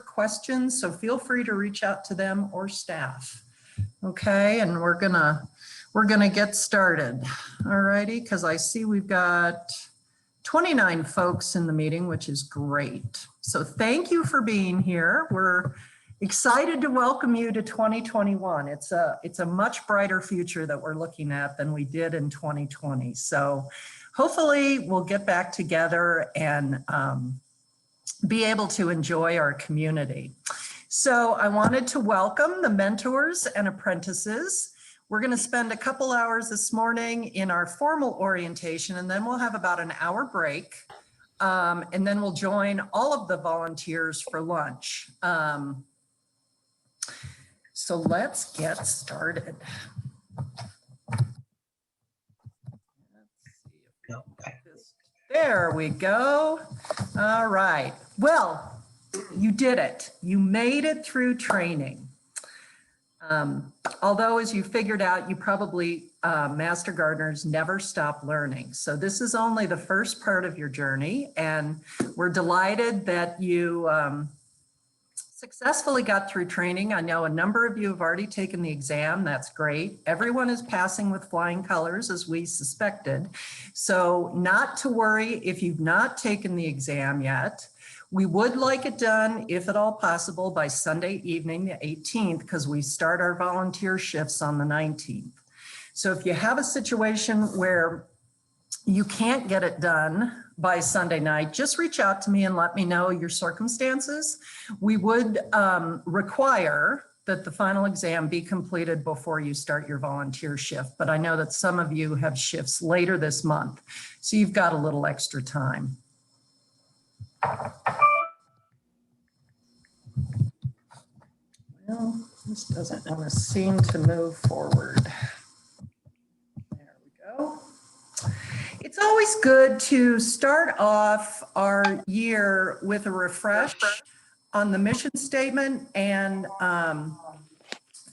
questions, so feel free to reach out to them or staff. Okay, and we're gonna get started. All righty, because I see we've got 29 folks in the meeting, which is great. So thank you for being here. We're excited to welcome you to 2021. It's a much brighter future that we're looking at than we did in 2020. So hopefully we'll get back together and be able to enjoy our community. So I wanted to welcome the mentors and apprentices. We're going to spend a couple hours this morning in our formal orientation, and then we'll have about an hour break. And then we'll join all of the volunteers for lunch. So let's get started. There we go. All right. Well, you did it. You made it through training. Although, as you figured out, you probably, Master Gardeners never stop learning. So this is only the first part of your journey, and we're delighted that you successfully got through training. I know a number of you have already taken the exam. That's great. Everyone is passing with flying colors, as we suspected. So not to worry if you've not taken the exam yet. We would like it done, if at all possible, by Sunday evening, the 18th, because we start our volunteer shifts on the 19th. So if you have a situation where you can't get it done by Sunday night, just reach out to me and let me know your circumstances. We would require that the final exam be completed before you start your volunteer shift, but I know that some of you have shifts later this month, so you've got a little extra time. Well, this doesn't want to seem to move forward. There we go. It's always good to start off our year with a refresh on the mission statement and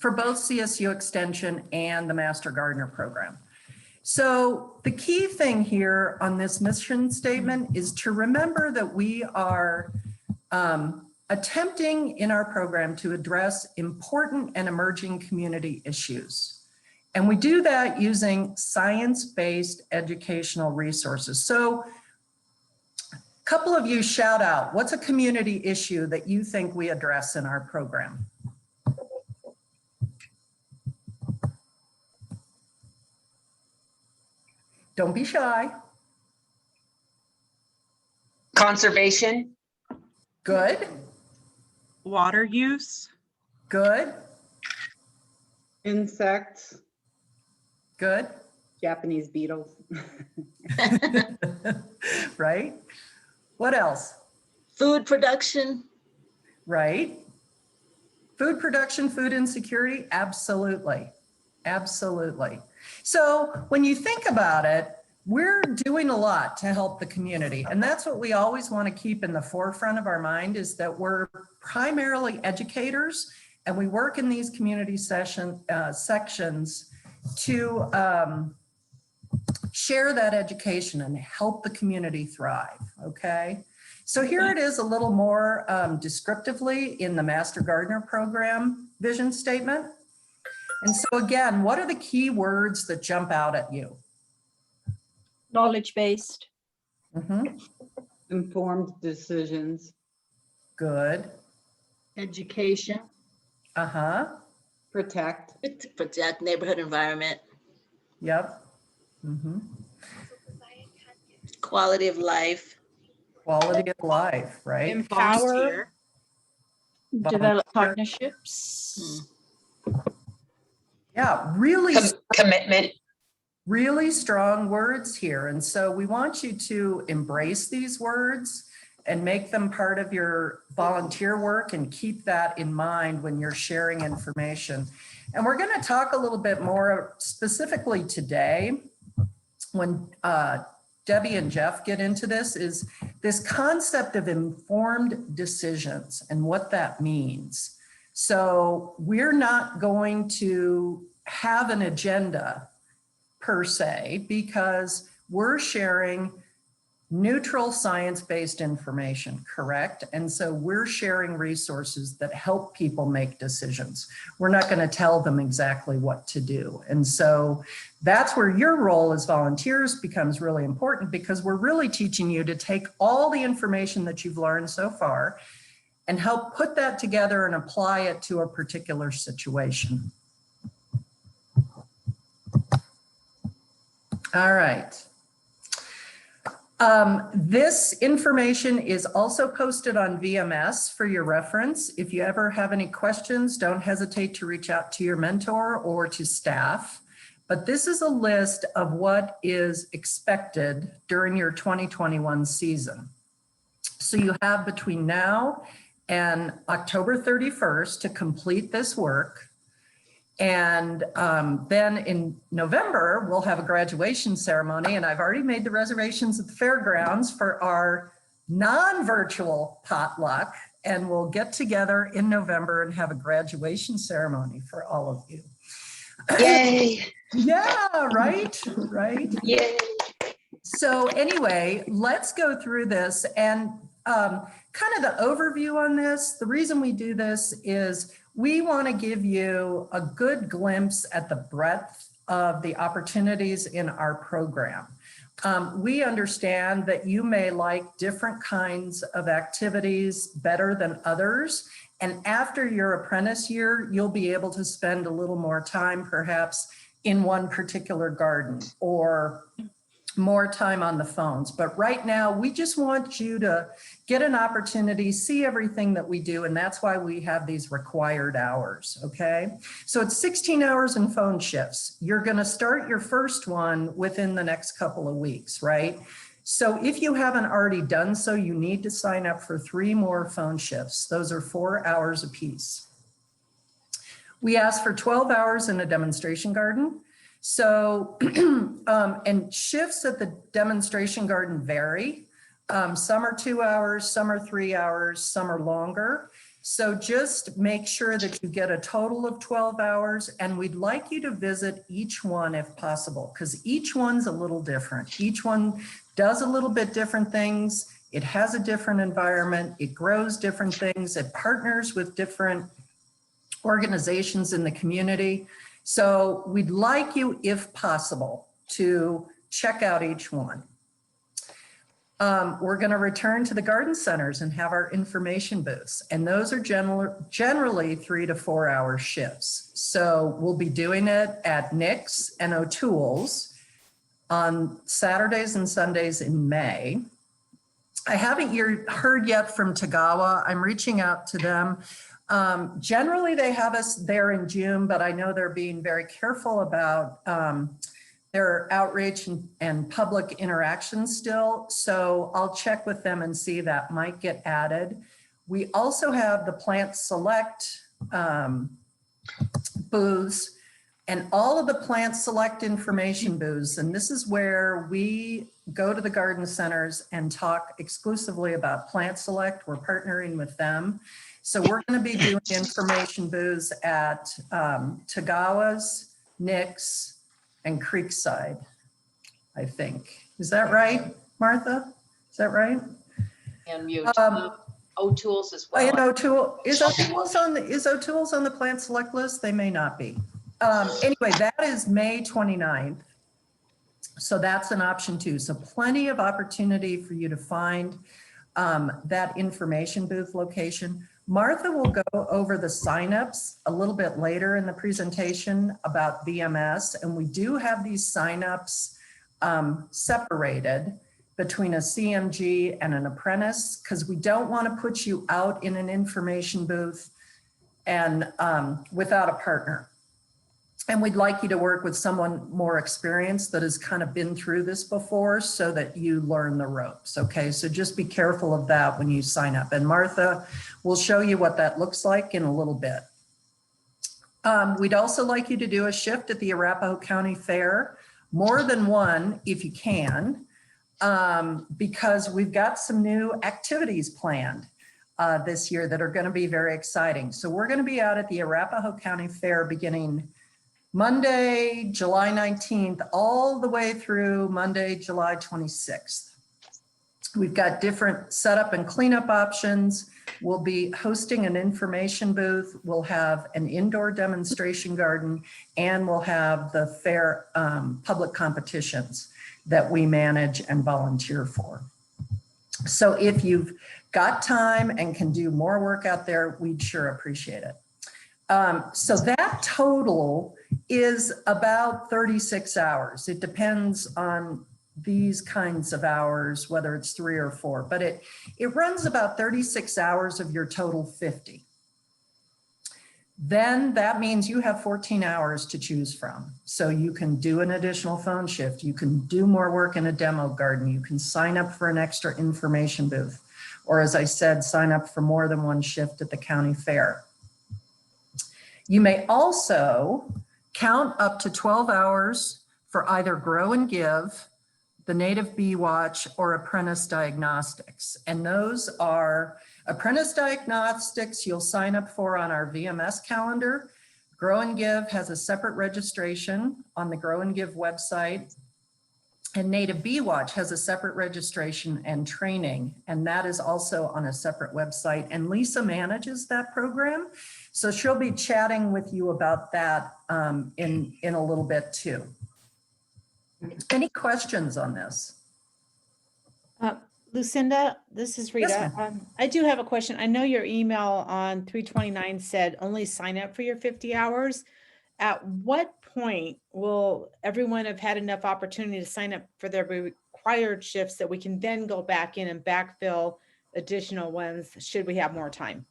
for both CSU Extension and the Master Gardener program. So the key thing here on this mission statement is to remember that we are attempting in our program to address important and emerging community issues. And we do that using science-based educational resources. So a couple of you shout out, what's a community issue that you think we address in our program? Don't be shy. Conservation. Good. Water use. Good. Insects. Good. Japanese beetles. Right. What else? Food production. Right. Food production, food insecurity. Absolutely. Absolutely. So when you think about it, we're doing a lot to help the community. And that's what we always want to keep in the forefront of our mind, is that we're primarily educators and we work in these community sections to share that education and help the community thrive, okay? So here it is a little more descriptively in the Master Gardener program vision statement. And so again, what are the key words that jump out at you? Knowledge-based. Mm-hmm. Informed decisions. Good. Education. Uh-huh. Protect. Protect neighborhood environment. Yep. Mm-hmm. Quality of life. Quality of life, right? Empower. Develop partnerships. Yeah, really. Commitment. Really strong words here. And so we want you to embrace these words and make them part of your volunteer work and keep that in mind when you're sharing information. And we're going to talk a little bit more specifically today when Debbie and Jeff get into this, is this concept of informed decisions and what that means. So we're not going to have an agenda per se, because we're sharing neutral science-based information, correct? And so we're sharing resources that help people make decisions. We're not going to tell them exactly what to do. And so that's where your role as volunteers becomes really important, because we're really teaching you to take all the information that you've learned so far and help put that together and apply it to a particular situation. All right. This information is also posted on VMS for your reference. If you ever have any questions, don't hesitate to reach out to your mentor or to staff. But this is a list of what is expected during your 2021 season. So you have between now and October 31st to complete this work. And then in November, we'll have a graduation ceremony, and I've already made the reservations at the fairgrounds for our non-virtual potluck, and we'll get together in November and have a graduation ceremony for all of you. Yay. Yeah, right, right. Yay. So anyway, let's go through this and kind of the overview on this. The reason we do this is we want to give you a good glimpse at the breadth of the opportunities in our program. We understand that you may like different kinds of activities better than others. And after your apprentice year, you'll be able to spend a little more time perhaps in one particular garden or more time on the phones. But right now, we just want you to get an opportunity, see everything that we do, and that's why we have these required hours, okay? So it's 16 hours in phone shifts. You're gonna start your first one within the next couple of weeks, right? So if you haven't already done so, you need to sign up for 3 more phone shifts. Those are 4 hours apiece. We ask for 12 hours in a demonstration garden. So, and shifts at the demonstration garden vary. Some are 2 hours, some are 3 hours, some are longer. So just make sure that you get a total of 12 hours, and we'd like you to visit each one if possible, because each one's a little different. Each one does a little bit different things. It has a different environment. It grows different things. It partners with different organizations in the community. So we'd like you, if possible, to check out each one. We're going to return to the garden centers and have our information booths. And those are generally 3 to 4 hour shifts. So we'll be doing it at Nick's and O'Toole's on Saturdays and Sundays in May. I haven't heard yet from Tagawa. I'm reaching out to them. Generally, they have us there in June, but I know they're being very careful about their outreach and public interaction still. So I'll check with them and see that might get added. We also have the Plant Select booths, and all of the Plant Select information booths. And this is where we go to the garden centers and talk exclusively about Plant Select. We're partnering with them. So we're going to be doing information booths at Tagawa's, Nick's, and Creekside, I think. Is that right, Martha? Is that right? And O'Toole's as well. And O'Toole, is O'Toole's on the Plant Select list? They may not be. Anyway, that is May 29th. So that's an option too. So plenty of opportunity for you to find that information booth location. Martha will go over the signups a little bit later in the presentation about VMS, and we do have these signups separated between a CMG and an apprentice, because we don't want to put you out in an information booth and without a partner. And we'd like you to work with someone more experienced that has kind of been through this before so that you learn the ropes, okay? So just be careful of that when you sign up. And Martha will show you what that looks like in a little bit. We'd also like you to do a shift at the Arapahoe County Fair, more than one if you can, because we've got some new activities planned this year that are going to be very exciting. So we're going to be out at the Arapahoe County Fair beginning Monday, July 19th, all the way through Monday, July 26th. We've got different setup and cleanup options. We'll be hosting an information booth. We'll have an indoor demonstration garden, and we'll have the fair public competitions that we manage and volunteer for. So if you've got time and can do more work out there, we'd sure appreciate it. So that total is about 36 hours. It depends on these kinds of hours, whether it's 3 or 4, but it runs about 36 hours of your total 50. Then that means you have 14 hours to choose from. So you can do an additional phone shift. You can do more work in a demo garden. You can sign up for an extra information booth. Or as I said, sign up for more than one shift at the county fair. You may also count up to 12 hours for either Grow and Give, the Native Bee Watch, or Apprentice Diagnostics. And those are Apprentice Diagnostics you'll sign up for on our VMS calendar. Grow and Give has a separate registration on the Grow and Give website. And Native Bee Watch has a separate registration and training, and that is also on a separate website. And Lisa manages that program, so she'll be chatting with you about that in a little bit too. Any questions on this? Lucinda, this is Rita. Yes, I do have a question. I know your email on 329 said only sign up for your 50 hours. At what point will everyone have had enough opportunity to sign up for their required shifts that we can then go back in and backfill additional ones should we have more time?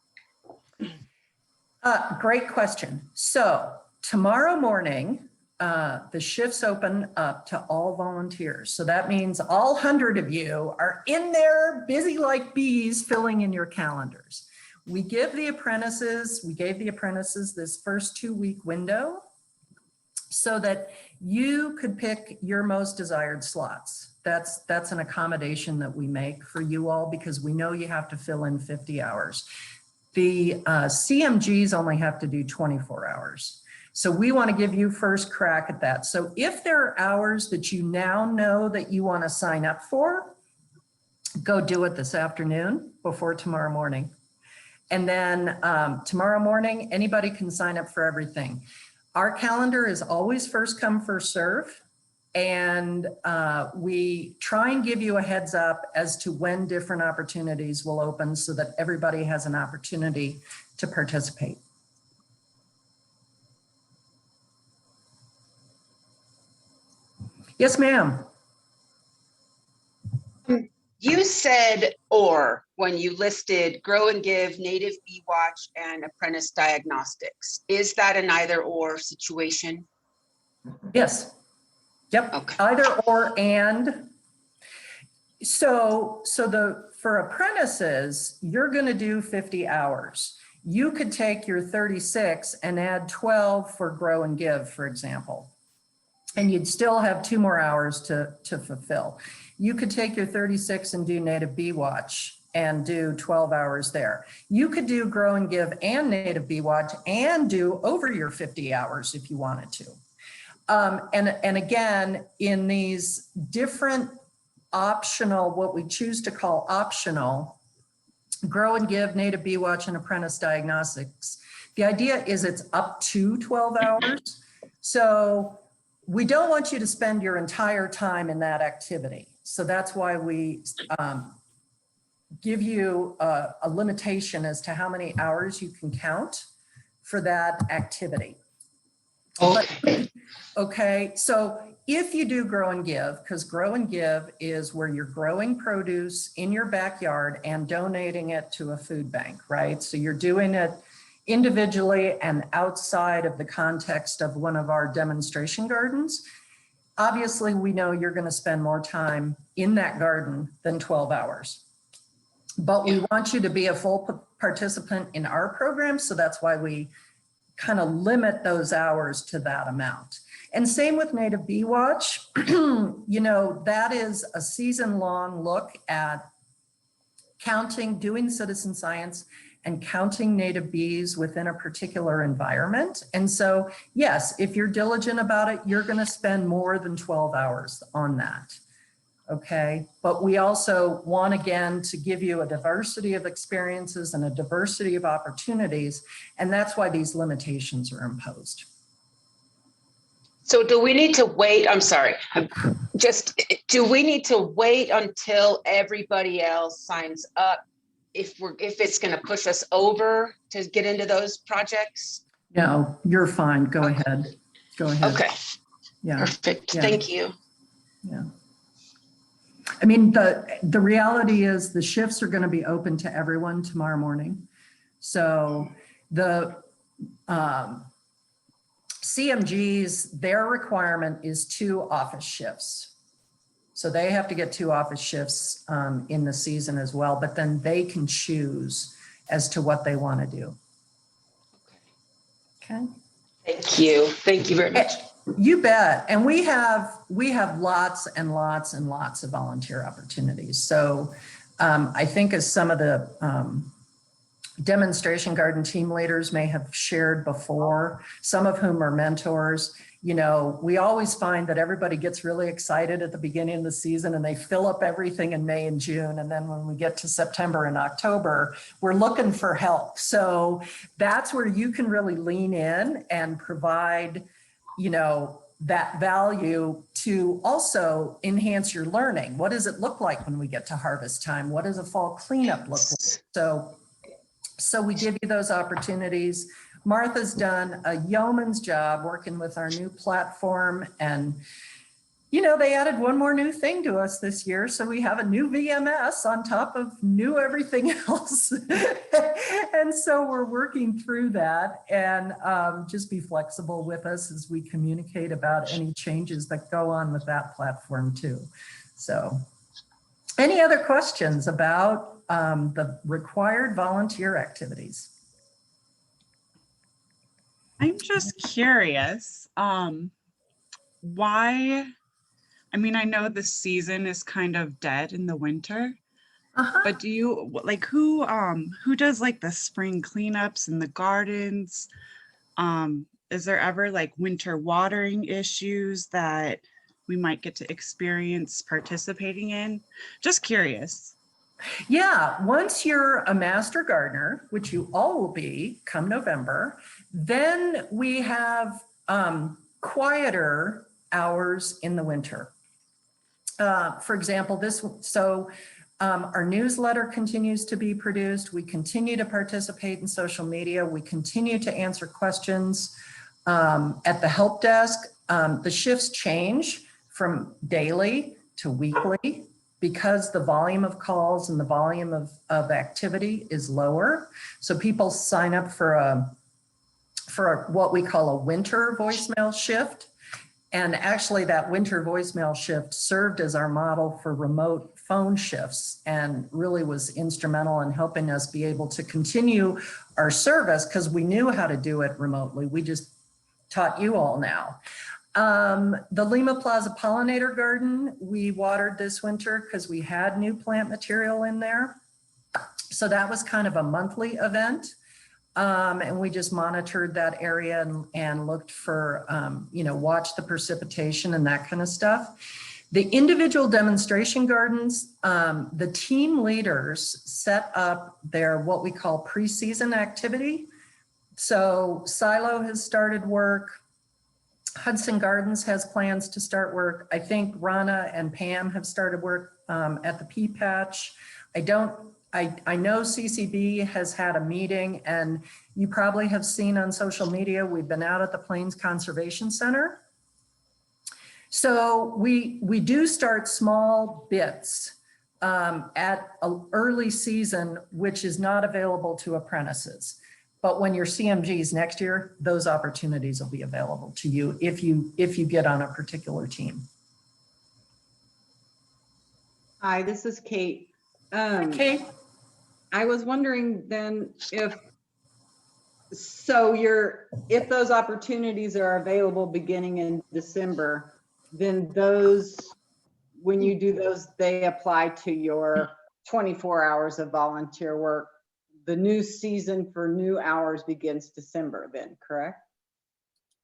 Great question. So tomorrow morning, the shifts open up to all volunteers. So that means all 100 of you are in there busy like bees filling in your calendars. We gave the apprentices this first 2-week window so that you could pick your most desired slots. That's an accommodation that we make for you all because we know you have to fill in 50 hours. The CMGs only have to do 24 hours. So we want to give you first crack at that. So if there are hours that you now know that you want to sign up for, go do it this afternoon before tomorrow morning. And then tomorrow morning, anybody can sign up for everything. Our calendar is always first come, first serve. And we try and give you a heads up as to when different opportunities will open so that everybody has an opportunity to participate. Yes, ma'am. You said or when you listed Grow and Give, Native Bee Watch, and Apprentice Diagnostics. Is that an either or situation? Yes. Yep. Okay. Either or and. So for apprentices, you're going to do 50 hours. You could take your 36 and add 12 for Grow and Give, for example. And you'd still have 2 more hours to fulfill. You could take your 36 and do Native Bee Watch and do 12 hours there. You could do Grow and Give and Native Bee Watch and do over your 50 hours if you wanted to. And again, in these different optional, what we choose to call optional, Grow and Give, Native Bee Watch, and Apprentice Diagnostics, the idea is it's up to 12 hours. So we don't want you to spend your entire time in that activity. So that's why we give you a limitation as to how many hours you can count for that activity. Okay, so if you do Grow and Give, because Grow and Give is where you're growing produce in your backyard and donating it to a food bank, right? So you're doing it individually and outside of the context of one of our demonstration gardens. Obviously, we know you're going to spend more time in that garden than 12 hours. But we want you to be a full participant in our program, so that's why we kind of limit those hours to that amount. And same with Native Bee Watch. You know, that is a season-long look at counting, doing citizen science, and counting native bees within a particular environment. And so, yes, if you're diligent about it, you're going to spend more than 12 hours on that. okay? But we also want, again, to give you a diversity of experiences and a diversity of opportunities, and that's why these limitations are imposed. So do we need to wait? I'm sorry. Do we need to wait until everybody else signs up if it's going to push us over to get into those projects? No, you're fine. Go ahead. Go ahead. Okay, Yeah. perfect. Yeah. Thank you. Yeah. I mean, the reality is the shifts are going to be open to everyone tomorrow morning. So the CMGs, their requirement is 2 office shifts. So they have to get 2 office shifts in the season as well, but then they can choose as to what they want to do. Okay. Thank you. Thank you very much. You bet. And we have lots and lots and lots of volunteer opportunities. So I think as some of the demonstration garden team leaders may have shared before, some of whom are mentors, you know, we always find that everybody gets really excited at the beginning of the season and they fill up everything in May and June. And then when we get to September and October, we're looking for help. So that's where you can really lean in and provide, you know, that value to also enhance your learning. What does it look like when we get to harvest time? What does a fall cleanup look like? So we give you those opportunities. Martha's done a yeoman's job working with our new platform, and you know, they added one more new thing to us this year. So we have a new VMS on top of new everything else. And so we're working through that, and just be flexible with us as we communicate about any changes that go on with that platform too. So any other questions about the required volunteer activities? I'm just curious, why, I mean, I know the season is kind of dead in the winter, but do you, like, who does like the spring cleanups in the gardens? Is there ever like winter watering issues that we might get to experience participating in? Just curious. Yeah, once you're a master gardener, which you all will be come November, then we have quieter hours in the winter. For example, our newsletter continues to be produced. We continue to participate in social media. We continue to answer questions at the help desk. The shifts change from daily to weekly, because the volume of calls and the volume of activity is lower. So people sign up for what we call a winter voicemail shift. And actually that winter voicemail shift served as our model for remote phone shifts and really was instrumental in helping us be able to continue our service, because we knew how to do it remotely. We just taught you all now. The Lima Plaza Pollinator Garden, we watered this winter because we had new plant material in there. So that was kind of a monthly event. And we just monitored that area and looked for, you know, watched the precipitation and that kind of stuff. The individual demonstration gardens, the team leaders set up their what we call preseason activity. So Silo has started work. Hudson Gardens has plans to start work. I think Rana and Pam have started work at the Pea Patch. I know CCB has had a meeting, and you probably have seen on social media, we've been out at the Plains Conservation Center. So we do start small bits at an early season, which is not available to apprentices. But when you're CMGs next year, those opportunities will be available to you if you get on a particular team. Hi, this is Kate. Okay. I was wondering then if those opportunities are available beginning in December, then when you do those, they apply to your 24 hours of volunteer work. The new season for new hours begins December then, correct?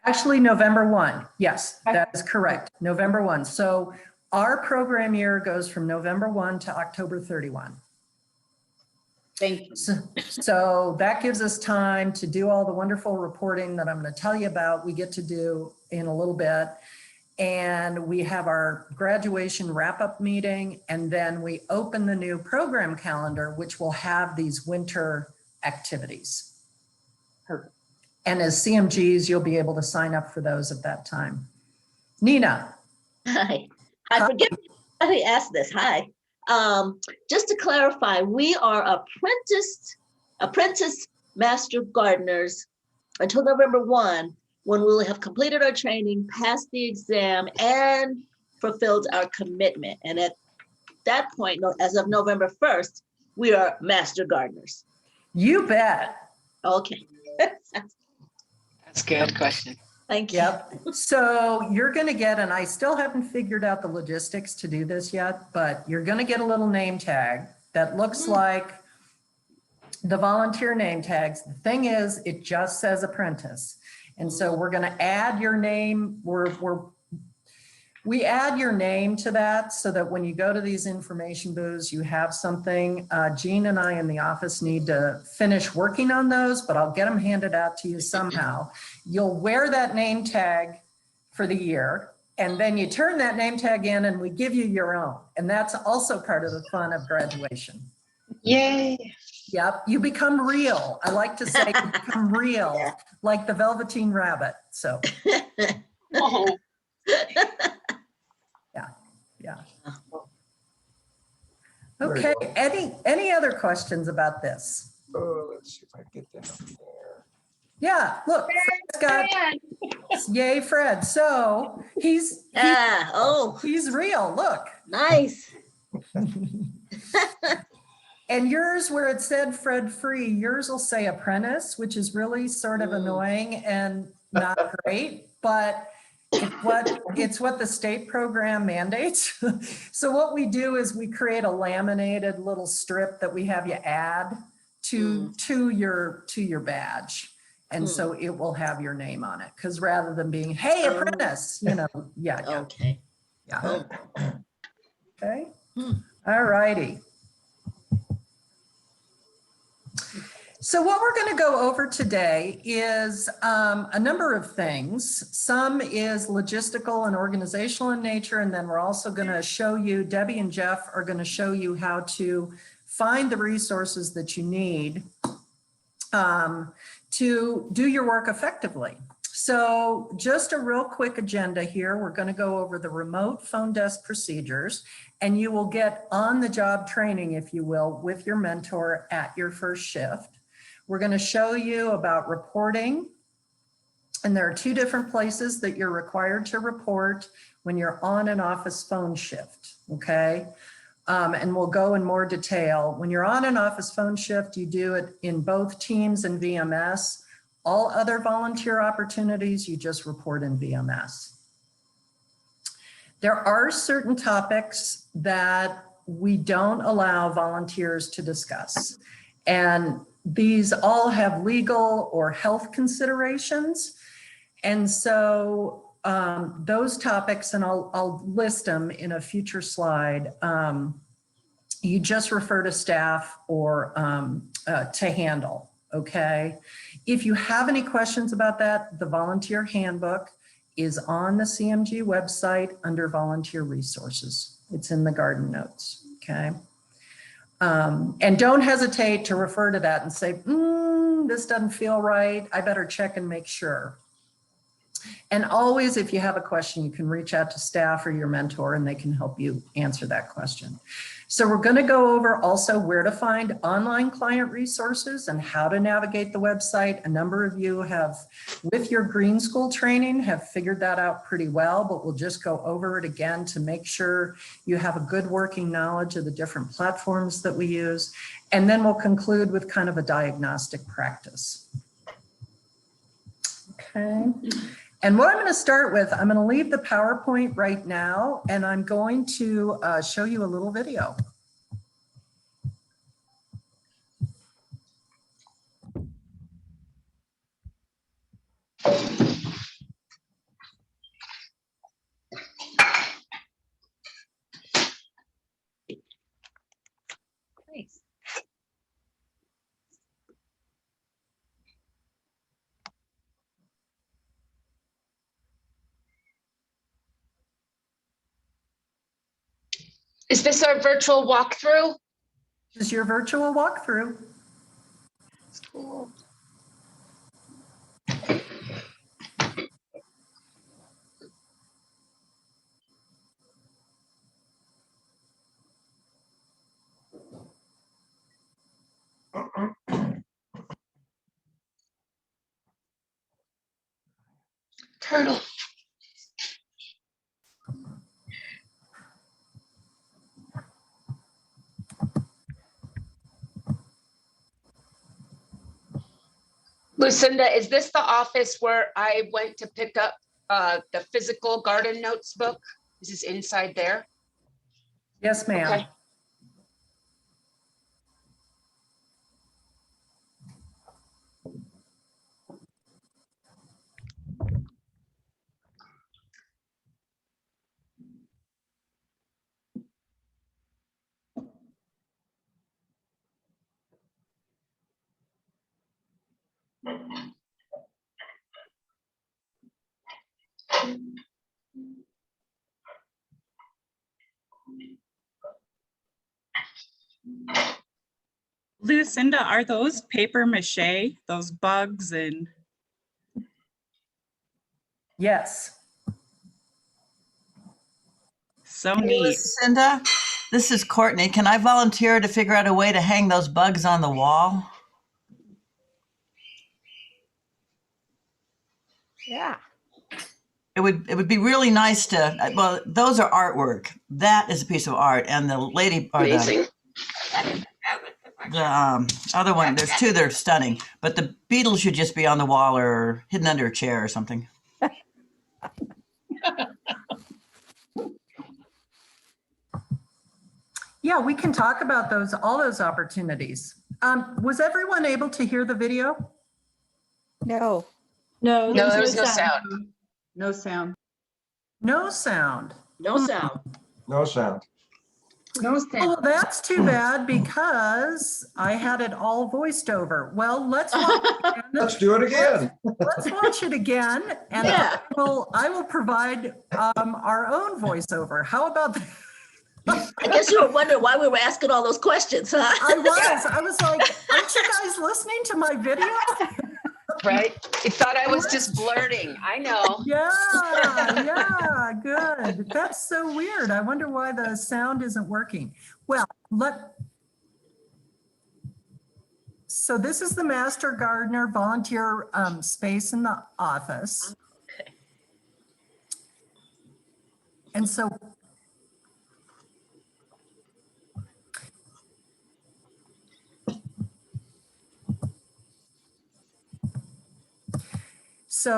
Actually, November 1. Yes, that is correct. November 1. So Our program year goes from November 1 to October 31. Thank you. So that gives us time to do all the wonderful reporting that I'm going to tell you about. We get to do in a little bit. And we have our graduation wrap-up meeting, and then we open the new program calendar, which will have these winter activities. Perfect. And as CMGs, you'll be able to sign up for those at that time. Nina. Hi. I forget I asked this. Hi. Just to clarify, we are apprentice master gardeners until November 1, when we will have completed our training, passed the exam, and fulfilled our commitment. And at that point, as of November 1st, we are master gardeners. You bet. Okay. That's a good question. Thank you. Yep. So you're going to get, and I still haven't figured out the logistics to do this yet, but you're going to get a little name tag that looks like the volunteer name tags. The thing is, it just says apprentice. And so we're going to add your name. We add your name to that so that when you go to these information booths, you have something. Jean and I in the office need to finish working on those, but I'll get them handed out to you somehow. You'll wear that name tag for the year, and then you turn that name tag in and we give you your own. And that's also part of the fun of graduation. Yay. Yep, you become real. I like to say you become real, Yeah. like the Velveteen Rabbit. So, Oh, yeah. Okay, any other questions about this? Oh, let's see if I get that up there. Yeah, look, Fred's got, yay, Fred. So he's real, look. Nice. And yours, where it said Fred Free, yours will say apprentice, which is really sort of annoying and not great, but it's what the state program mandates. So what we do is we create a laminated little strip that we have you add to your badge. And so it will have your name on it, because rather than being, hey, apprentice, yeah. Okay. Yeah. Okay. All righty. So what we're going to go over today is a number of things. Some is logistical and organizational in nature, and then we're also going to show you, Debbie and Jeff are going to show you how to find the resources that you need to do your work effectively. So just a real quick agenda here. We're going to go over the remote phone desk procedures, and you will get on-the-job training, if you will, with your mentor at your first shift. We're going to show you about reporting, and there are two different places that you're required to report when you're on an office phone shift, okay? And we'll go in more detail. When you're on an office phone shift, you do it in both Teams and VMS. All other volunteer opportunities, you just report in VMS. There are certain topics that we don't allow volunteers to discuss, and these all have legal or health considerations. And so those topics, and I'll list them in a future slide, you just refer to staff or to handle, okay? If you have any questions about that, the volunteer handbook is on the CMG website under volunteer resources. It's in the garden notes, okay? And don't hesitate to refer to that and say, this doesn't feel right. I better check and make sure. And always, if you have a question, you can reach out to staff or your mentor and they can help you answer that question. So we're going to go over also where to find online client resources and how to navigate the website. A number of you have, with your Green School training, have figured that out pretty well, but we'll just go over it again to make sure you have a good working knowledge of the different platforms that we use. And then we'll conclude with kind of a diagnostic practice. Okay. And what I'm going to start with, I'm going to leave the PowerPoint right now, and I'm going to show you a little video. Is this our virtual walkthrough? This is your virtual walkthrough. Cool. Turtle. Lucinda, is this the office where I went to pick up the physical garden notes book? This is inside there? Yes, ma'am. Okay. Lucinda, are those paper mache, those bugs and? Yes. So Hey, neat. Lucinda, this is Courtney. Can I volunteer to figure out a way to hang those bugs on the wall? Yeah. It would be really nice to, well, those are artwork. That is a piece of art. And the lady, or Amazing. the other one, there's two that are stunning, but the beetle should just be on the wall or hidden under a chair or something. Yeah, we can talk about those, all those opportunities. Was everyone able to hear the video? No. No, there was no sound. No sound. No sound. No sound. No sound. No Oh, sound. that's too bad because I had it all voiced over. Well, let's watch it again. Let's do it again. Let's watch it again, and Yeah. I will provide our own voiceover. How about that? I guess you were wondering why we were asking all those questions, huh? I was like, aren't you guys listening to my video? Right? It thought I was just blurting. I know. Yeah, good. That's so weird. I wonder why the sound isn't working. Well, so this is the Master Gardener volunteer space in the office. Okay. And so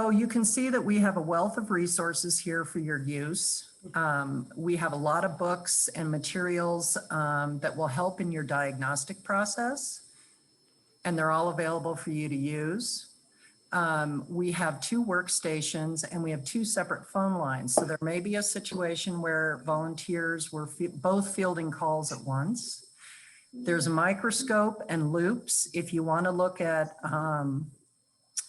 you can see that we have a wealth of resources here for your use. We have a lot of books and materials that will help in your diagnostic process, and they're all available for you to use. We have 2 workstations and we have 2 separate phone lines. So there may be a situation where volunteers were both fielding calls at once. There's a microscope and loops if you want to look at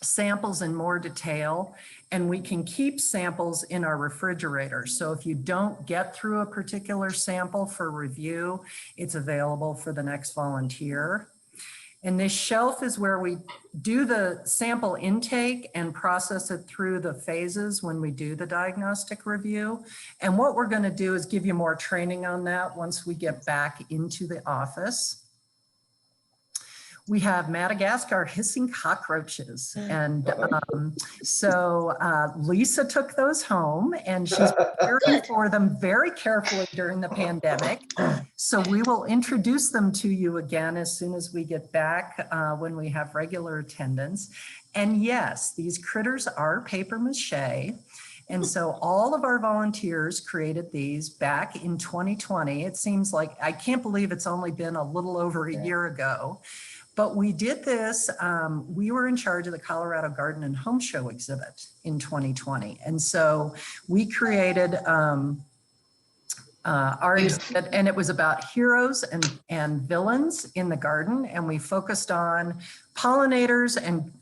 samples in more detail, and we can keep samples in our refrigerator. So if you don't get through a particular sample for review, it's available for the next volunteer. And this shelf is where we do the sample intake and process it through the phases when we do the diagnostic review. And what we're going to do is give you more training on that once we get back into the office. We have Madagascar hissing cockroaches. And so Lisa took those home and she's caring for them very carefully during the pandemic. So we will introduce them to you again as soon as we get back when we have regular attendance. And yes, these critters are paper mache. And so all of our volunteers created these back in 2020. It seems like, I can't believe it's only been a little over a year ago. But we did this, we were in charge of the Colorado Garden and Home Show exhibit in 2020. And so we created our exhibit, and it was about heroes and villains in the garden. And we focused on pollinators and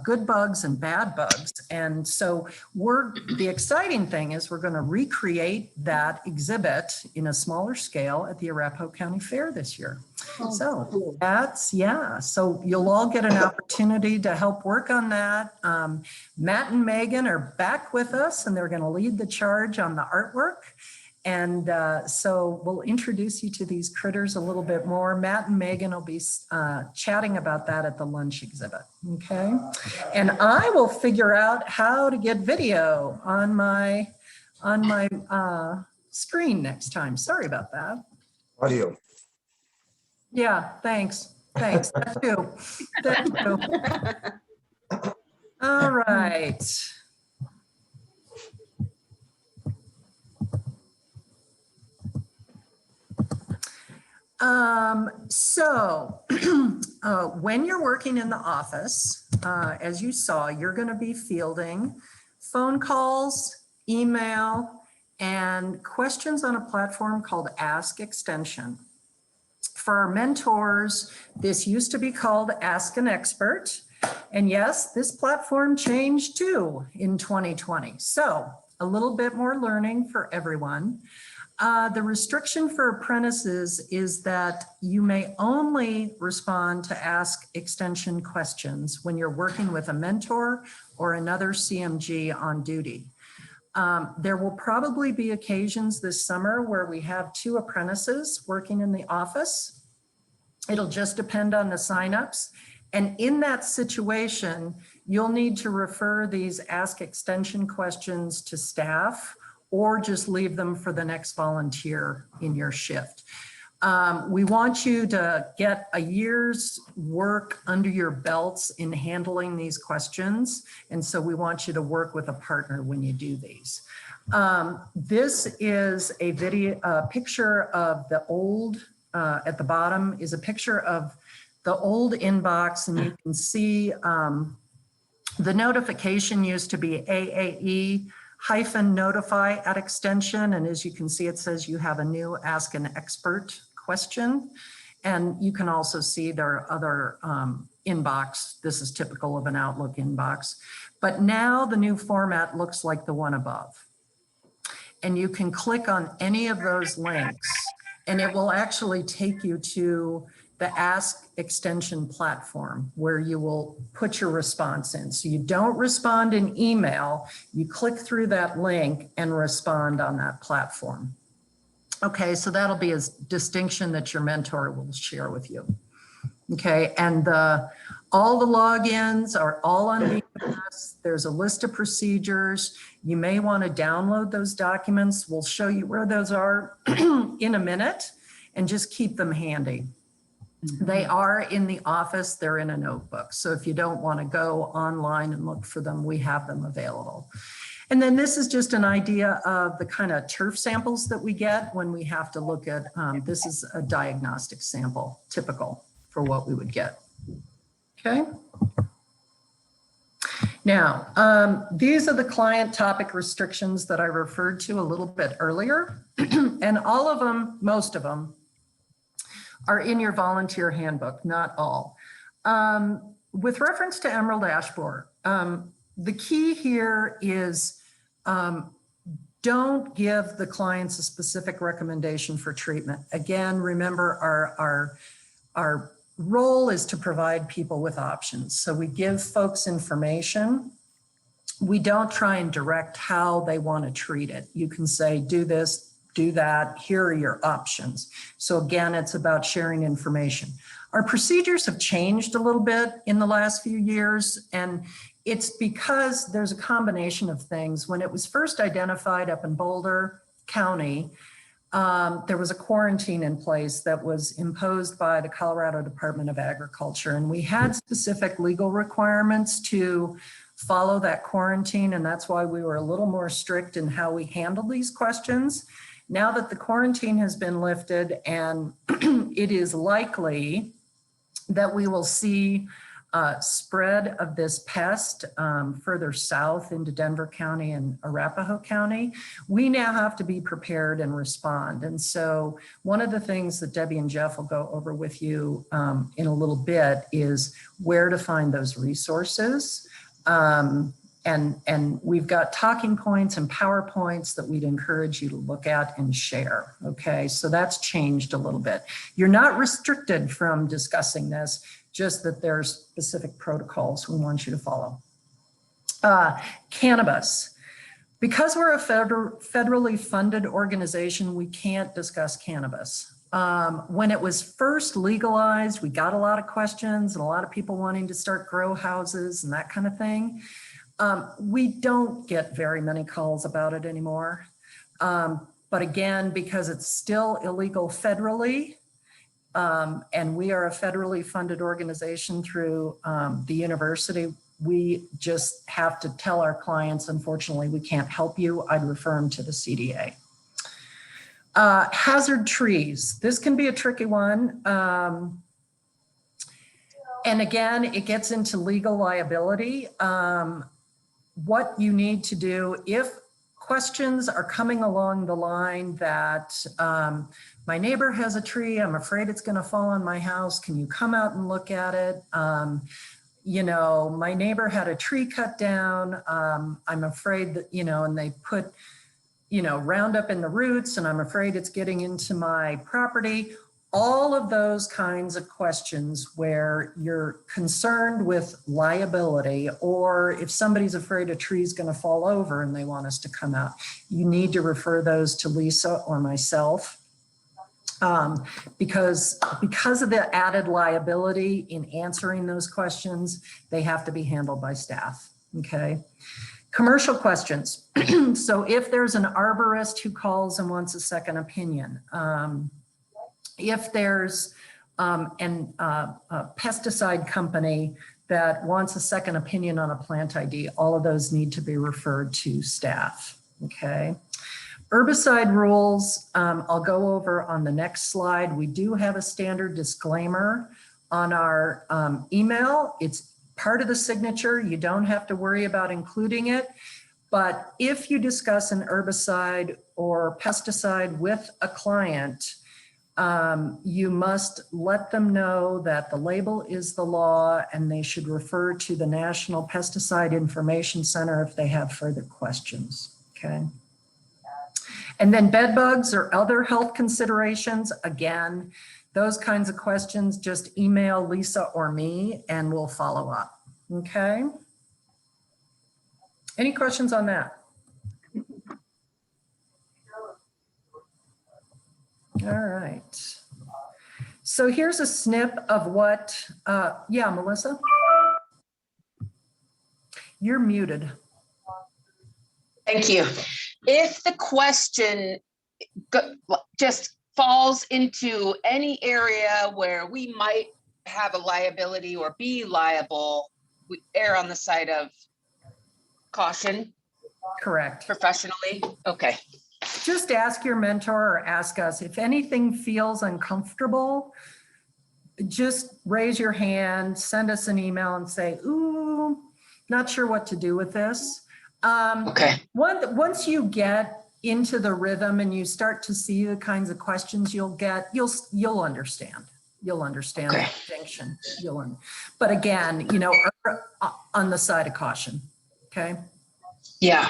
good bugs and bad bugs. And so the exciting thing is we're going to recreate that exhibit in a smaller scale at the Arapahoe County Fair this year. So that's, yeah, so you'll all get an opportunity to help work on that. Matt and Megan are back with us, and they're going to lead the charge on the artwork. And so we'll introduce you to these critters a little bit more. Matt and Megan will be chatting about that at the lunch exhibit, okay? And I will figure out how to get video on my screen next time. Sorry about that. Audio. Yeah, thanks. Thanks, that too. That too. All right. So when you're working in the office, as you saw, you're going to be fielding phone calls, email, and questions on a platform called Ask Extension. For our mentors, this used to be called Ask an Expert. And yes, this platform changed too in 2020. So a little bit more learning for everyone. The restriction for apprentices is that you may only respond to Ask Extension questions when you're working with a mentor or another CMG on duty. There will probably be occasions this summer where we have 2 apprentices working in the office. It'll just depend on the signups. And in that situation, you'll need to refer these Ask Extension questions to staff, or just leave them for the next volunteer in your shift. We want you to get a year's work under your belts in handling these questions. And so we want you to work with a partner when you do these. This is a picture of the old, at the bottom is a picture of the old inbox, and you can see the notification used to be AAE-notify at extension. And as you can see, it says you have a new Ask an Expert question. And you can also see there are other inbox. This is typical of an Outlook inbox. But now the new format looks like the one above. And you can click on any of those links, and it will actually take you to the Ask Extension platform where you will put your response in. So you don't respond in email, you click through that link and respond on that platform. Okay, so that'll be a distinction that your mentor will share with you. Okay, and all the logins are all on VMS. There's a list of procedures. You may want to download those documents. We'll show you where those are in a minute, and just keep them handy. They are in the office, they're in a notebook. So if you don't want to go online and look for them, we have them available. And then this is just an idea of the kind of turf samples that we get when we have to look at, this is a diagnostic sample, typical for what we would get. Okay. Now, these are the client topic restrictions that I referred to a little bit earlier. And all of them, most of them, are in your volunteer handbook, not all. With reference to Emerald Ash Borer, the key here is don't give the clients a specific recommendation for treatment. Again, remember our role is to provide people with options. So we give folks information. We don't try and direct how they want to treat it. You can say, do this, do that, here are your options. So again, it's about sharing information. Our procedures have changed a little bit in the last few years, and it's because there's a combination of things. When it was first identified up in Boulder County, there was a quarantine in place that was imposed by the Colorado Department of Agriculture, and we had specific legal requirements to follow that quarantine, and that's why we were a little more strict in how we handle these questions. Now that the quarantine has been lifted, and it is likely that we will see spread of this pest further south into Denver County and Arapahoe County, we now have to be prepared and respond. And so one of the things that Debbie and Jeff will go over with you in a little bit is where to find those resources. And we've got talking points and PowerPoints that we'd encourage you to look at and share. Okay, so that's changed a little bit. You're not restricted from discussing this, just that there's specific protocols we want you to follow. Cannabis. Because we're a federally funded organization, we can't discuss cannabis. When it was first legalized, we got a lot of questions and a lot of people wanting to start grow houses and that kind of thing. We don't get very many calls about it anymore. But again, because it's still illegal federally, and we are a federally funded organization through the university, we just have to tell our clients, unfortunately, we can't help you. I'd refer them to the CDA. Hazard trees. This can be a tricky one. And again, it gets into legal liability. What you need to do, if questions are coming along the line that my neighbor has a tree, I'm afraid it's going to fall on my house, can you come out and look at it? You know, my neighbor had a tree cut down, I'm afraid that, you know, and they put, you know, Roundup in the roots and I'm afraid it's getting into my property. All of those kinds of questions where you're concerned with liability, or if somebody's afraid a tree's going to fall over and they want us to come out, you need to refer those to Lisa or myself. Because of the added liability in answering those questions, they have to be handled by staff, okay? Commercial questions. So if there's an arborist who calls and wants a second opinion, if there's a pesticide company that wants a second opinion on a plant ID, all of those need to be referred to staff, okay? Herbicide rules, I'll go over on the next slide. We do have a standard disclaimer on our email. It's part of the signature. You don't have to worry about including it. But if you discuss an herbicide or pesticide with a client, you must let them know that the label is the law and they should refer to the National Pesticide Information Center if they have further questions, okay? And then bed bugs or other health considerations, again, those kinds of questions, just email Lisa or me and we'll follow up, okay? Any questions on that? All right. So here's a snip of what, yeah, Melissa? You're muted. Thank you. If the question just falls into any area where we might have a liability or be liable, we err on the side of caution. Correct. Professionally. Okay. Just ask your mentor or ask us. If anything feels uncomfortable, just raise your hand, send us an email and say, ooh, not sure what to do with this. Okay. Once you get into the rhythm and you start to see the kinds of questions you'll get, you'll understand. You'll understand Okay. the distinction. But again, you know, on the side of caution. Okay. Yeah.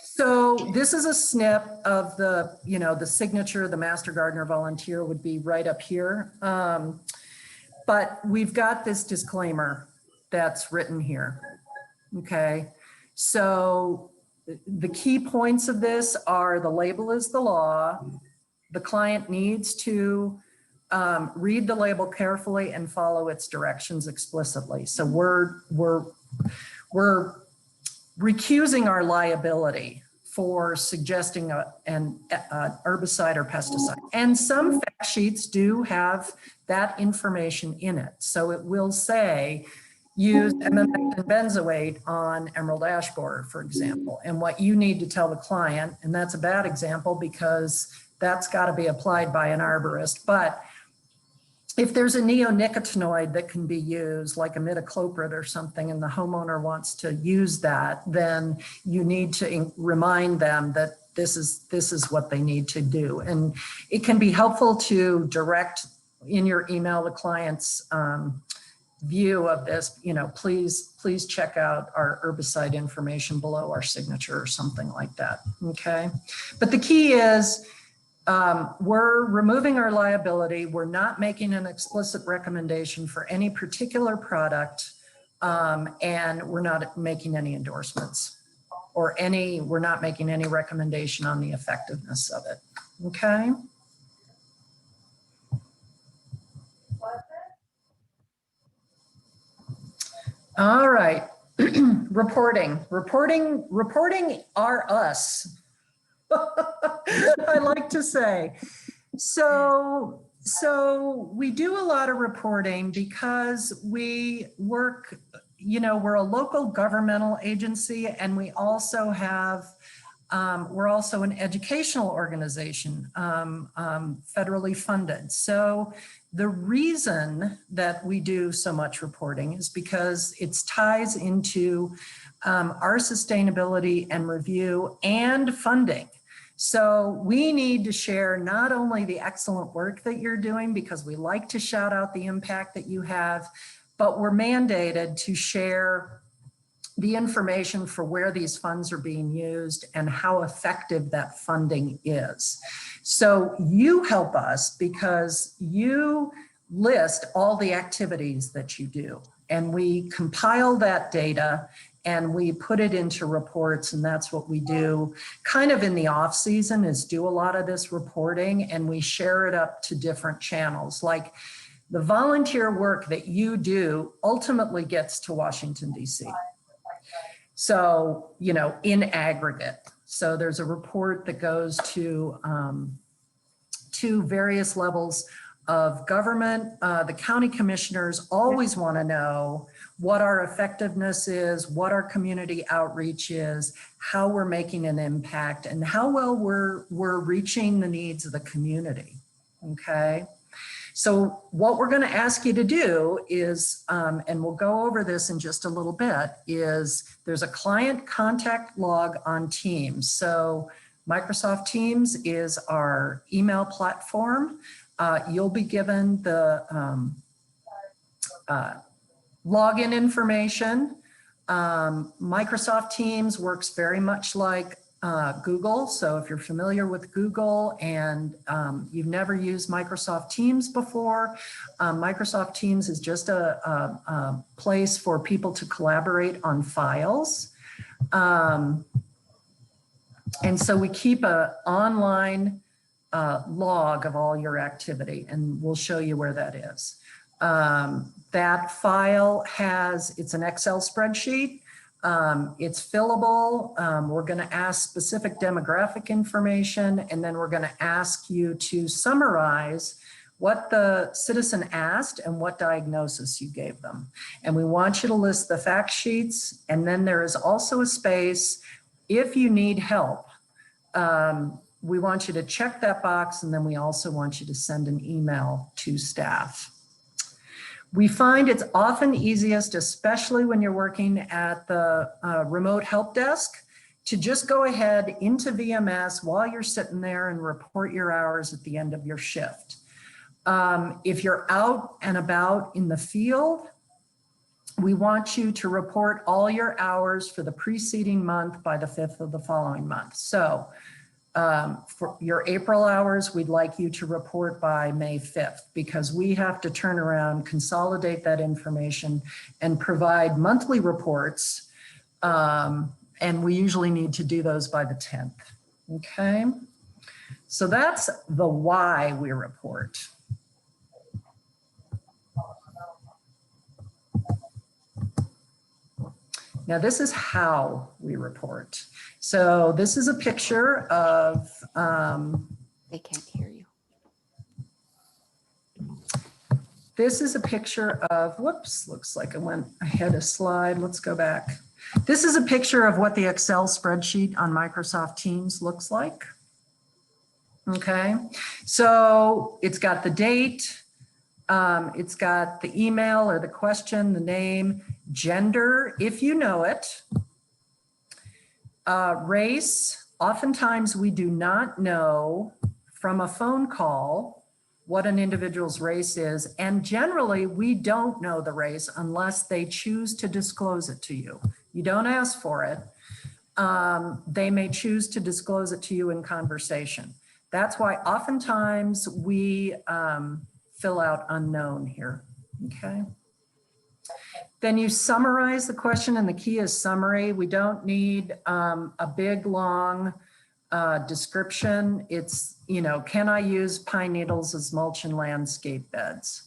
So this is a snip of the, you know, the signature, the Master Gardener Volunteer would be right up here. But we've got this disclaimer that's written here. Okay. So the key points of this are the label is the law. The client needs to read the label carefully and follow its directions explicitly. So we're recusing our liability for suggesting an herbicide or pesticide. And some fact sheets do have that information in it. So it will say, use MMX and benzoate on emerald ash borer, for example. And what you need to tell the client, and that's a bad example because that's got to be applied by an arborist, but if there's a neonicotinoid that can be used, like imidacloprid or something, and the homeowner wants to use that, then you need to remind them that this is what they need to do. And it can be helpful to direct in your email the client's view of this, please check out our herbicide information below our signature or something like that, okay? But the key is, we're removing our liability. We're not making an explicit recommendation for any particular product, and we're not making any endorsements or we're not making any recommendation on the effectiveness of it, okay? All right, reporting are us. I like to say. So we do a lot of reporting because we work, we're a local governmental agency, and we also have, we're also an educational organization, federally funded. So the reason that we do so much reporting is because it ties into our sustainability and review and funding. So we need to share not only the excellent work that you're doing, because we like to shout out the impact that you have, but we're mandated to share the information for where these funds are being used and how effective that funding is. So you help us because you list all the activities that you do, and we compile that data and we put it into reports, and that's what we do kind of in the off season, is do a lot of this reporting, and we share it up to different channels. Like the volunteer work that you do ultimately gets to Washington, D.C. So, in aggregate. So there's a report that goes to various levels of government. The county commissioners always want to know what our effectiveness is, what our community outreach is, how we're making an impact, and how well we're reaching the needs of the community, okay? So what we're going to ask you to do is, and we'll go over this in just a little bit, is there's a client contact log on Teams. So Microsoft Teams is our email platform. You'll be given the login information. Microsoft Teams works very much like Google. So if you're familiar with Google and you've never used Microsoft Teams before, Microsoft Teams is just a place for people to collaborate on files. And so we keep an online log of all your activity, and we'll show you where that is. That file it's an Excel spreadsheet. It's fillable. We're going to ask specific demographic information, and then we're going to ask you to summarize what the citizen asked and what diagnosis you gave them. And we want you to list the fact sheets, and then there is also a space if you need help. We want you to check that box, and then we also want you to send an email to staff. We find it's often easiest, especially when you're working at the remote help desk, to just go ahead into VMS while you're sitting there and report your hours at the end of your shift. If you're out and about in the field, we want you to report all your hours for the preceding month by the 5th of the following month. So for your April hours, we'd like you to report by May 5th, because we have to turn around, consolidate that information, and provide monthly reports. And we usually need to do those by the 10th, okay? So that's the why we report. Now this is how we report. So this is a picture of, They can't hear you. this is a picture of, whoops, looks like I went ahead a slide. Let's go back. This is a picture of what the Excel spreadsheet on Microsoft Teams looks like. Okay, so it's got the date, It's got the email or the question, the name, gender, if you know it, race. Oftentimes we do not know from a phone call what an individual's race is. And generally we don't know the race unless they choose to disclose it to you. You don't ask for it. They may choose to disclose it to you in conversation. That's why oftentimes we fill out unknown here, okay? Then you summarize the question, and the key is summary. We don't need a big, long description. It's, you know, can I use pine needles as mulch in landscape beds?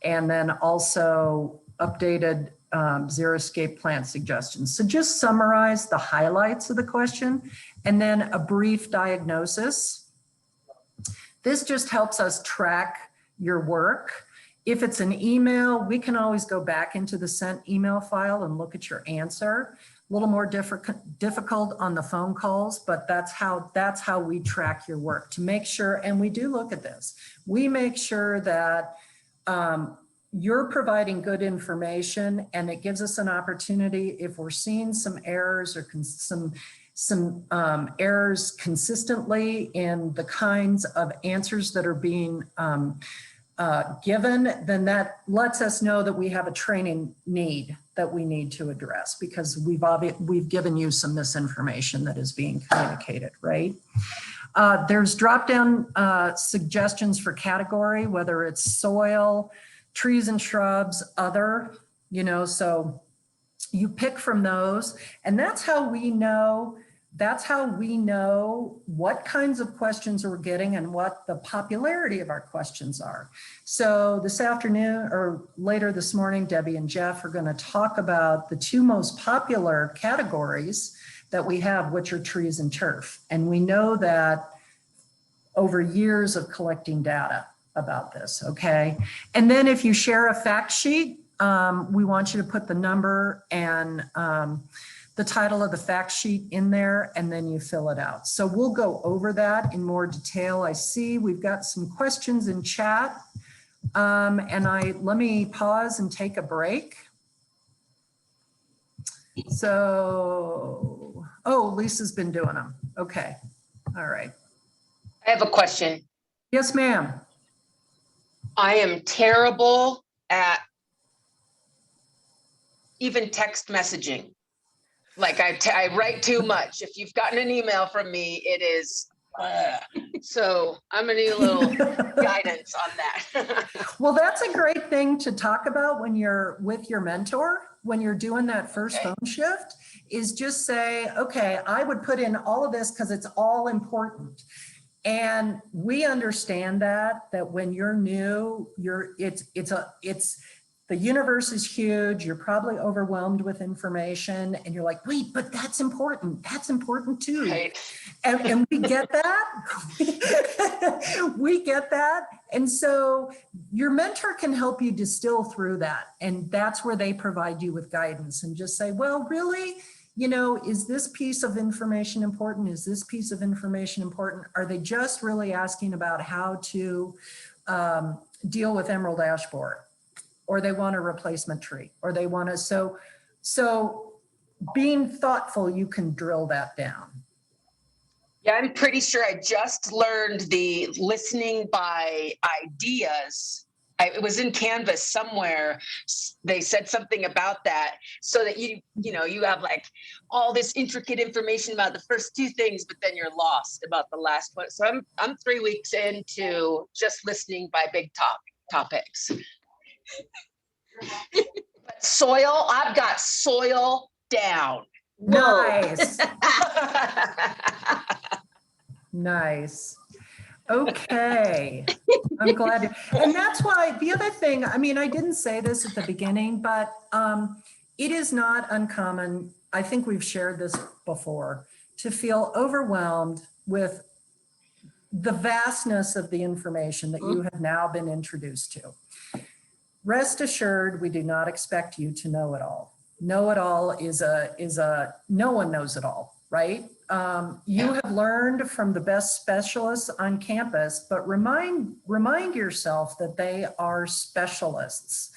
And then also updated xeriscape plant suggestions. So just summarize the highlights of the question and then a brief diagnosis. This just helps us track your work. If it's an email, we can always go back into the sent email file and look at your answer. A little more difficult on the phone calls, but that's how we track your work to make sure, and we do look at this. We make sure that you're providing good information, and it gives us an opportunity if we're seeing some errors or some errors consistently in the kinds of answers that are being given, then that lets us know that we have a training need that we need to address because we've given you some misinformation that is being communicated, right? There's drop-down suggestions for category, whether it's soil, trees and shrubs, other, you know, so you pick from those, and that's how we know what kinds of questions we're getting and what the popularity of our questions are. So this afternoon or later this morning, Debbie and Jeff are going to talk about the two most popular categories that we have, which are trees and turf. And we know that over years of collecting data about this, okay? And then if you share a fact sheet, we want you to put the number and the title of the fact sheet in there, and then you fill it out. So we'll go over that in more detail. I see we've got some questions in chat. Let me pause and take a break. So, oh, Lisa's been doing them. Okay, all right. I have a question. Yes, ma'am. I am terrible at even text messaging. Like I write too much. If you've gotten an email from me, it is, so I'm gonna need a little guidance on that. Well, that's a great thing to talk about when you're with your mentor, when you're doing that first phone shift, is just say, okay, I would put in all of this because it's all important. And we understand that when you're new, the universe is huge. You're probably overwhelmed with information and you're like, wait, but that's important. That's important too. Right. And we get that. We get that. And so your mentor can help you distill through that. And that's where they provide you with guidance and just say, well, really, you know, is this piece of information important? Is this piece of information important? Are they just really asking about how to deal with emerald ash borer? Or they want a replacement tree, or they want to, so being thoughtful, you can drill that down. Yeah, I'm pretty sure I just learned the listening by ideas. It was in Canvas somewhere. They said something about that so that you have like all this intricate information about the first two things, but then you're lost about the last one. So I'm 3 weeks into just listening by big topics. But soil, I've got soil down. Nice. Nice. Okay. I'm glad. And that's why the other thing, I mean, I didn't say this at the beginning, but it is not uncommon. I think we've shared this before, to feel overwhelmed with the vastness of the information that you have now been introduced to. Rest assured, we do not expect you to know it all. Know it all is no one knows it all, right? You have learned from the best specialists on campus, but remind yourself that they are specialists.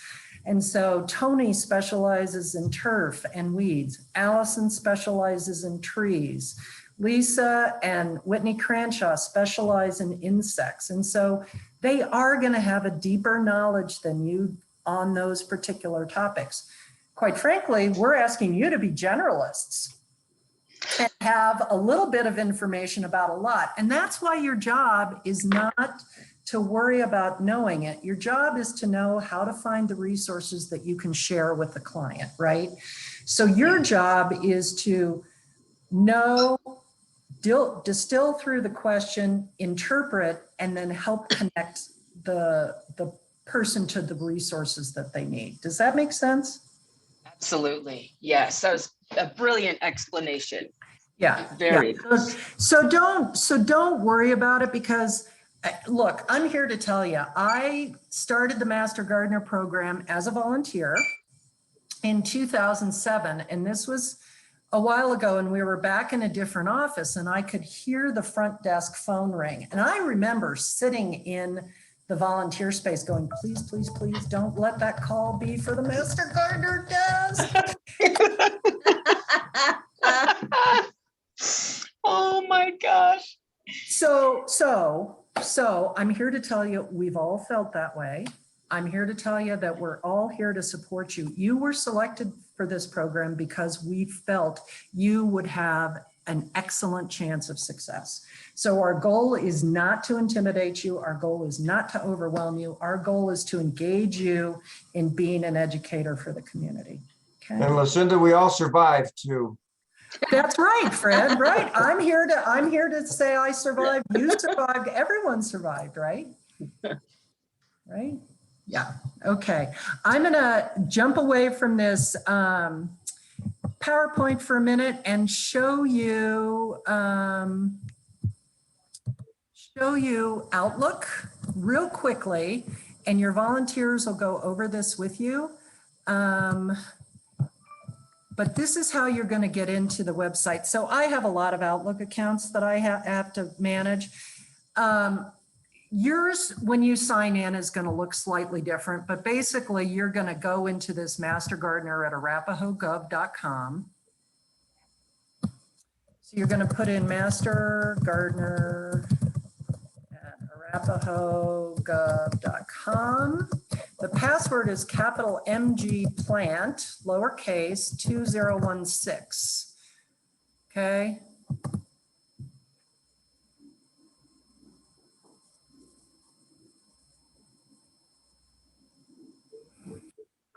And so Tony specializes in turf and weeds. Allison specializes in trees. Lisa and Whitney Cranshaw specialize in insects. And so they are going to have a deeper knowledge than you on those particular topics. Quite frankly, we're asking you to be generalists and have a little bit of information about a lot. And that's why your job is not to worry about knowing it. Your job is to know how to find the resources that you can share with the client, right? So your job is to know, distill through the question, interpret, and then help connect the person to the resources that they need. Does that make sense? Absolutely. Yes, that was a brilliant explanation. Yeah. Very. Yeah. So don't worry about it, because look, I'm here to tell you, I started the Master Gardener program as a volunteer in 2007, and this was a while ago, and we were back in a different office, and I could hear the front desk phone ring. And I remember sitting in the volunteer space going, please, please, please don't let that call be for the Master Gardener desk. Oh my gosh. So I'm here to tell you, we've all felt that way. I'm here to tell you that we're all here to support you. You were selected for this program because we felt you would have an excellent chance of success. So our goal is not to intimidate you. Our goal is not to overwhelm you. Our goal is to engage you in being an educator for the community. Okay. And Lucinda, we all survived too. That's right, Fred, right. I'm here to say I survived, you survived, everyone survived, right? Right? Yeah, okay. I'm gonna jump away from this PowerPoint for a minute and show you Outlook real quickly, and your volunteers will go over this with you. But this is how you're going to get into the website. So I have a lot of Outlook accounts that I have to manage. Yours, when you sign in, is going to look slightly different, but basically you're going to go into this Master Gardener at arapahoegov.com. So you're going to put in Master Gardener at arapahoegov.com. The password is capital MG plant, lowercase 2016. Okay.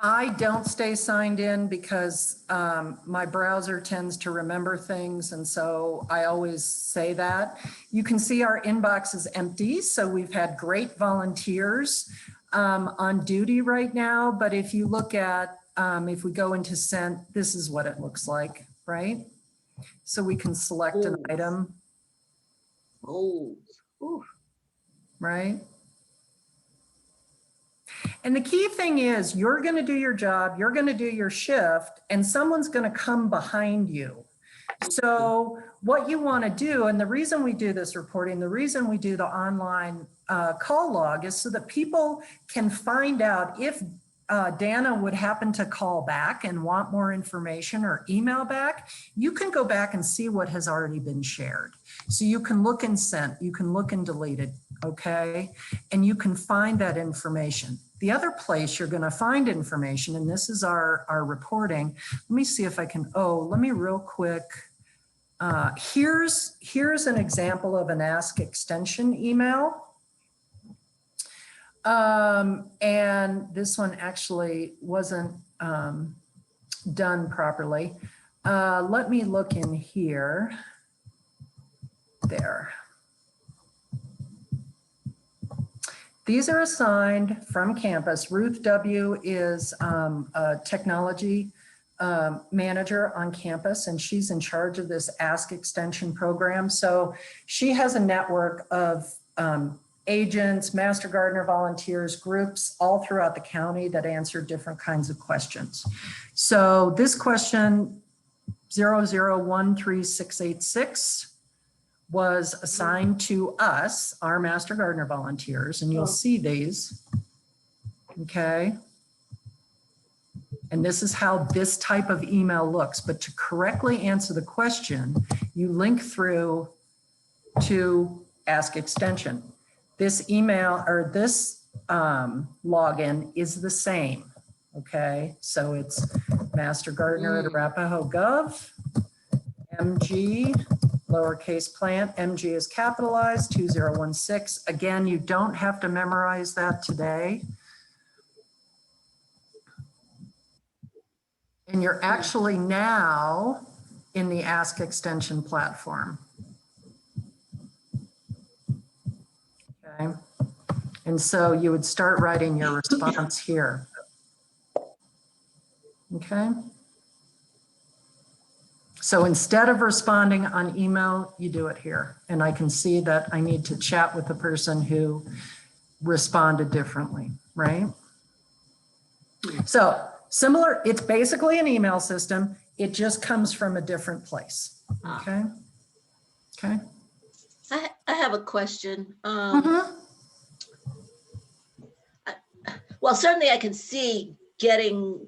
I don't stay signed in because my browser tends to remember things, and so I always say that. You can see our inbox is empty, so we've had great volunteers on duty right now, but if you look at, if we go into sent, this is what it looks like, right? So we can select an item. Oh, right? And the key thing is you're going to do your job, you're going to do your shift, and someone's going to come behind you. So what you want to do, and the reason we do this reporting, the reason we do the online call log is so that people can find out if Dana would happen to call back and want more information or email back, you can go back and see what has already been shared. So you can look in sent, you can look in deleted, okay? And you can find that information. The other place you're going to find information, and this is our reporting. Let me see if I can, let me real quick. Here's an example of an Ask Extension email. And this one actually wasn't done properly. Let me look in here. There. These are assigned from campus. Ruth W. is a technology manager on campus, and she's in charge of this Ask Extension program. So she has a network of agents, Master Gardener volunteers, groups all throughout the county that answer different kinds of questions. So this question 001366 was assigned to us, our Master Gardener volunteers, and you'll see these. Okay. And this is how this type of email looks. But to correctly answer the question, you link through to Ask Extension. This email or this login is the same. Okay, so it's Master Gardener at Arapahoe Gov, MG, lowercase plant, MG is capitalized, 2016. Again, you don't have to memorize that today. And you're actually now in the Ask Extension platform. Okay. And so you would start writing your response here. Okay. So instead of responding on email, you do it here. And I can see that I need to chat with the person who responded differently, right? So similar, it's basically an email system. It just comes from a different place. Okay. Okay. I have a question. Mhm. Well, certainly I can see getting,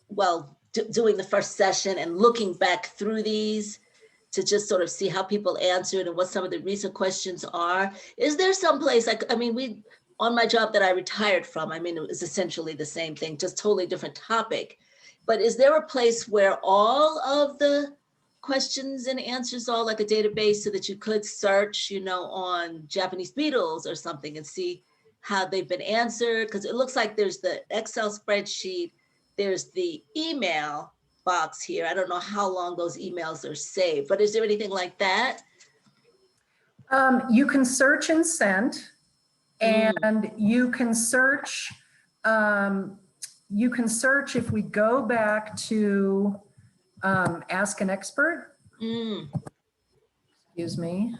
well, doing the first session and looking back through these to just sort of see how people answered and what some of the recent questions are. Is there some place, like, I mean, on my job that I retired from, I mean, it was essentially the same thing, just totally different topic. But is there a place where all of the questions and answers are like a database so that you could search, you know, on Japanese beetles or something and see how they've been answered? Because it looks like there's the Excel spreadsheet, there's the email box here. I don't know how long those emails are saved, but is there anything like that? You can search and send, and you can search if we go back to Ask an Expert. Excuse me.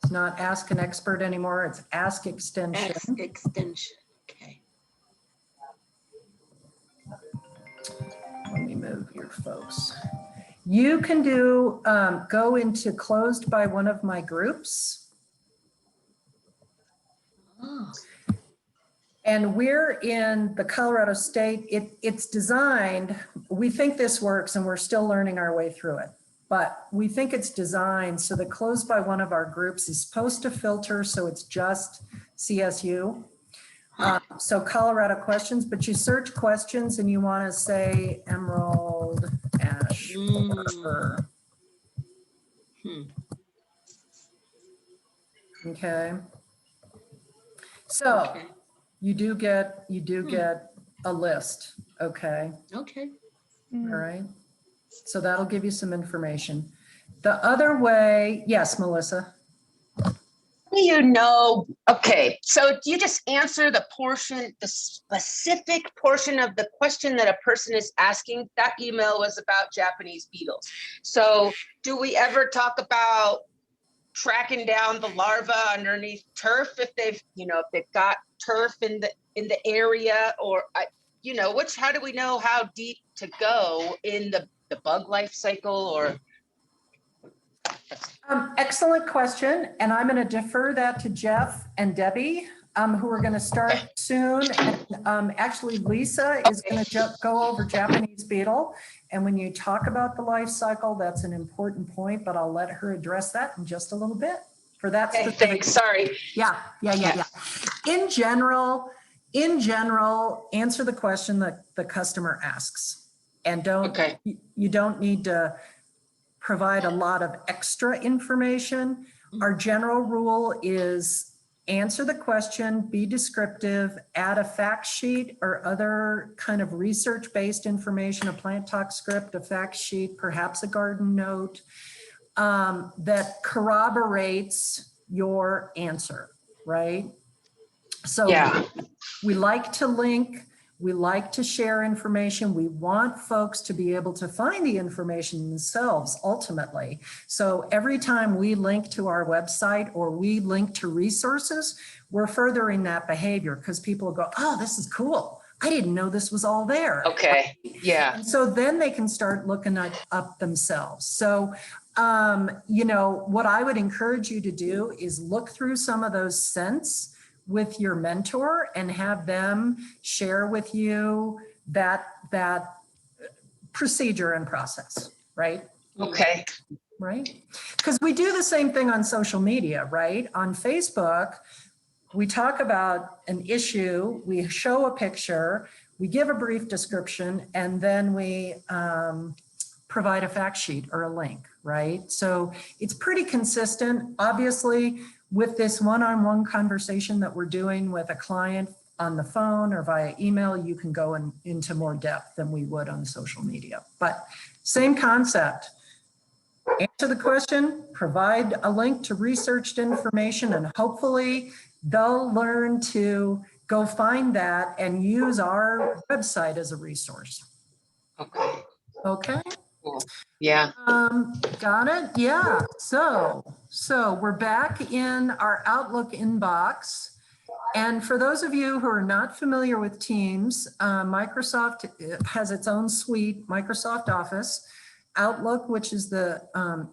It's not Ask an Expert anymore. It's Ask Extension. Ask Extension. Okay. Let me move here, folks. You can do, go into closed by one of my groups. Oh. And we're in the Colorado State. It's designed, we think this works and we're still learning our way through it. But we think it's designed so that closed by one of our groups is supposed to filter so it's just CSU. So Colorado questions, but you search questions and you want to say emerald ash purple. Okay. So you do get a list. Okay. Okay. All right. So that'll give you some information. The other way, yes, Melissa. You know, okay, so you just answer the portion, the specific portion of the question that a person is asking. That email was about Japanese beetles. So do we ever talk about tracking down the larva underneath turf if they've, you know, if they've got turf in the area, or you know, how do we know how deep to go in the bug life cycle? Or Excellent question. And I'm going to defer that to Jeff and Debbie, who are going to start soon. And actually, Lisa is going to go over Japanese beetle. And when you talk about the life cycle, that's an important point, but I'll let her address that in just a little bit. For that specific. Thanks, sorry. Yeah. In general, answer the question that the customer asks. And you don't need to provide a lot of extra information. Our general rule is answer the question, be descriptive, add a fact sheet or other kind of research-based information, a plant talk script, a fact sheet, perhaps a garden note that corroborates your answer, right? So we like to link. We like to share information. We want folks to be able to find the information themselves ultimately. So every time we link to our website or we link to resources, we're furthering that behavior because people go, oh, this is cool. I didn't know this was all there. Okay, yeah. And so then they can start looking up themselves. So, what I would encourage you to do is look through some of those scents with your mentor and have them share with you that procedure and process, right? Okay. Right? Because we do the same thing on social media, right? On Facebook, we talk about an issue, we show a picture, we give a brief description, and then we provide a fact sheet or a link, right? So it's pretty consistent. Obviously, with this one-on-one conversation that we're doing with a client on the phone or via email, you can go into more depth than we would on social media. But same concept. Answer the question, provide a link to researched information, and hopefully they'll learn to go find that and use our website as a resource. Okay. Okay. Cool. Yeah. Got it. Yeah. So we're back in our Outlook inbox. And for those of you who are not familiar with Teams, Microsoft has its own suite, Microsoft Office. Outlook, which is the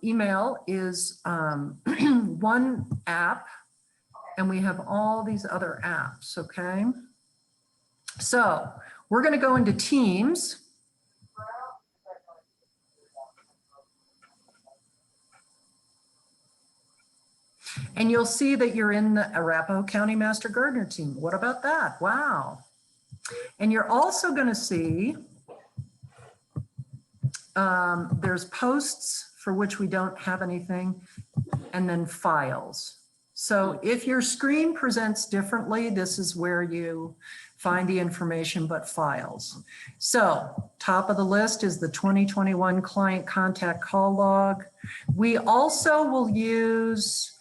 email, is one app, and we have all these other apps, okay? So we're going to go into Teams. And you'll see that you're in the Arapahoe County Master Gardener team. What about that? Wow. And you're also going to see there's posts for which we don't have anything, and then files. So if your screen presents differently, this is where you find the information, but files. So top of the list is the 2021 client contact call log. We also will use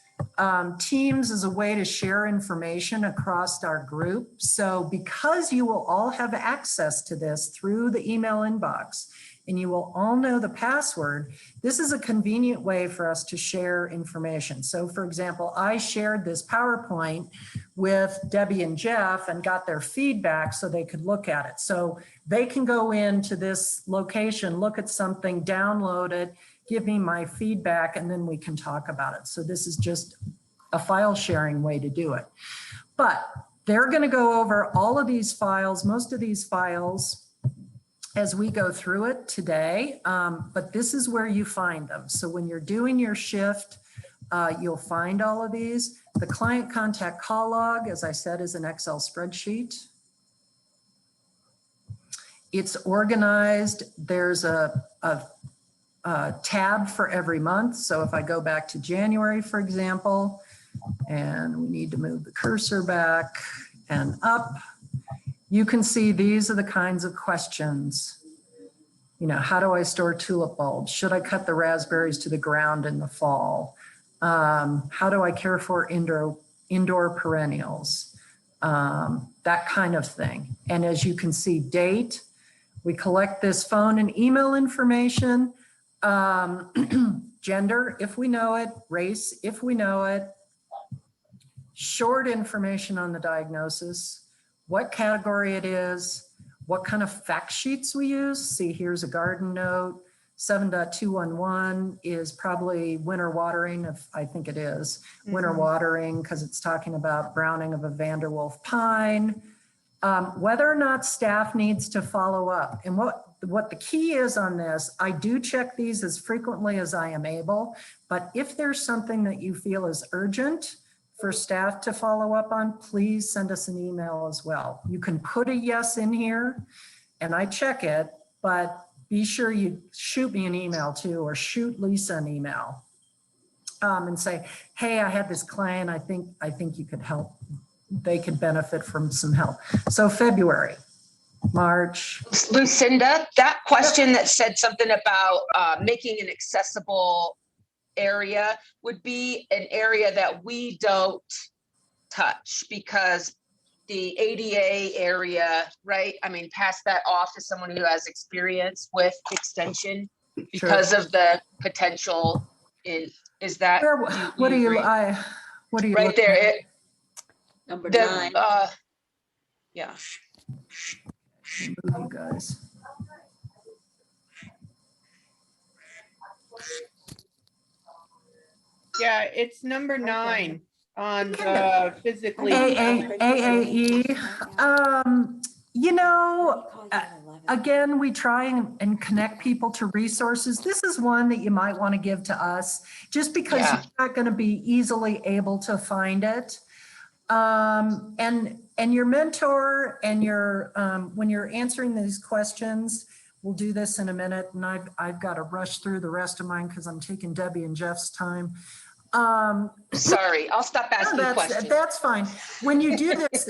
Teams as a way to share information across our group. So because you will all have access to this through the email inbox, and you will all know the password, this is a convenient way for us to share information. So for example, I shared this PowerPoint with Debbie and Jeff and got their feedback so they could look at it. So they can go into this location, look at something, download it, give me my feedback, and then we can talk about it. So this is just a file sharing way to do it. But they're going to go over all of these files, most of these files, as we go through it today, but this is where you find them. So when you're doing your shift, you'll find all of these. The client contact call log, as I said, is an Excel spreadsheet. It's organized. There's a tab for every month. So if I go back to January, for example, and we need to move the cursor back and up, you can see these are the kinds of questions. You know, how do I store tulip bulbs? Should I cut the raspberries to the ground in the fall? How do I care for indoor perennials? That kind of thing. And as you can see, date, we collect this phone and email information, gender, if we know it, race, if we know it, short information on the diagnosis, what category it is, what kind of fact sheets we use. See, here's a garden note. 7.211 is probably winter watering, if I think it is, winter watering, because it's talking about browning of a Vanderwolf pine. Whether or not staff needs to follow up. And what the key is on this, I do check these as frequently as I am able, but if there's something that you feel is urgent for staff to follow up on, please send us an email as well. You can put a yes in here and I check it, but be sure you shoot me an email too, or shoot Lisa an email and say, hey, I had this client, I think you could help. They could benefit from some help. So February, March. Lucinda, that question that said something about making an accessible area would be an area that we don't touch, because the ADA area, right? I mean, pass that off to someone who has experience with extension because of the potential is that what are you right there? Number 9. Yeah. Move you guys. Yeah, it's number 9 on Okay. the physically. AAE. You know, again, we try and connect people to resources. This is one that you might want to give to us just because Yeah. you're not going to be easily able to find it. And your mentor and your, when you're answering these questions, we'll do this in a minute, and I've got to rush through the rest of mine because I'm taking Debbie and Jeff's time. Sorry, I'll stop asking questions. That's fine. When you do this,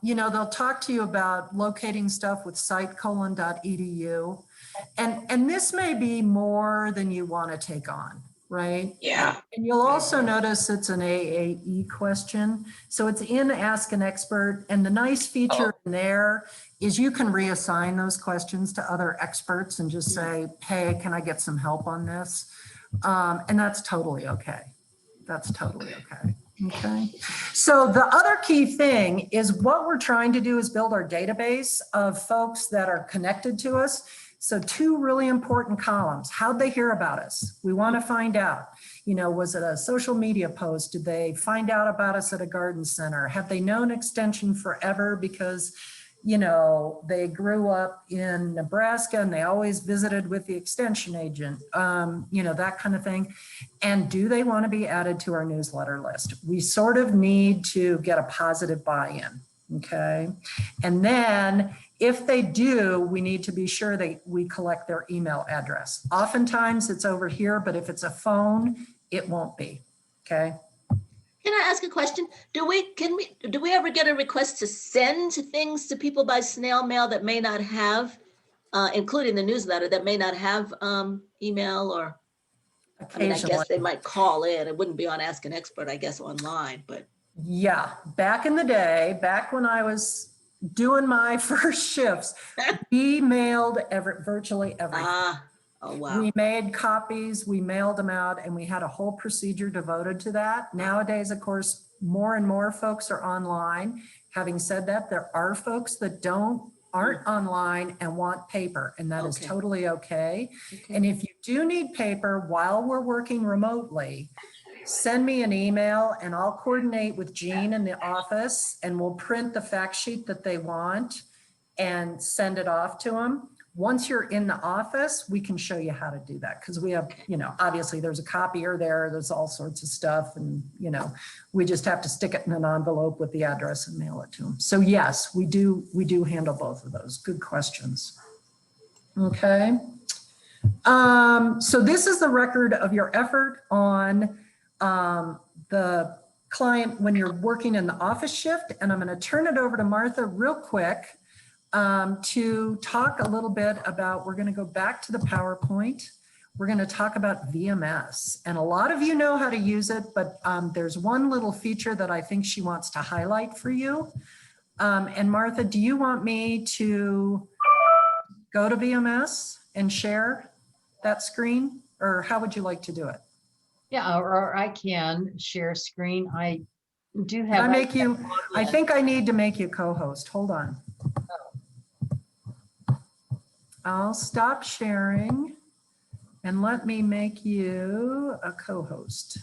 you know, they'll talk to you about locating stuff with site:/.edu. And this may be more than you want to take on, right? Yeah. And you'll also notice it's an AAE question. So it's in Ask an Expert. And the nice feature in there is you can reassign those questions to other experts and just say, hey, can I get some help on this? And that's totally okay. That's totally okay. Okay. So the other key thing is what we're trying to do is build our database of folks that are connected to us. So 2 really important columns. How'd they hear about us? We want to find out, you know, was it a social media post? Did they find out about us at a garden center? Have they known Extension forever because, you know, they grew up in Nebraska and they always visited with the Extension agent, you know, that kind of thing. And do they want to be added to our newsletter list? We sort of need to get a positive buy-in, okay? And then if they do, we need to be sure that we collect their email address. Oftentimes it's over here, but if it's a phone, it won't be, okay? Can I ask a question? Do we ever get a request to send things to people by snail mail that may not have, including the newsletter, that may not have email or? I mean, I guess they might call in. It wouldn't be on Ask an Expert, I guess, online, but. Yeah, back in the day, back when I was doing my first shifts, we mailed virtually everything. Oh, wow. We made copies, we mailed them out, and we had a whole procedure devoted to that. Nowadays, of course, more and more folks are online. Having said that, there are folks that aren't online and want paper, and that is totally okay. And if you do need paper while we're working remotely, send me an email and I'll coordinate with Jean in the office and we'll print the fact sheet that they want and send it off to them. Once you're in the office, we can show you how to do that because we have, you know, obviously there's a copier there's all sorts of stuff and, you know, we just have to stick it in an envelope with the address and mail it to them. So yes, we do handle both of those. Good questions. Okay. So this is the record of your effort on the client when you're working in the office shift, and I'm going to turn it over to Martha real quick to talk a little bit about, we're going to go back to the PowerPoint. We're going to talk about VMS, and a lot of you know how to use it, but there's one little feature that I think she wants to highlight for you. And Martha, do you want me to go to VMS and share that screen, or how would you like to do it? Yeah, or I can share screen. I do have. Can I make you, I think I need to make you co-host. Hold on. I'll stop sharing and let me make you a co-host.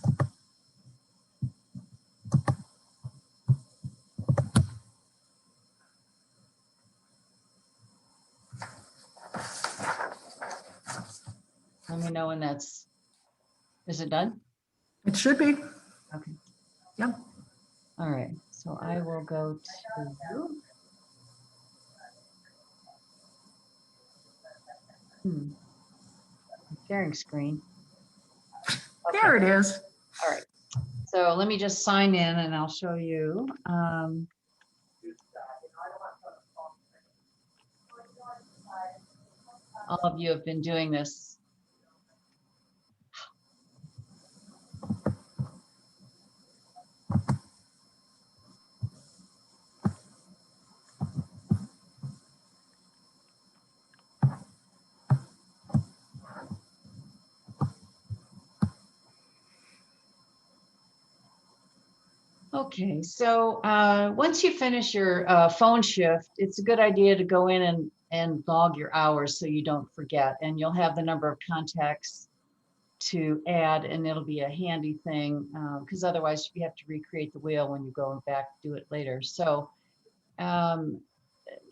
Let me know when is it done? It should be. Okay. Yep. All right, so I will go to. Sharing screen. Okay. There it is. All right, so let me just sign in and I'll show you. All of you have been doing this. Okay, so once you finish your phone shift, it's a good idea to go in and log your hours so you don't forget. And you'll have the number of contacts to add, and it'll be a handy thing because otherwise you have to recreate the wheel when you go back do it later. So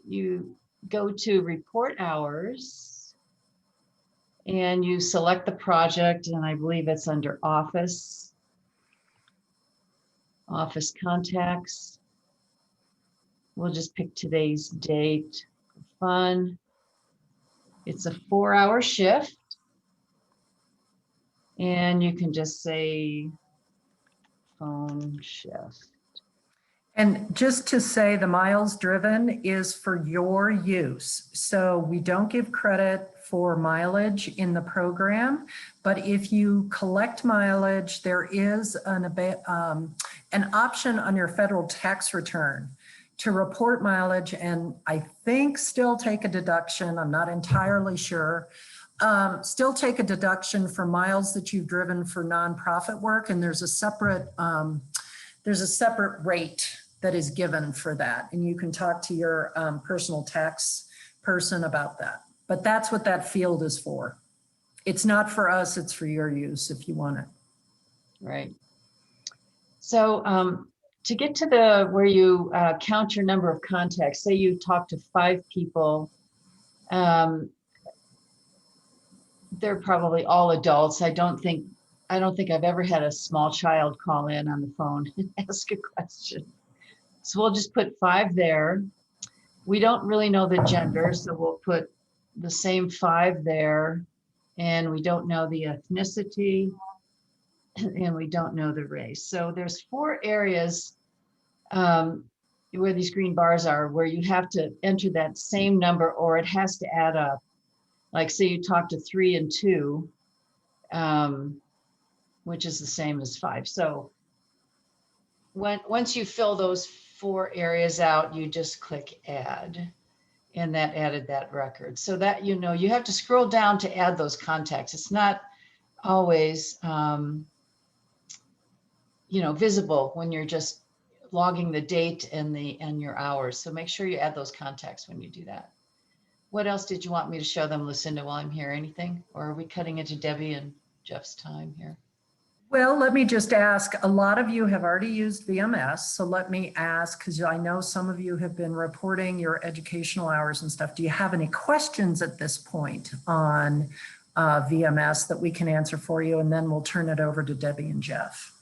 you go to report hours and you select the project, and I believe it's under office contacts. We'll just pick today's date for fun. It's a 4-hour shift. And you can just say phone shift. And just to say, the miles driven is for your use. So we don't give credit for mileage in the program, but if you collect mileage, there is an option on your federal tax return to report mileage, and I think still take a deduction. I'm not entirely sure. Still take a deduction for miles that you've driven for nonprofit work, and there's a separate rate that is given for that. And you can talk to your personal tax person about that. But that's what that field is for. It's not for us, it's for your use if you want it. Right. So to get to where you count your number of contacts, say you talk to 5 people, they're probably all adults. I don't think I've ever had a small child call in on the phone and ask a question. So we'll just put 5 there. We don't really know the gender, so we'll put the same 5 there. And we don't know the ethnicity, and we don't know the race. So there's 4 areas where these green bars are, where you have to enter that same number, or it has to add up. Like say you talk to 3 and 2, which is the same as 5. So once you fill those 4 areas out, you just click add, and that added that record. So that, you have to scroll down to add those contacts. It's not always, visible when you're just logging the date and your hours. So make sure you add those contacts when you do that. What else did you want me to show them, Lucinda, while I'm here? Anything? Or are we cutting into Debbie and Jeff's time here? Well, let me just ask, a lot of you have already used VMS. So let me ask, because I know some of you have been reporting your educational hours and stuff. Do you have any questions at this point on VMS that we can answer for you? And then we'll turn it over to Debbie and Jeff.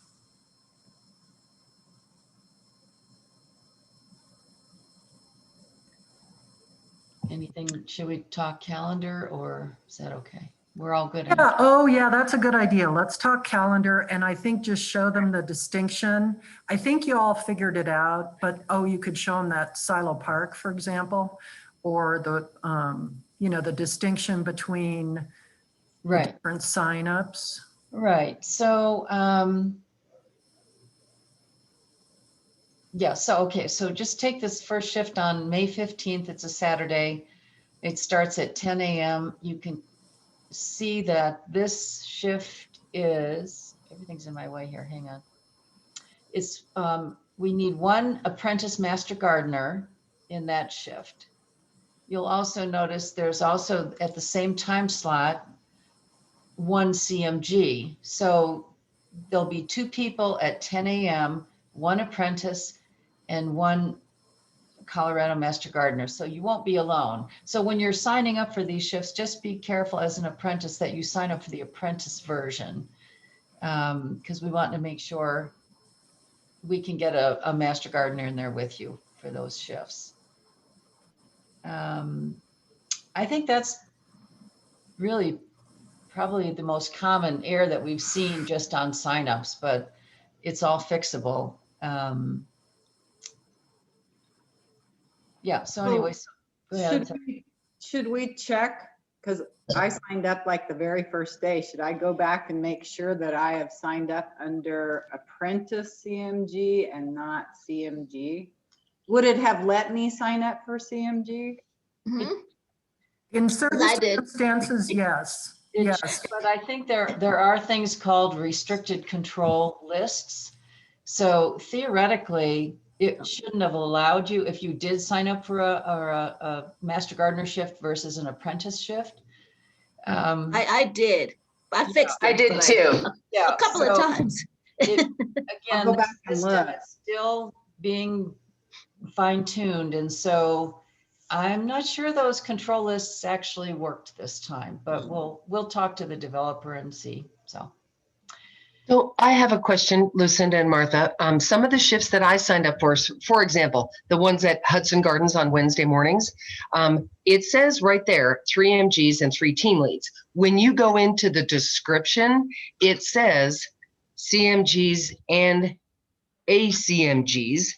Anything, should we talk calendar, or is that okay? We're all good. Yeah. Oh, yeah, that's a good idea. Let's talk calendar. And I think just show them the distinction. I think you all figured it out, but you could show them that Silo Park, for example, or the, the distinction between different signups. Right. So, so just take this first shift on May 15th. It's a Saturday. It starts at 10 a.m. You can see that this shift is, everything's in my way here, hang on. It's, we need 1 apprentice master gardener in that shift. You'll also notice there's also at the same time slot, 1 CMG. So there'll be 2 people at 10 a.m., 1 apprentice and 1 Colorado Master Gardener. So you won't be alone. So when you're signing up for these shifts, just be careful as an apprentice that you sign up for the apprentice version, because we want to make sure we can get a Master Gardener in there with you for those shifts. I think that's really probably the most common error that we've seen just on signups, but it's all fixable. Yeah, so anyways, go ahead. Should we check? Because I signed up like the very first day. Should I go back and make sure that I have signed up under Apprentice CMG and not CMG? Would it have let me sign up for CMG? Mhm. In certain I did. circumstances, yes. Yes. But I think there are things called restricted control lists. So theoretically, it shouldn't have allowed you, if you did sign up for a master gardener shift versus an apprentice shift. I did. I fixed it. I did but too. A couple of times. Again, I'll go back the and system look. is still being fine-tuned, and so I'm not sure those control lists actually worked this time, but we'll talk to the developer and see. So I have a question, Lucinda and Martha. Some of the shifts that I signed up for example, the ones at Hudson Gardens on Wednesday mornings, it says right there, 3 MGs and 3 team leads. When you go into the description, it says CMGs and ACMGs.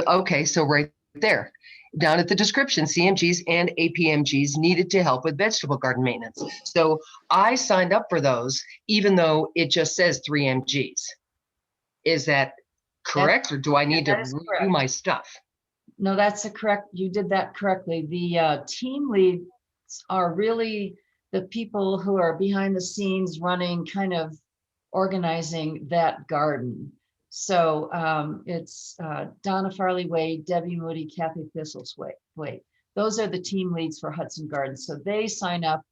Okay, so right there. Down at the description, CMGs and APMGs needed to help with vegetable garden maintenance. So I signed up for those, even though it just says 3 MGs. Is that correct, or do I need to redo my stuff? No, that's correct. You did that correctly. The team leads are really the people who are behind the scenes running, kind of organizing that garden. So it's Donna Farley Wade, Debbie Moody, Kathy Thistlethwaite. Those are the team leads for Hudson Gardens. So they sign up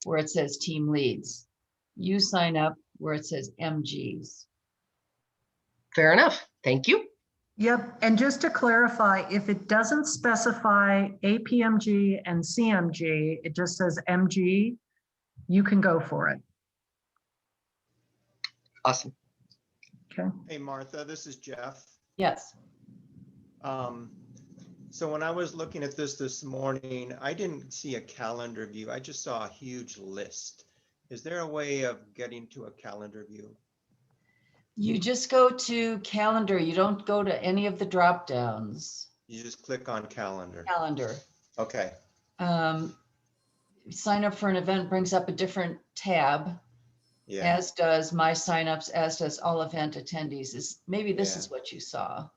where it says team leads. You sign up where it says MGs. Fair enough. Thank you. Yep, and just to clarify, if it doesn't specify APMG and CMG, it just says MG, you can go for it. Awesome. Okay. Hey, Martha, this is Jeff. Yes. So when I was looking at this morning, I didn't see a calendar view. I just saw a huge list. Is there a way of getting to a calendar view? You just go to calendar. You don't go to any of the drop downs. You just click on calendar. Calendar. Okay. Sign up for an event brings up a different tab. Yeah. As does my signups, as does all event attendees. Maybe this Yeah. is what you saw.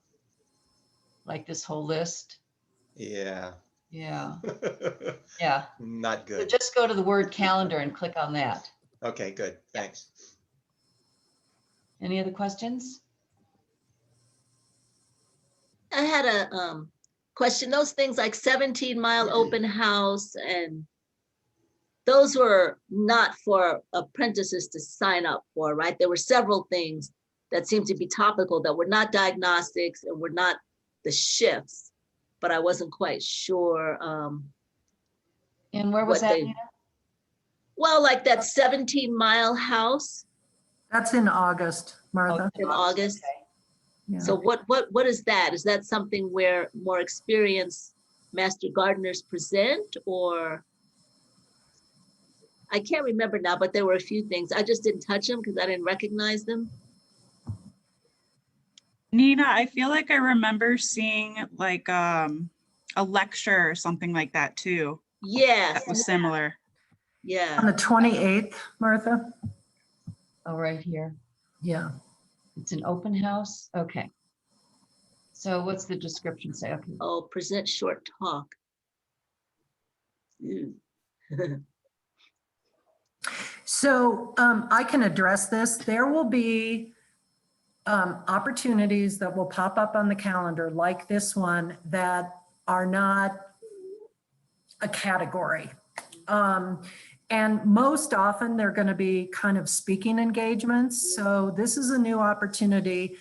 Like this whole list. Yeah. Yeah. Yeah. Not So good. just go to the word calendar and click on that. Okay, good. Thanks. Any other questions? I had a question. Those things like 17-mile open house, and those were not for apprentices to sign up for, right? There were several things that seemed to be topical that were not diagnostics and were not the shifts, but I wasn't quite sure. And where was that, Nina? Well, like that 17-mile house. That's in August, Martha. In August. Okay. Yeah. So what is that? Is that something where more experienced master gardeners present, or? I can't remember now, but there were a few things. I just didn't touch them because I didn't recognize them. Nina, I feel like I remember seeing like a lecture or something like that too. Yes. That was similar. Yeah. On the 28th, Martha? Oh, right here. Yeah. It's an open house. Okay. So what's the description say? Okay. Oh, present short talk. So I can address this. There will be opportunities that will pop up on the calendar like this one that are not a category. And most often they're going to be kind of speaking engagements. So this is a new opportunity.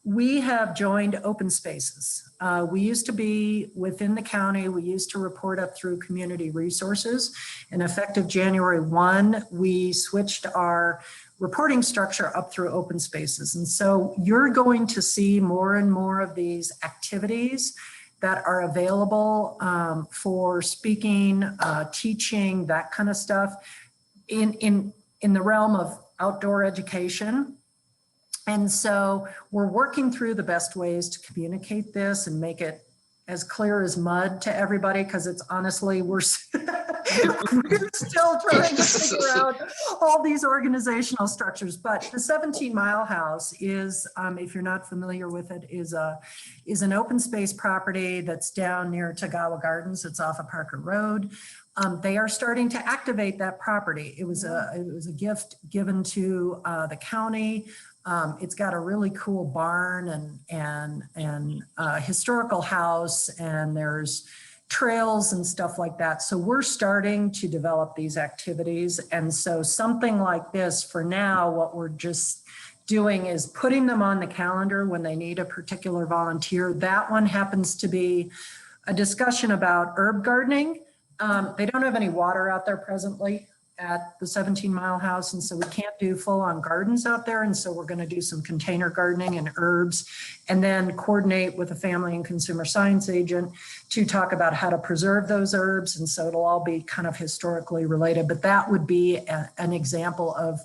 We have joined open spaces. We used to be within the county. We used to report up through community resources. And effective January 1, we switched our reporting structure up through open spaces. And so you're going to see more and more of these activities that are available for speaking, teaching, that kind of stuff in the realm of outdoor education. And so we're working through the best ways to communicate this and make it as clear as mud to everybody, because it's honestly, we're still trying to figure out all these organizational structures. But the 17-mile house is, if you're not familiar with it, is an open space property that's down near Tagawa Gardens. It's off of Parker Road. They are starting to activate that property. It was a gift given to the county It's got a really cool barn and historical house, and there's trails and stuff like that. So we're starting to develop these activities. And so something like this, for now, what we're just doing is putting them on the calendar when they need a particular volunteer. That one happens to be a discussion about herb gardening. They don't have any water out there presently at the 17 Mile House, and so we can't do full-on gardens out there. And so we're going to do some container gardening and herbs, and then coordinate with a family and consumer science agent to talk about how to preserve those herbs. And so it'll all be kind of historically related, but that would be an example of,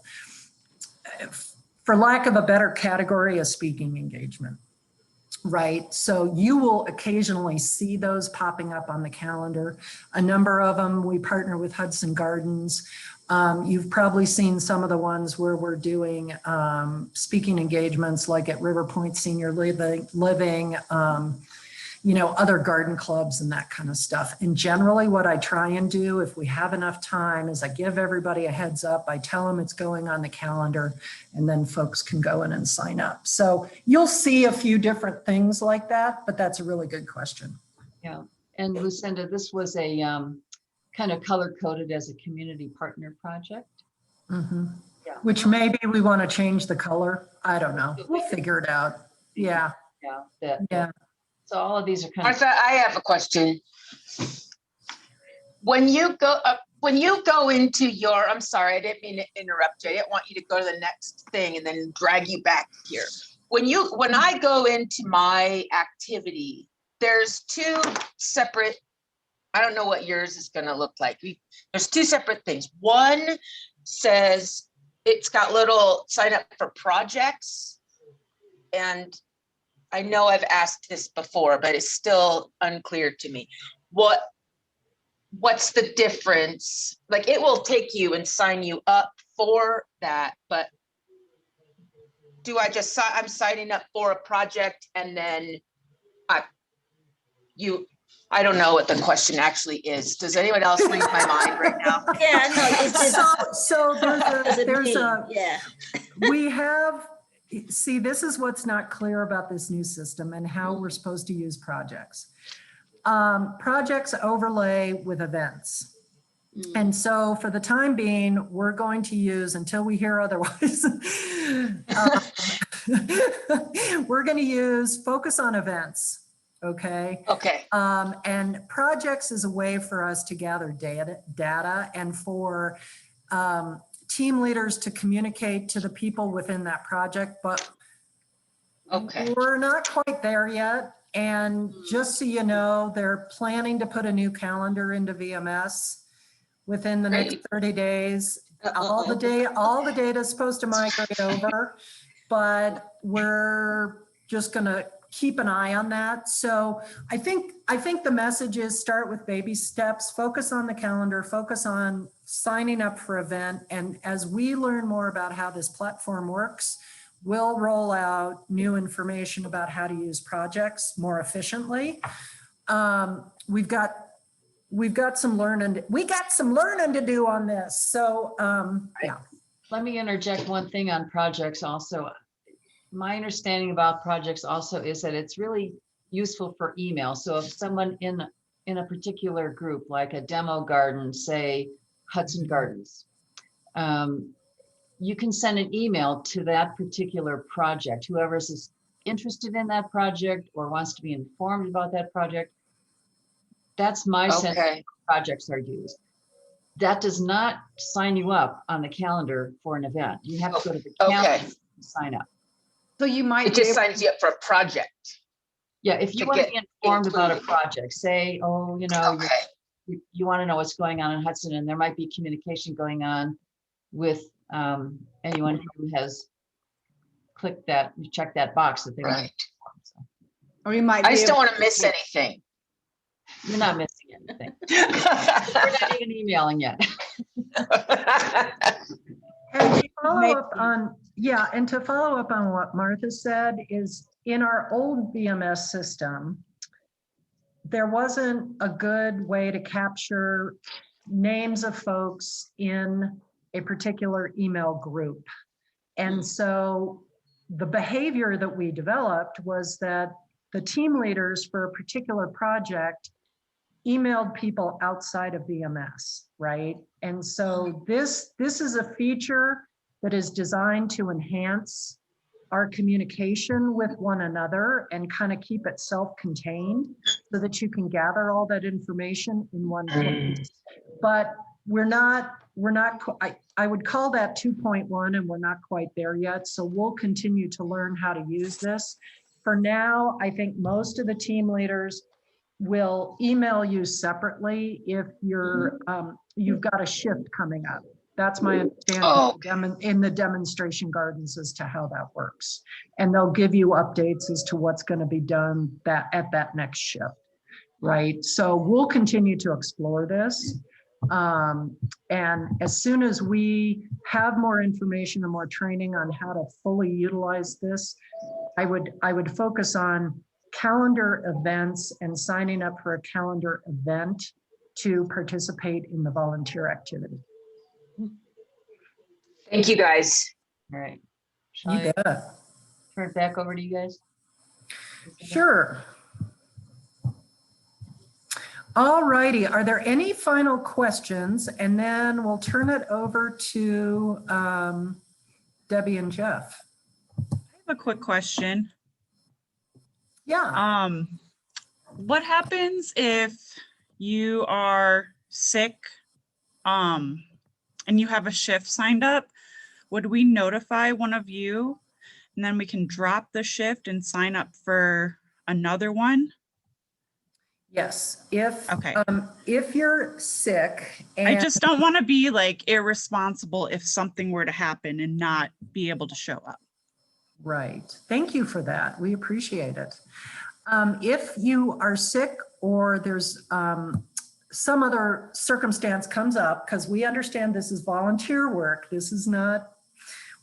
for lack of a better category, a speaking engagement. Right. So you will occasionally see those popping up on the calendar. A number of them, we partner with Hudson Gardens. You've probably seen some of the ones where we're doing speaking engagements, like at River Point Senior Living, other garden clubs and that kind of stuff. And generally what I try and do, if we have enough time, is I give everybody a heads up. I tell them it's going on the calendar, and then folks can go in and sign up. So you'll see a few different things like that, but that's a really good question. Yeah. And Lucinda, this was a kind of color coded as a community partner project. Mm-hmm. Yeah. Which maybe we want to change the color. I don't know. We'll figure it out. Yeah. Yeah. So all of these are kind Martha, I have a question. When you go into your, I'm sorry, I didn't mean to interrupt you. I didn't want you to go to the next thing and then drag you back here. When I go into my activity, there's two separate, I don't know what yours is going to look like. There's two separate things. One says it's got little sign up for projects, and I know I've asked this before, but it's still unclear to me. What's the difference? Like, it will take you and sign you up for that, but I'm signing up for a project, and then I don't know what the question actually is. Does anyone else read my mind right now? Yeah, no, it's just. So Yeah. We have, see, this is what's not clear about this new system and how we're supposed to use projects. Projects overlay with events. And so for the time being, we're going to use, until we hear otherwise, we're going to use focus on events. Okay. Okay. And projects is a way for us to gather data and for team leaders to communicate to the people within that project, but we're not quite there yet. And just so you know, they're planning to put a new calendar into VMS within the next 30 days. All the data is supposed to migrate over, but we're just going to keep an eye on that. So I think the message is start with baby steps, focus on the calendar, focus on signing up for event. And as we learn more about how this platform works, we'll roll out new information about how to use projects more efficiently. We've got some learning to do on this. So yeah. Let me interject one thing on projects also. My understanding about projects also is that it's really useful for email. So if someone in a particular group, like a demo garden, say Hudson Gardens, you can send an email to that particular project, whoever is interested in that project or wants to be informed about that project. That's my sense of how projects are used. That does not sign you up on the calendar for an event. You have to go to the calendar to sign up. So you might. It just signs you up for a project. Yeah, if you want to be informed about a project, say, you want to know what's going on in Hudson, and there might be communication going on with anyone who has clicked that, check that box that they want. Or you might. I just don't want to miss anything. You're not missing anything. We're not even emailing yet. And to follow up on what Martha said, is in our old VMS system, there wasn't a good way to capture names of folks in a particular email group. And so the behavior that we developed was that the team leaders for a particular project emailed people outside of VMS, right? And so this is a feature that is designed to enhance our communication with one another and kind of keep it self-contained so that you can gather all that information in one place. But I would call that 2.1, and we're not quite there yet. So we'll continue to learn how to use this. For now, I think most of the team leaders will email you separately if you've got a shift coming up. That's my understanding in the demonstration gardens as to how that works. And they'll give you updates as to what's going to be done at that next shift, right? So we'll continue to explore this. And as soon as we have more information and more training on how to fully utilize this, I would focus on calendar events and signing up for a calendar event to participate in the volunteer activity. Thank you, guys. All right. You Shall I bet. turn it back over to you guys? Sure. All righty. Are there any final questions? And then we'll turn it over to Debbie and Jeff. I have a quick question. Yeah. What happens if you are sick, and you have a shift signed up? Would we notify one of you and then we can drop the shift and sign up for another one? Yes. If you're sick, and I just don't want to be like irresponsible if something were to happen and not be able to show up. Right. Thank you for that. We appreciate it. If you are sick or there's some other circumstance comes up, because we understand this is volunteer work, this is not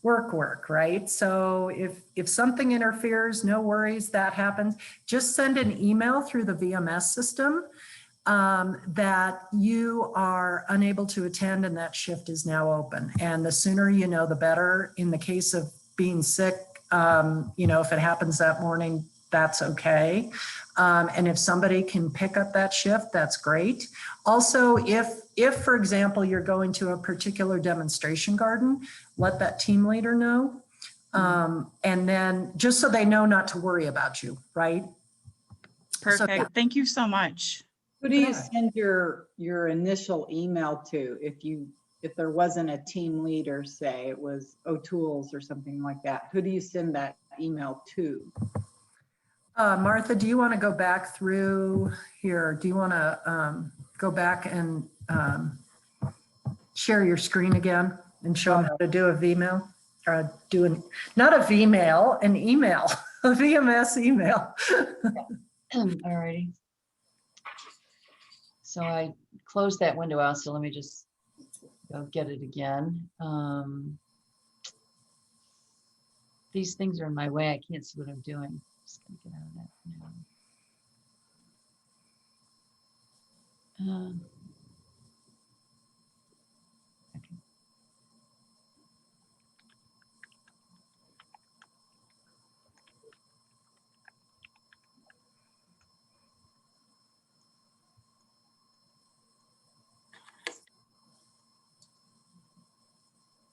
work, right? So if something interferes, no worries, that happens. Just send an email through the VMS system that you are unable to attend and that shift is now open. And the sooner you know, the better. In the case of being sick, if it happens that morning, that's okay. And if somebody can pick up that shift, that's great. Also, if for example, you're going to a particular demonstration garden, let that team leader know. And then just so they know not to worry about you, right? Perfect. So, yeah. Thank you so much. Who do you send your initial email to if there wasn't a team leader, say it was O'Toole's or something like that? Who do you send that email to? Martha, do you want to go back through here? Do you want to go back and share your screen again and show them how to do a VMail? Or not a VMail, an email, a VMS email. All righty. So I closed that window out, so let me just go get it again. These things are in my way. I can't see what I'm doing. Just gonna get out of that now. Okay.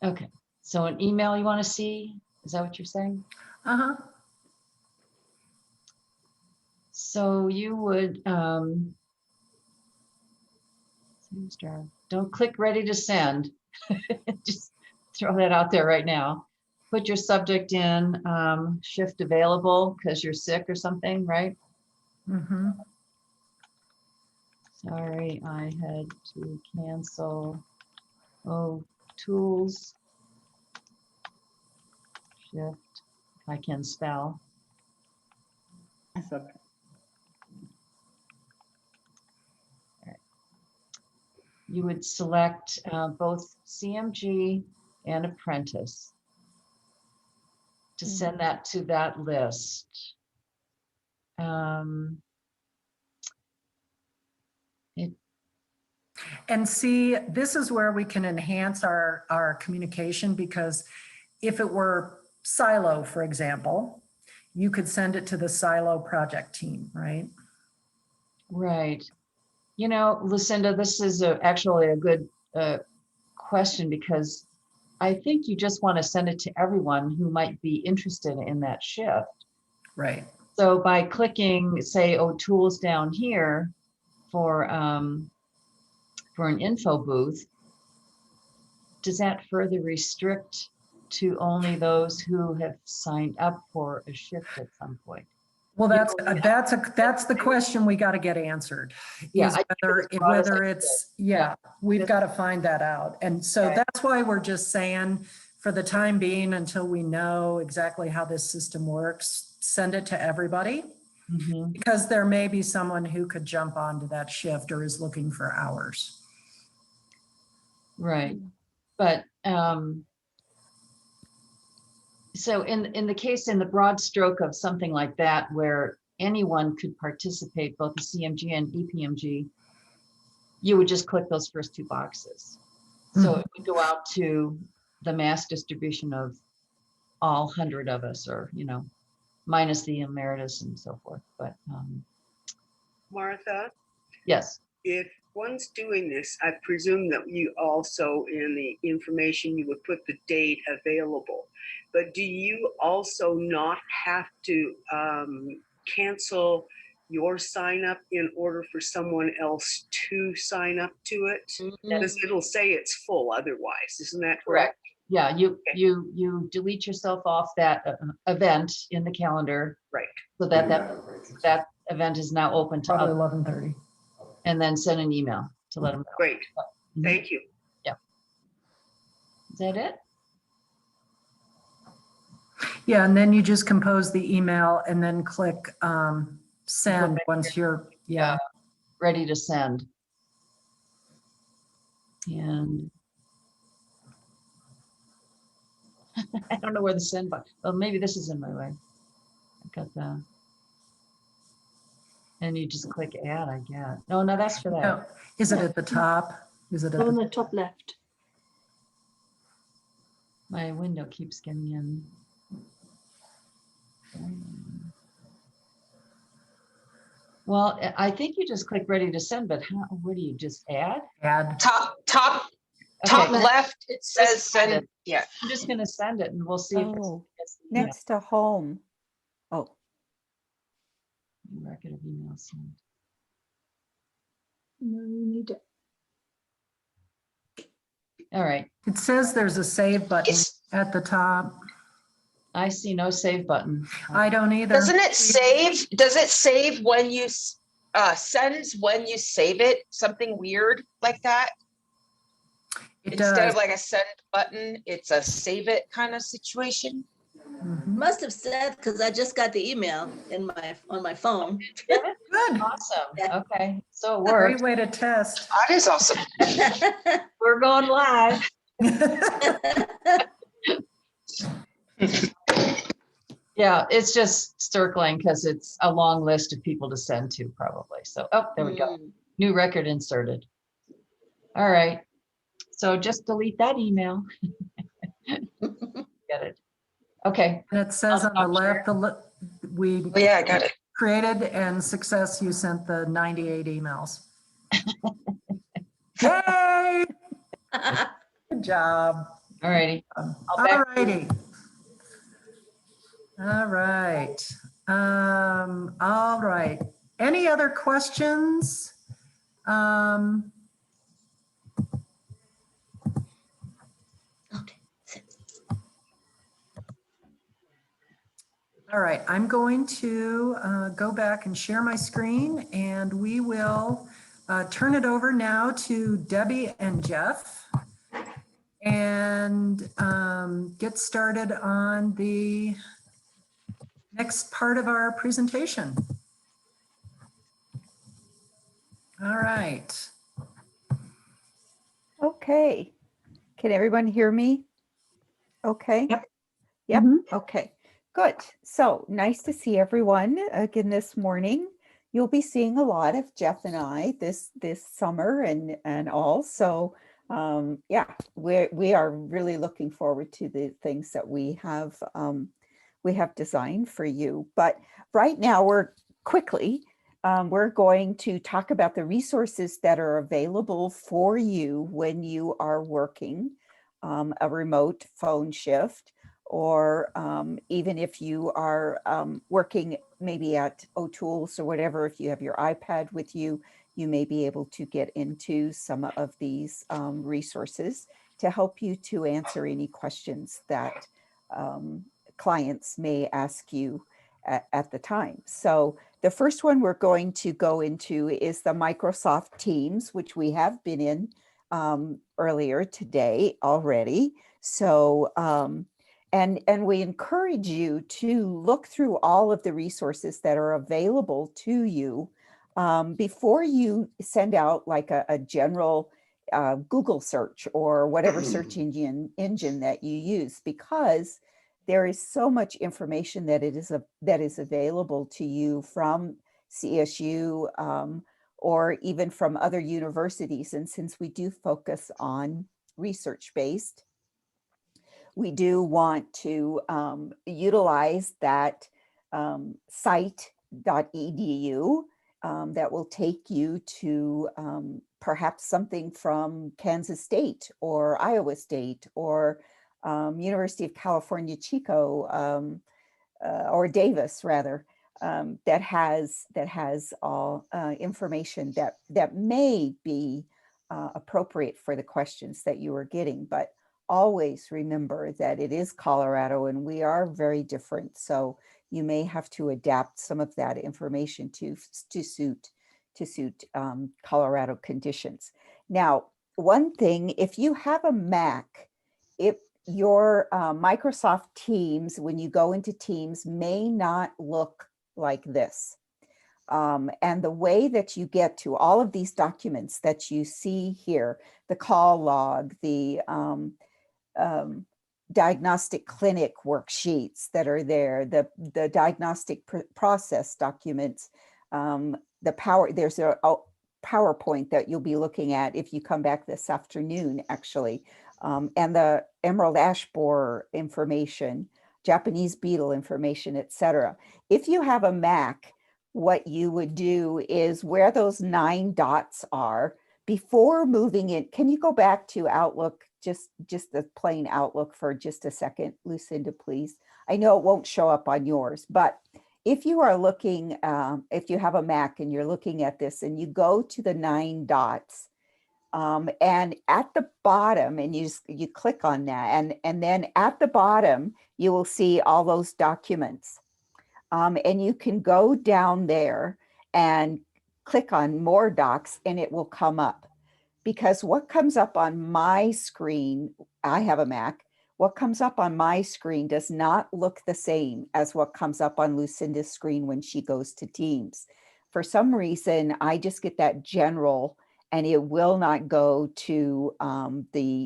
Okay, so an email you want to see? Is that what you're saying? Uh-huh. So you would, don't click ready to send. Just throw that out there right now. Put your subject in shift available because you're sick or something, right? Mm-hmm. Sorry, I had to cancel. Oh, tools. Shift, I can spell. That's okay. You would select both CMG and Apprentice to send that to that list. And see, this is where we can enhance our communication, because if it were silo, for example, you could send it to the silo project team, right? Right. You know, Lucinda, this is actually a good question, because I think you just want to send it to everyone who might be interested in that shift. Right. So by clicking, say, oh, tools down here for an info booth, does that further restrict to only those who have signed up for a shift at some point? Well, that's the question we got to get answered. Yeah, Is I think whether, it's broad as I whether could. it's, yeah, we've got to find that out. And so Okay. that's why we're just saying, for the time being, until we know exactly how this system works, send it to everybody. Mhm. Because there may be someone who could jump onto that shift or is looking for hours. Right. But so in the case, in the broad stroke of something like that, where anyone could participate, both the CMG and EPMG, you would just click those first two boxes. So it would go out to the mass distribution of all 100 of us, or, you know, minus the emeritus and so forth. But Martha, yes. if one's doing this, I presume that you also, in the information, you would put the date available. But do you also not have to cancel your sign up in order for someone else to sign up to it? Because it'll say it's full otherwise, isn't that correct? Yeah, you delete yourself off that event in the calendar. Right. So that event is now open to Probably others. 11:30. And then send an email to let them know. Great. Thank you. Yeah. Is that it? Yeah, and then you just compose the email and then click send once you're, yeah. Ready to send. And I don't know where the send button, oh, maybe this is in my way. I've got the, and you just click add, I guess. No, that's for that. No. Is it at the top? Is it at On the the top left. My window keeps getting in. Well, I think you just click ready to send, but how, where do you just add? add? Top Okay. left, it says send send. it. Yeah. I'm just gonna send it and we'll see if Oh, it's the email. next to home. Oh, Record of email sent. No, you need it. All right, It says there's a save button at the top. I see no save button. I don't either. Doesn't it save? Does it save when you sends when you save it? Something weird like that? It Instead does. of like a send button, it's a save it kind of situation. Must have said, because I just got the email on my phone. Good. Awesome. Okay, so it Great works. way to test. That is awesome. We're going live. Yeah, it's just circling because it's a long list of people to send to probably. So, oh, there we go. New record inserted. All right. So just delete that email. Get it. Okay. And it says on the left, we Yeah, I got it. created and success, you sent the 98 emails. Yay! Good job. All righty. All righty. All right. All right. Any other questions? All right, I'm going to go back and share my screen, and we will turn it over now to Debbie and Jeff and get started on the next part of our presentation. All right. okay. Can everyone hear me? Okay. Yep. Okay. Good. So nice to see everyone again this morning. You'll be seeing a lot of Jeff and I this summer and all. So Yeah, we are really looking forward to the things that we have designed for you. But right now, we're going to talk about the resources that are available for you when you are working a remote phone shift, or even if you are working maybe at O'Toole's or whatever. If you have your iPad with you, you may be able to get into some of these resources to help you to answer any questions that clients may ask you at the time. So the first one we're going to go into is the Microsoft Teams, which we have been in earlier today already. So, and we encourage you to look through all of the resources that are available to you before you send out like a general Google search or whatever search engine that you use, because there is so much information that that is available to you from CSU or even from other universities. And since we do focus on research-based, we do want to utilize that site.edu that will take you to perhaps something from Kansas State or Iowa State or University of California, Chico, or Davis rather, that has all information that may be appropriate for the questions that you are getting. But always remember that it is Colorado and we are very different. So you may have to adapt some of that information to suit Colorado conditions. Now, one thing, if you have a Mac, if your Microsoft Teams, when you go into Teams, may not look like this. And the way that you get to all of these documents that you see here, the call log, the diagnostic clinic worksheets that are there, the diagnostic process documents, there's a PowerPoint that you'll be looking at if you come back this afternoon, actually, and the emerald ash borer information, Japanese beetle information, etc. If you have a Mac, what you would do is where those 9 dots are, before moving it, can you go back to Outlook, just the plain Outlook for just a second, Lucinda, please? I know it won't show up on yours, but if you are looking, if you have a Mac and you're looking at this and you go to the 9 dots, and at the bottom, and you click on that, and then at the bottom, you will see all those documents. And you can go down there and click on more docs and it will come up. Because what comes up on my screen, I have a Mac, what comes up on my screen does not look the same as what comes up on Lucinda's screen when she goes to Teams. For some reason, I just get that general and it will not go to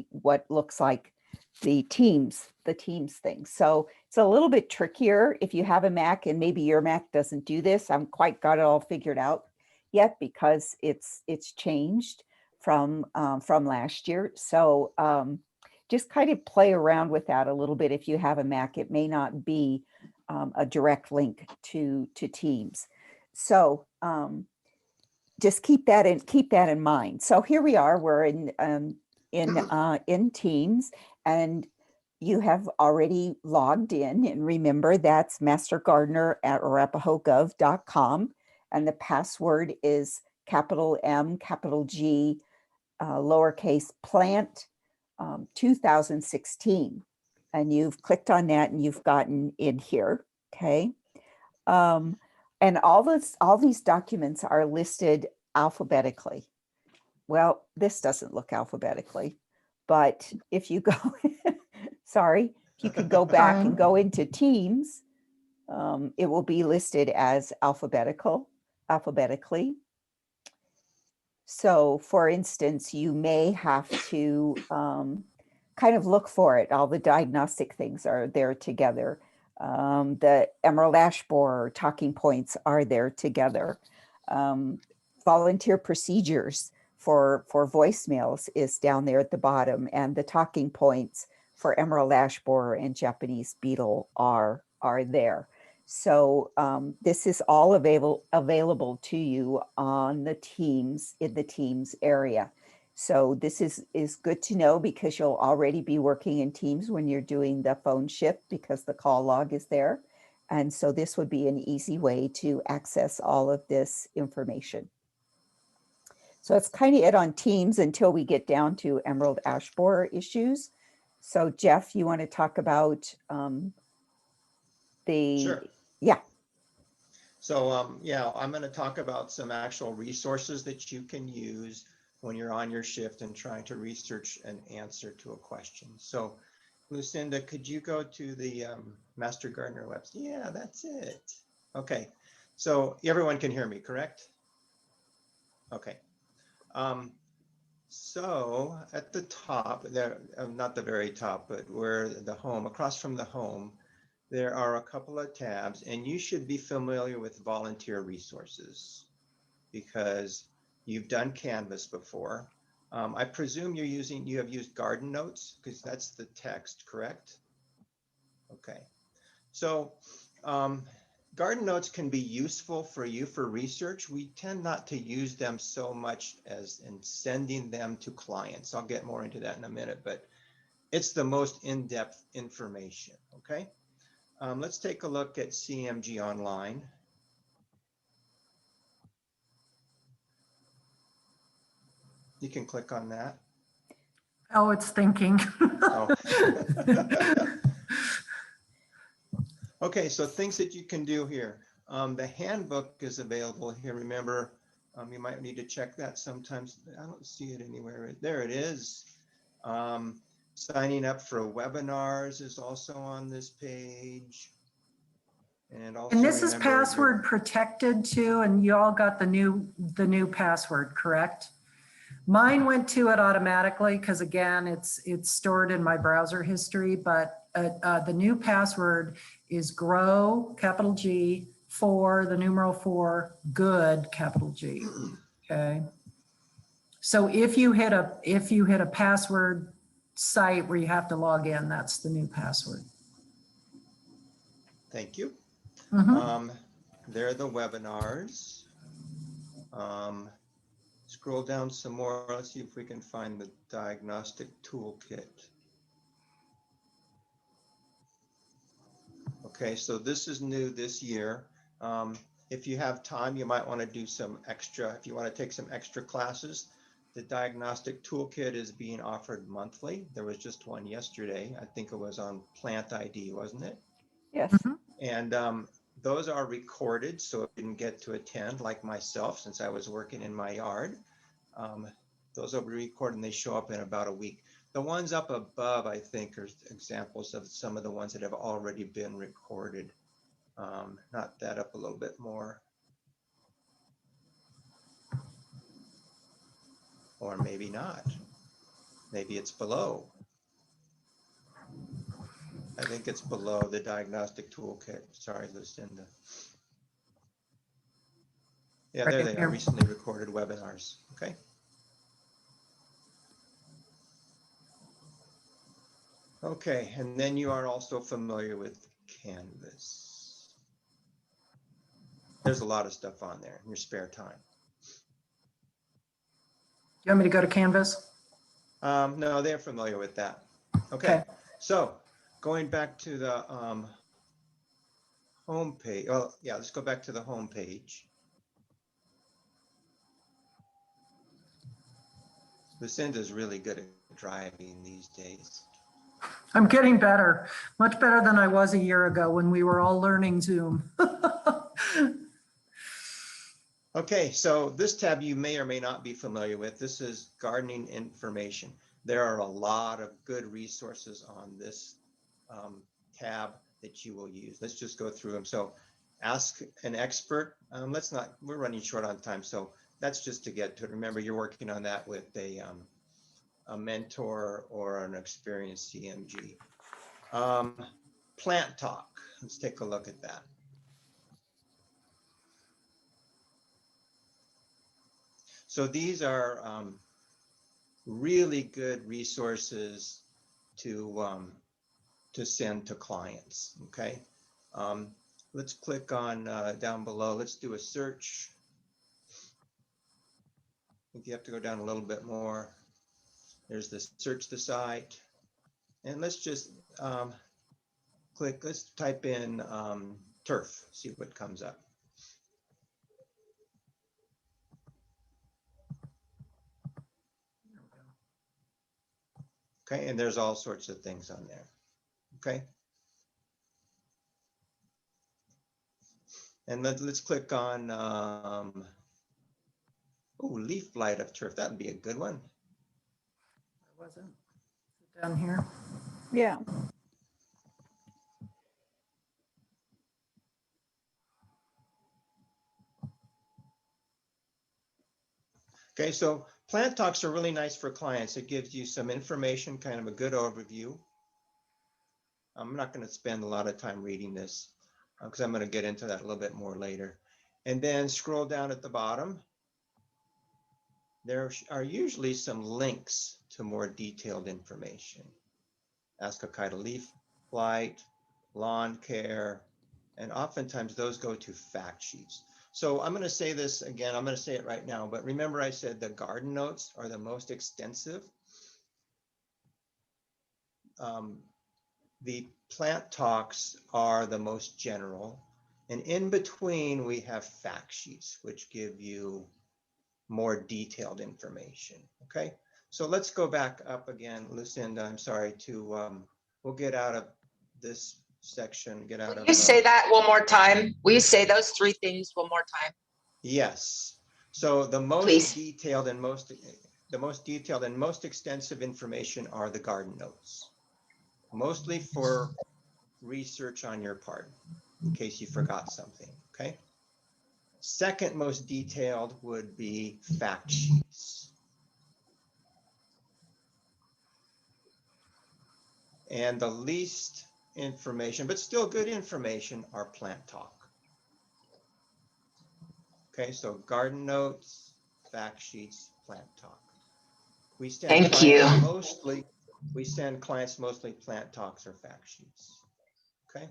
what looks like the Teams thing. So it's a little bit trickier if you have a Mac and maybe your Mac doesn't do this. I haven't quite got it all figured out yet because it's changed from last year. So just kind of play around with that a little bit. If you have a Mac, it may not be a direct link to Teams. So just keep that in mind. So here we are. We're in Teams, and you have already logged in. And remember, that's mastergardener@arapahoegov.com, and the password is capital M, capital G, lowercase plant 2016. And you've clicked on that and you've gotten in here. Okay. And all these documents are listed alphabetically. Well, this doesn't look alphabetically, but if you go, sorry, if you could go back and go into Teams, it will be listed as alphabetically. So for instance, you may have to kind of look for it. All the diagnostic things are there together. The emerald ash borer talking points are there together. Volunteer procedures for voicemails is down there at the bottom, and the talking points for emerald ash borer and Japanese beetle are there. So this is all available to you on the Teams, in the Teams area. So this is good to know, because you'll already be working in Teams when you're doing the phone shift, because the call log is there. And so this would be an easy way to access all of this information. So it's kind of it on Teams until we get down to emerald ash borer issues. So Jeff, you want to talk about Sure. Yeah. So yeah, I'm going to talk about some actual resources that you can use when you're on your shift and trying to research an answer to a question. So Lucinda, could you go to the Master Gardener website? Yeah, that's it. Okay, so everyone can hear me, correct? Okay. So at the top, there, not the very top, but where the home, across from the home, there are a couple of tabs, and you should be familiar with volunteer resources because you've done Canvas before. I presume you have used Garden Notes, because that's the text, correct? Okay. So Garden Notes can be useful for you for research. We tend not to use them so much as in sending them to clients. I'll get more into that in a minute, but it's the most in-depth information, okay? Let's take a look at CMG Online. You can click on that. Oh, it's thinking. Oh. Okay, so things that you can do here. The handbook is available here. Remember, you might need to check that sometimes. I don't see it anywhere. There it is. Signing up for webinars is also on this page. And also, And this is remember password protected too, and you all got the new password, correct? Mine went to it automatically because again, it's stored in my browser history, but the new password is grow, capital G, 4, the numeral 4, good, capital G, okay? So if you hit a password site where you have to log in, that's the new password. Thank you. Mm-hmm. There are the webinars. Scroll down some more. Let's see if we can find the diagnostic toolkit. Okay, so this is new this year. If you have time, you might want to do some extra, if you want to take some extra classes. The diagnostic toolkit is being offered monthly. There was just one yesterday. I think it was on plant ID, wasn't it? Yes. Mm-hmm. And those are recorded, so I didn't get to attend like myself since I was working in my yard. Those will be recorded and they show up in about a week. The ones up above, I think, are examples of some of the ones that have already been recorded. Not that up a little bit more. Or maybe not. Maybe it's below. I think it's below the diagnostic toolkit. Sorry, Lucinda. Yeah, there they are, recently recorded webinars, okay? Okay, and then you are also familiar with Canvas. There's a lot of stuff on there in your spare time. You want me to go to Canvas? No, they're familiar with that. Okay. So going back to the home page. Oh, yeah, let's go back to the home page. Lucinda's really good at driving these days. I'm getting better, much better than I was a year ago when we were all learning Zoom. Okay, so this tab you may or may not be familiar with. This is gardening information. There are a lot of good resources on this tab that you will use. Let's just go through them. So ask an expert. We're running short on time, so that's just to get to it. Remember, you're working on that with a mentor or an experienced CMG. Plant talk. Let's take a look at that. So these are really good resources to send to clients, okay? Let's click on down below. Let's do a search. I think you have to go down a little bit more. There's the search the site. And let's just let's type in turf, see what comes up. Okay, and there's all sorts of things on there. Okay. And let's click on leaf blight of turf. That would be a good one. Wasn't it down here? Yeah. Okay, so plant talks are really nice for clients. It gives you some information, kind of a good overview. I'm not going to spend a lot of time reading this because I'm going to get into that a little bit more later. And then scroll down at the bottom. There are usually some links to more detailed information. Ascochyta leaf blight, lawn care, and oftentimes those go to fact sheets. So I'm going to say this again, I'm going to say it right now, but remember I said the garden notes are the most extensive. The plant talks are the most general. And in between we have fact sheets, which give you more detailed information, okay? So let's go back up again, Lucinda, I'm sorry, to, we'll get out of this section, get out of. You say that one more time. Will you say those three things one more time? Yes. So the most detailed and most extensive information are the garden notes, mostly for research on your part, in case you forgot something, okay? Second most detailed would be fact sheets. And the least information, but still good information, are plant talk. Okay, so garden notes, fact sheets, plant talk. We send clients mostly plant talks or fact sheets. Okay.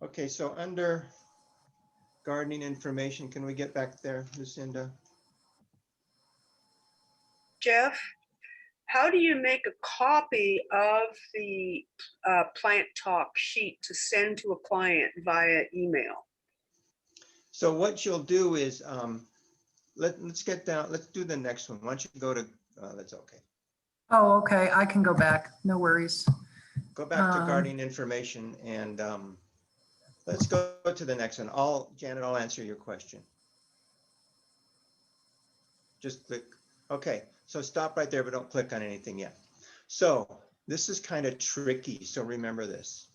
Okay, so under gardening information, can we get back there, Lucinda? Jeff, how do you make a copy of the plant talk sheet to send to a client via email? So what you'll do is, let's get down, let's do the next one. Why don't you go to, that's okay. Oh, okay, I can go back, no worries. Go back to gardening information and let's go to the next one. Janet, I'll answer your question. Just click, okay. So stop right there, but don't click on anything yet. So this is kind of tricky, so remember this.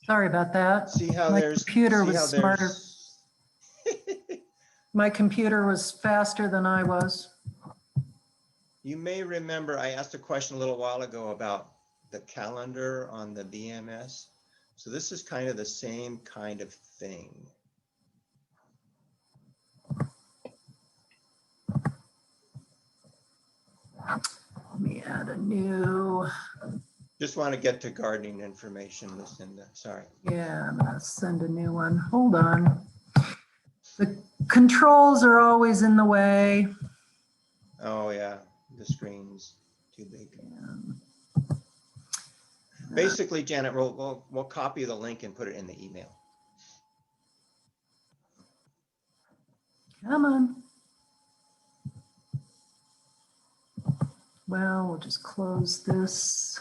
Sorry about that. See how My there's, computer was smarter. My computer was faster than I was. You may remember I asked a question a little while ago about the calendar on the BMS. So this is kind of the same kind of thing. Let me add a new. Just want to get to gardening information, Lucinda. Sorry. Yeah, I'm gonna send a new one. Hold on. The controls are always in the way. Oh yeah, the screen's too big. Basically, Janet, we'll copy the link and put it in the email. Come on. Well, we'll just close this.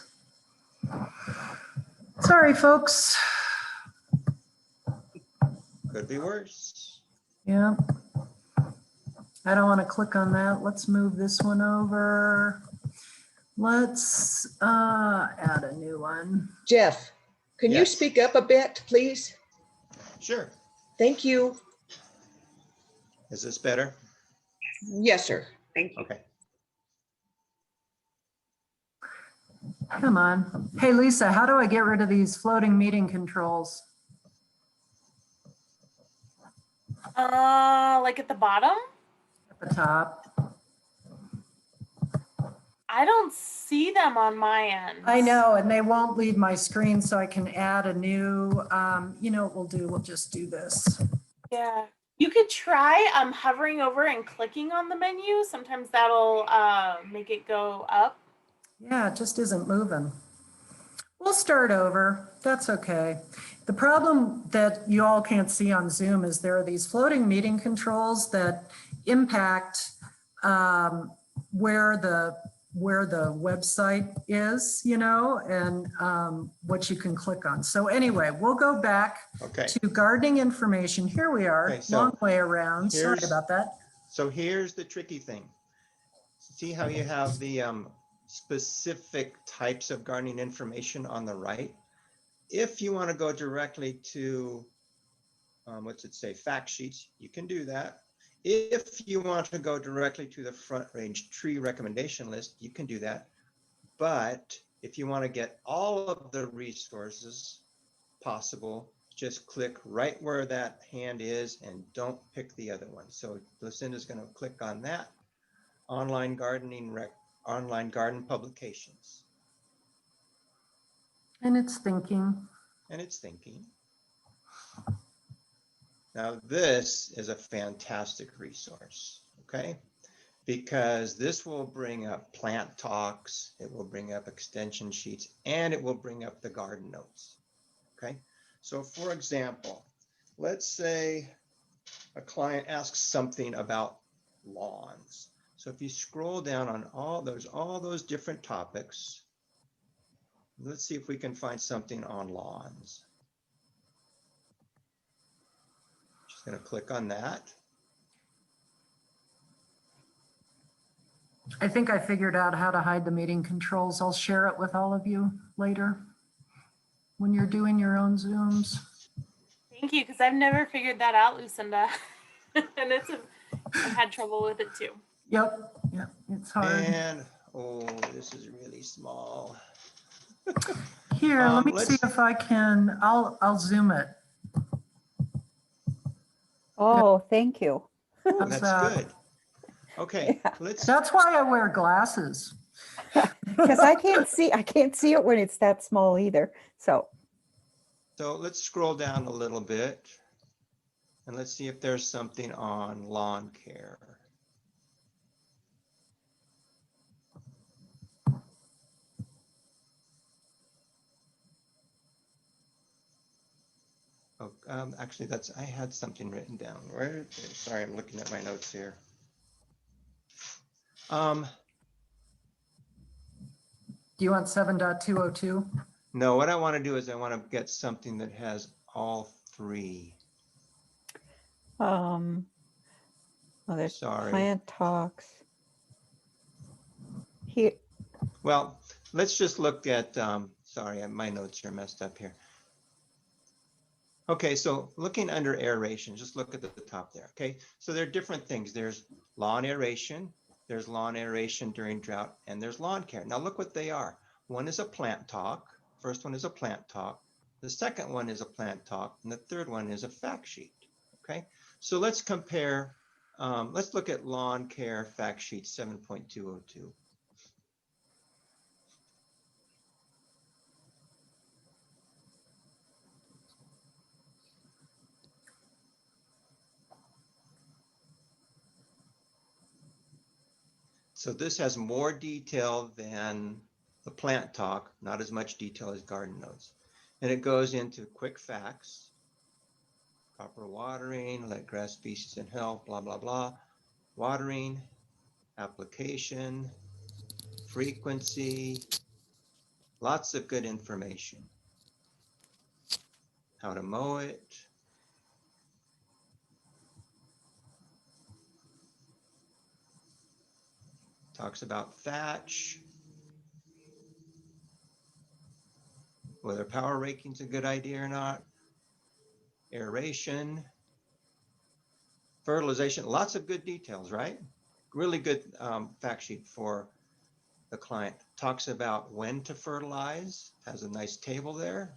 Sorry, folks. Could be worse. Yeah. I don't want to click on that. Let's move this one over. Let's add a new one. Jeff, can you Yes. speak up a bit, please? Sure. Thank you. Is this better? Yes, sir. Thank you. Okay. Come on. Hey, Lisa, how do I get rid of these floating meeting controls? Like at the bottom? At the top. I don't see them on my end. I know, and they won't leave my screen, so I can add a new, you know what we'll do? We'll just do this. Yeah. You could try hovering over and clicking on the menu. Sometimes that'll make it go up. Yeah, it just isn't moving. We'll start over. That's okay. The problem that you all can't see on Zoom is there are these floating meeting controls that impact where the website is, you know, and what you can click on. So anyway, we'll go back to gardening information. Here we are, Okay, so long way around. Sorry here's- about that. So here's the tricky thing. See how you have the specific types of gardening information on the right? If you want to go directly to, what's it say, fact sheets, you can do that. If you want to go directly to the front range tree recommendation list, you can do that. But if you want to get all of the resources possible, just click right where that hand is and don't pick the other one. So Lucinda's going to click on that, online garden publications. And it's thinking. And it's thinking. Now this is a fantastic resource, okay? Because this will bring up plant talks, it will bring up extension sheets, and it will bring up the garden notes, okay? So for example, let's say a client asks something about lawns. So if you scroll down on all those different topics, let's see if we can find something on lawns. Just going to click on that. I think I figured out how to hide the meeting controls. I'll share it with all of you later when you're doing your own Zooms. Thank you, because I've never figured that out, Lucinda. And I've had trouble with it too. Yep, it's hard. And, oh, this is really small. Here, let me see if I can, I'll zoom it. Oh, thank you. That's good. Okay, let's. That's why I wear glasses. Because I can't see it when it's that small either. So let's scroll down a little bit and let's see if there's something on lawn care. Oh, actually, I had something written down. Where? Sorry, I'm looking at my notes here. Do you want 7.202? No, what I want to do is I want to get something that has all three. well, there's plant talks. Here. Well, let's just look at, sorry, my notes are messed up here. Okay, so looking under aeration, just look at the top there, okay? So there are different things. There's lawn aeration, there's lawn aeration during drought, and there's lawn care. Now look what they are. One is a plant talk. First one is a plant talk. The second one is a plant talk, and the third one is a fact sheet, okay? So let's compare, let's look at lawn care fact sheet 7.202. So this has more detail than the plant talk, not as much detail as garden notes. And it goes into quick facts, proper watering, let grass species in health, blah, blah, blah. Watering, application, frequency, lots of good information. How to mow it. Talks about thatch, whether power raking's a good idea or not, aeration, fertilization, lots of good details, right? Really good fact sheet for the client. Talks about when to fertilize, has a nice table there.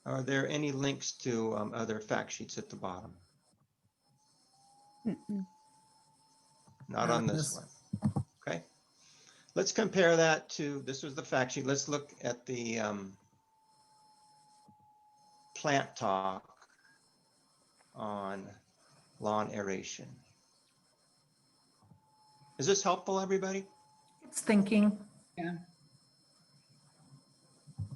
Are there any links to other fact sheets at the bottom? Not on this one. Okay. Let's compare that to, this was the fact sheet. Let's look at the plant talk on lawn aeration. Is this helpful, everybody? It's thinking. Yeah.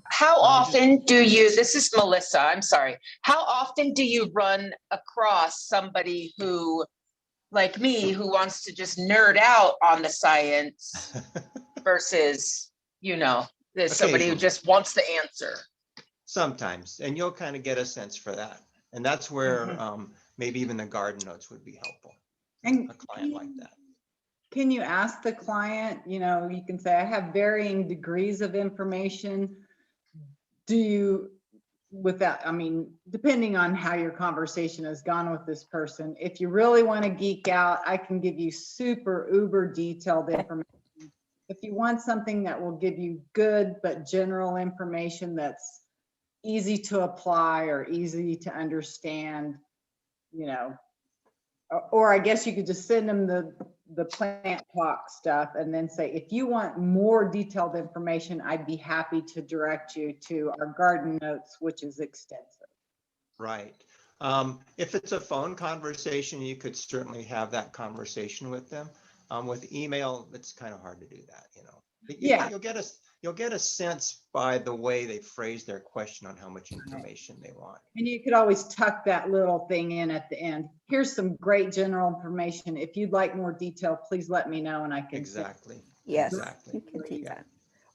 How often do you, this is Melissa, I'm sorry. How often do you run across somebody who, like me, who wants to just nerd out on the science versus, you know, there's somebody who Occasionally. just wants the answer? Sometimes, and you'll kind of get a sense for that. And that's where maybe even the garden notes would be helpful. And a client like that. Can you ask the client, you know, you can say, I have varying degrees of information. Do you, with that, I mean, depending on how your conversation has gone with this person, if you really want to geek out, I can give you super uber detailed information. If you want something that will give you good but general information that's easy to apply or easy to understand, you know, or I guess you could just send them the plant talk stuff and then say, if you want more detailed information, I'd be happy to direct you to our garden notes, which is extensive. Right. If it's a phone conversation, you could certainly have that conversation with them. With email, it's kind of hard to do that, you know. Yeah. You'll get a sense by the way they phrase their question on how much information they want. And you could always tuck that little thing in at the end. Here's some great general information. If you'd like more detail, please let me know and I can. Exactly. Yes, Exactly. you can do that.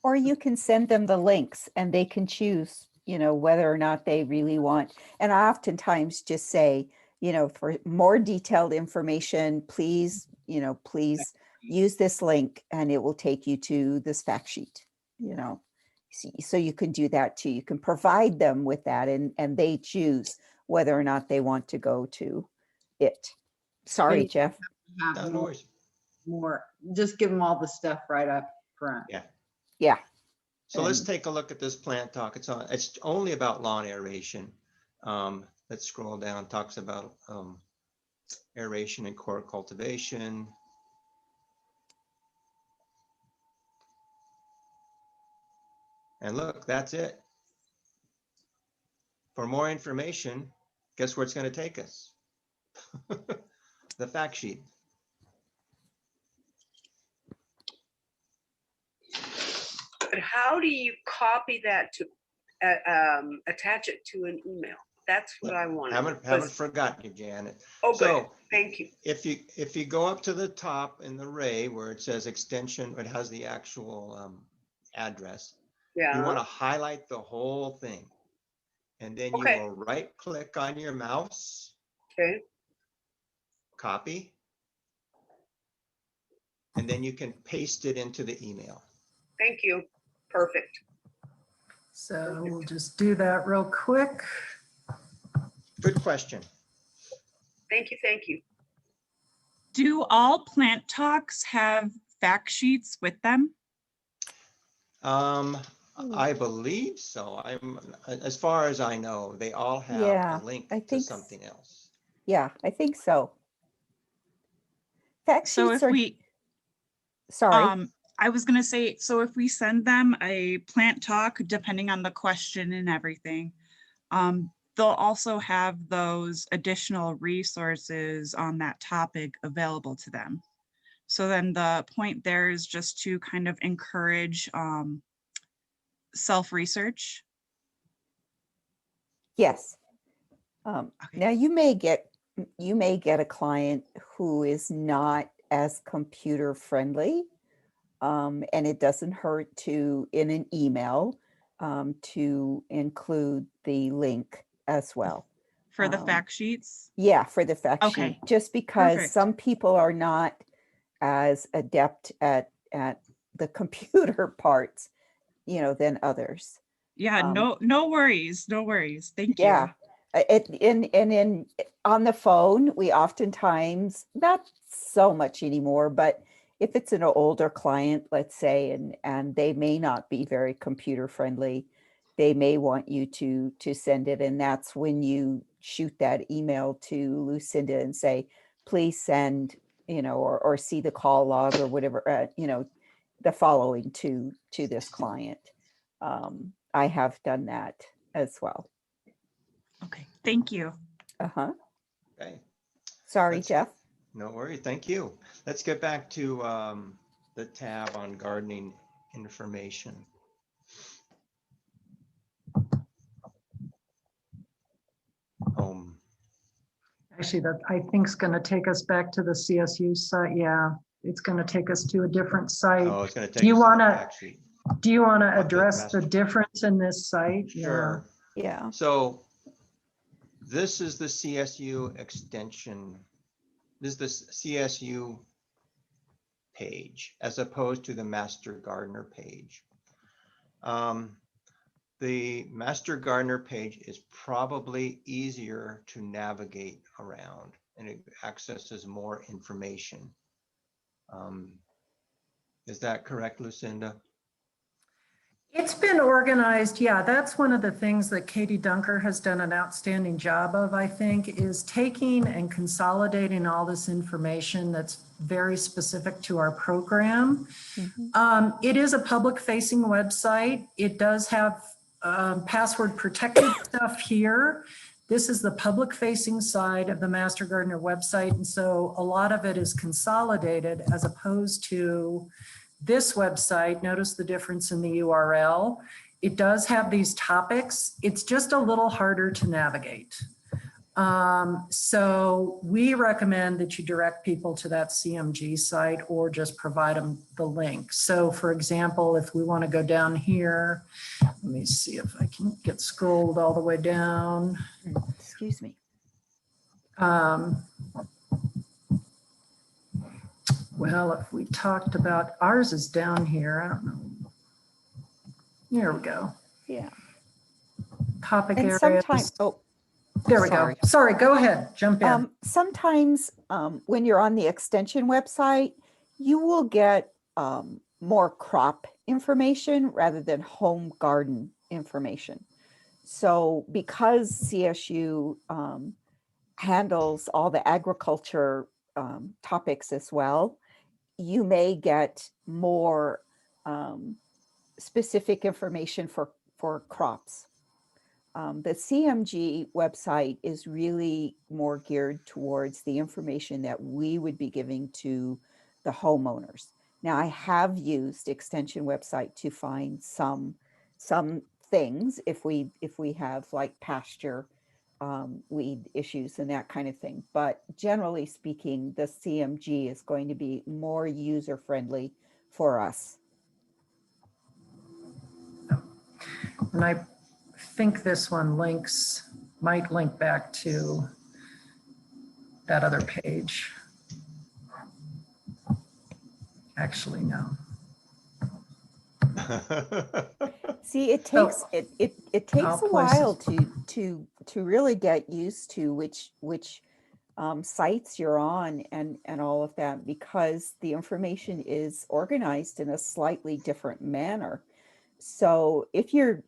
Or you can send them the links and they can choose, you know, whether or not they really want. And I oftentimes just say, you know, for more detailed information, please, you know, please use this link and it will take you to this fact sheet, you know. So you can do that too. You can provide them with that and they choose whether or not they want to go to it. Sorry, Jeff. No, no worries. More, just give them all the stuff right up front. Yeah. Yeah. So let's take a look at this plant talk. It's only about lawn aeration. Let's scroll down. Talks about aeration and core cultivation. And look, that's it. For more information, guess where it's going to take us? The fact sheet. But how do you copy that to attach it to an email? That's what I want. Haven't forgotten you, Janet. Oh, so good. Thank you. If you go up to the top in the array where it says extension, it has the actual address. Yeah. You want to highlight the whole thing, and then you will right click on your mouse. Okay. Copy. And then you can paste it into the email. Thank you. Perfect. So we'll just do that real quick. Good question. Thank you. Thank you. Do all plant talks have fact sheets with them? I believe so. As far as I know, they all have a link to something else. Yeah, I think so. Fact So sheets if are, we, sorry. I was gonna say, so if we send them a plant talk, depending on the question and everything, they'll also have those additional resources on that topic available to them. So then the point there is just to kind of encourage self-research. Yes. Now you may get a client who is not as computer friendly, and it doesn't hurt to, in an email, to include the link as well. For the fact sheets? Yeah, for the fact sheet, just because Perfect. some people are not as adept at the computer parts, you know, than others. Yeah, no worries, no worries. Thank you. Yeah. In on the phone, we oftentimes, not so much anymore, but if it's an older client, let's say, and they may not be very computer friendly, they may want you to send it, and that's when you shoot that email to Lucinda and say, please send, or see the call log or whatever, the following to this client. I have done that as well. Okay, thank you. Uh-huh. Okay. Sorry, Let's- Jeff. No worry, thank you. Let's get back to the tab on gardening information. Home. Actually, that I think is going to take us back to the CSU site. Yeah, it's going to take us to a different site. Oh, it's going to take Do you us to the want fact sheet. Do you want to Want the address master- the difference in this site? Sure. Yeah. So this is the CSU extension. This is the CSU page as opposed to the Master Gardener page. The Master Gardener page is probably easier to navigate around and it accesses more information. Is that correct, Lucinda? It's been organized. Yeah, that's one of the things that Katie Dunker has done an outstanding job of, I think, is taking and consolidating all this information that's very specific to our program. It is a public facing website. It does have password protected stuff here. This is the public facing side of the Master Gardener website. And so a lot of it is consolidated as opposed to this website. Notice the difference in the URL. It does have these topics. It's just a little harder to navigate. So we recommend that you direct people to that CMG site or just provide them the link. So for example, if we want to go down here, let me see if I can get scrolled all the way down. Excuse me. Well, if we talked about, ours is down here, I don't know. There we go. Yeah. Topic And areas. sometimes, There we sorry. go. Sorry, go ahead, jump in. Sometimes when you're on the extension website, you will get more crop information rather than home garden information. So because CSU handles all the agriculture topics as well, you may get more specific information for crops. The CMG website is really more geared towards the information that we would be giving to the homeowners. Now, I have used extension website to find some things if we have like pasture weed issues and that kind of thing. But generally speaking, the CMG is going to be more user friendly for us. And I think this one might link back to that other page. Actually, no. See, it takes it takes a while to really get used to which sites you're on and all of that, because the information is organized in a slightly different manner. So if you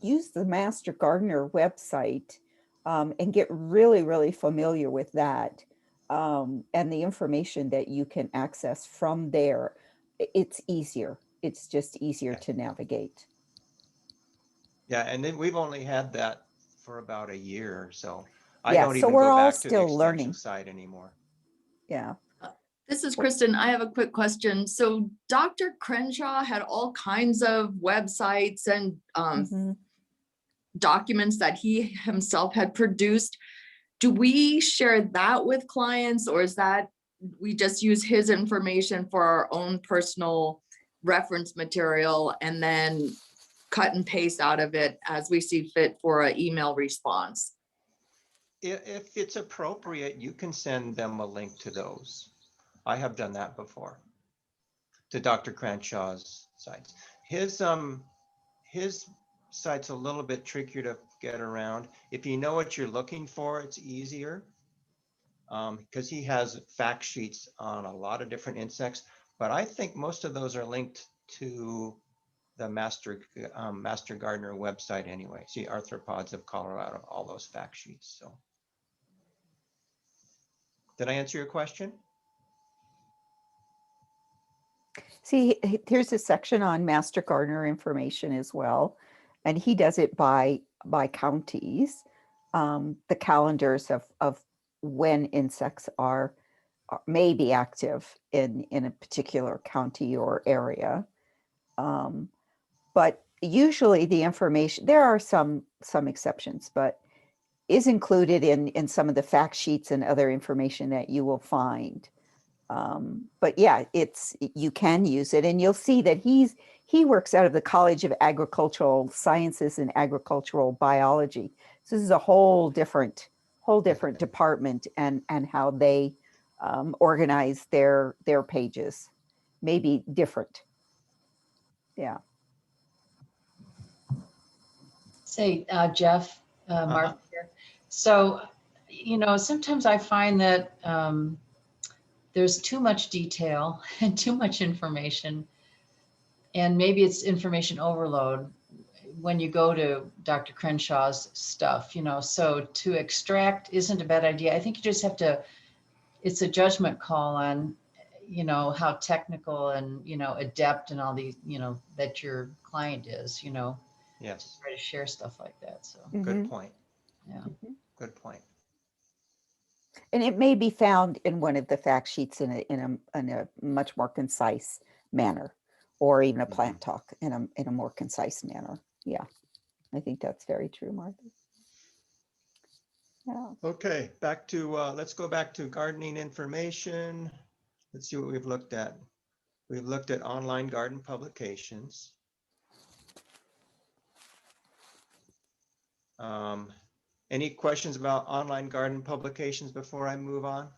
use the Master Gardener website and get really familiar with that and the information that you can access from there, it's easier. It's just easier to navigate. Yeah, and then we've only had that for about a year, so I Yeah, don't so even we're go all back to the still extension learning. site anymore. Yeah. This is Kristen. I have a quick question. So Dr. Crenshaw had all kinds of websites and documents that he himself had produced. Do we share that with clients, or is that we just use his information for our own personal reference material and then cut and paste out of it as we see fit for an email response? If it's appropriate, you can send them a link to those. I have done that before, to Dr. Cranshaw's sites. His site's a little bit trickier to get around. If you know what you're looking for, it's easier, because he has fact sheets on a lot of different insects, but I think most of those are linked to the Master Gardener website anyway. See, Arthropods of Colorado, all those fact sheets. So, did I answer your question? See, here's a section on Master Gardener information as well, and he does it by counties, the calendars of when insects may be active in a particular county or area. But usually the information, there are some exceptions, but is included in some of the fact sheets and other information that you will find. But yeah, you can use it, and you'll see that he works out of the College of Agricultural Sciences and Agricultural Biology. So this is a whole different department, and how they organize their pages, maybe different. Yeah. Say, Jeff, Martha here. So, sometimes I find that there's too much detail and too much information, and maybe it's information overload when you go to Dr. Crenshaw's stuff, so to extract isn't a bad idea. I think you just have to, it's a judgment call on, how technical and, adept and all these, that your client is, Yes. try to share stuff like that. So Good point. yeah. Good point. And it may be found in one of the fact sheets in a much more concise manner, or even a plant talk in a more concise manner. Yeah, I think that's very true, Martha. Yeah. Okay, back to let's go back to gardening information. Let's see what we've looked at. We've looked at online garden publications. Any questions about online garden publications before I move on?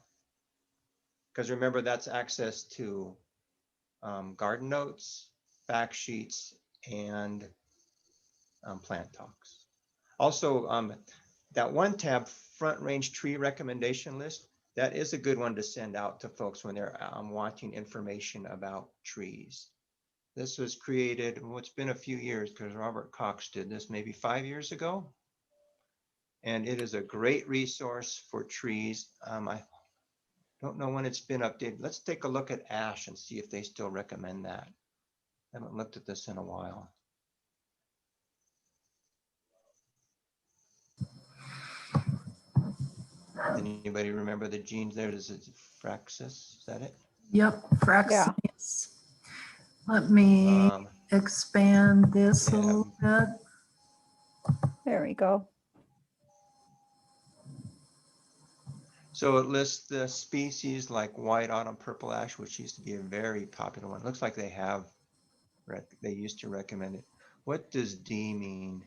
Because remember, that's access to garden notes, fact sheets, and plant talks. Also, that one tab, Front Range Tree Recommendation List, that is a good one to send out to folks when they're wanting information about trees. This was created, well, it's been a few years because Robert Cox did this maybe 5 years ago. And it is a great resource for trees. I don't know when it's been updated. Let's take a look at ash and see if they still recommend that. I haven't looked at this in a while. Anybody remember the genes there? Is it Fraxis? Is that it? Yep, Fraxinus. Let me expand this a little bit. There we go. So it lists the species like white autumn purple ash, which used to be a very popular one. Looks like they used to recommend it. What does D mean?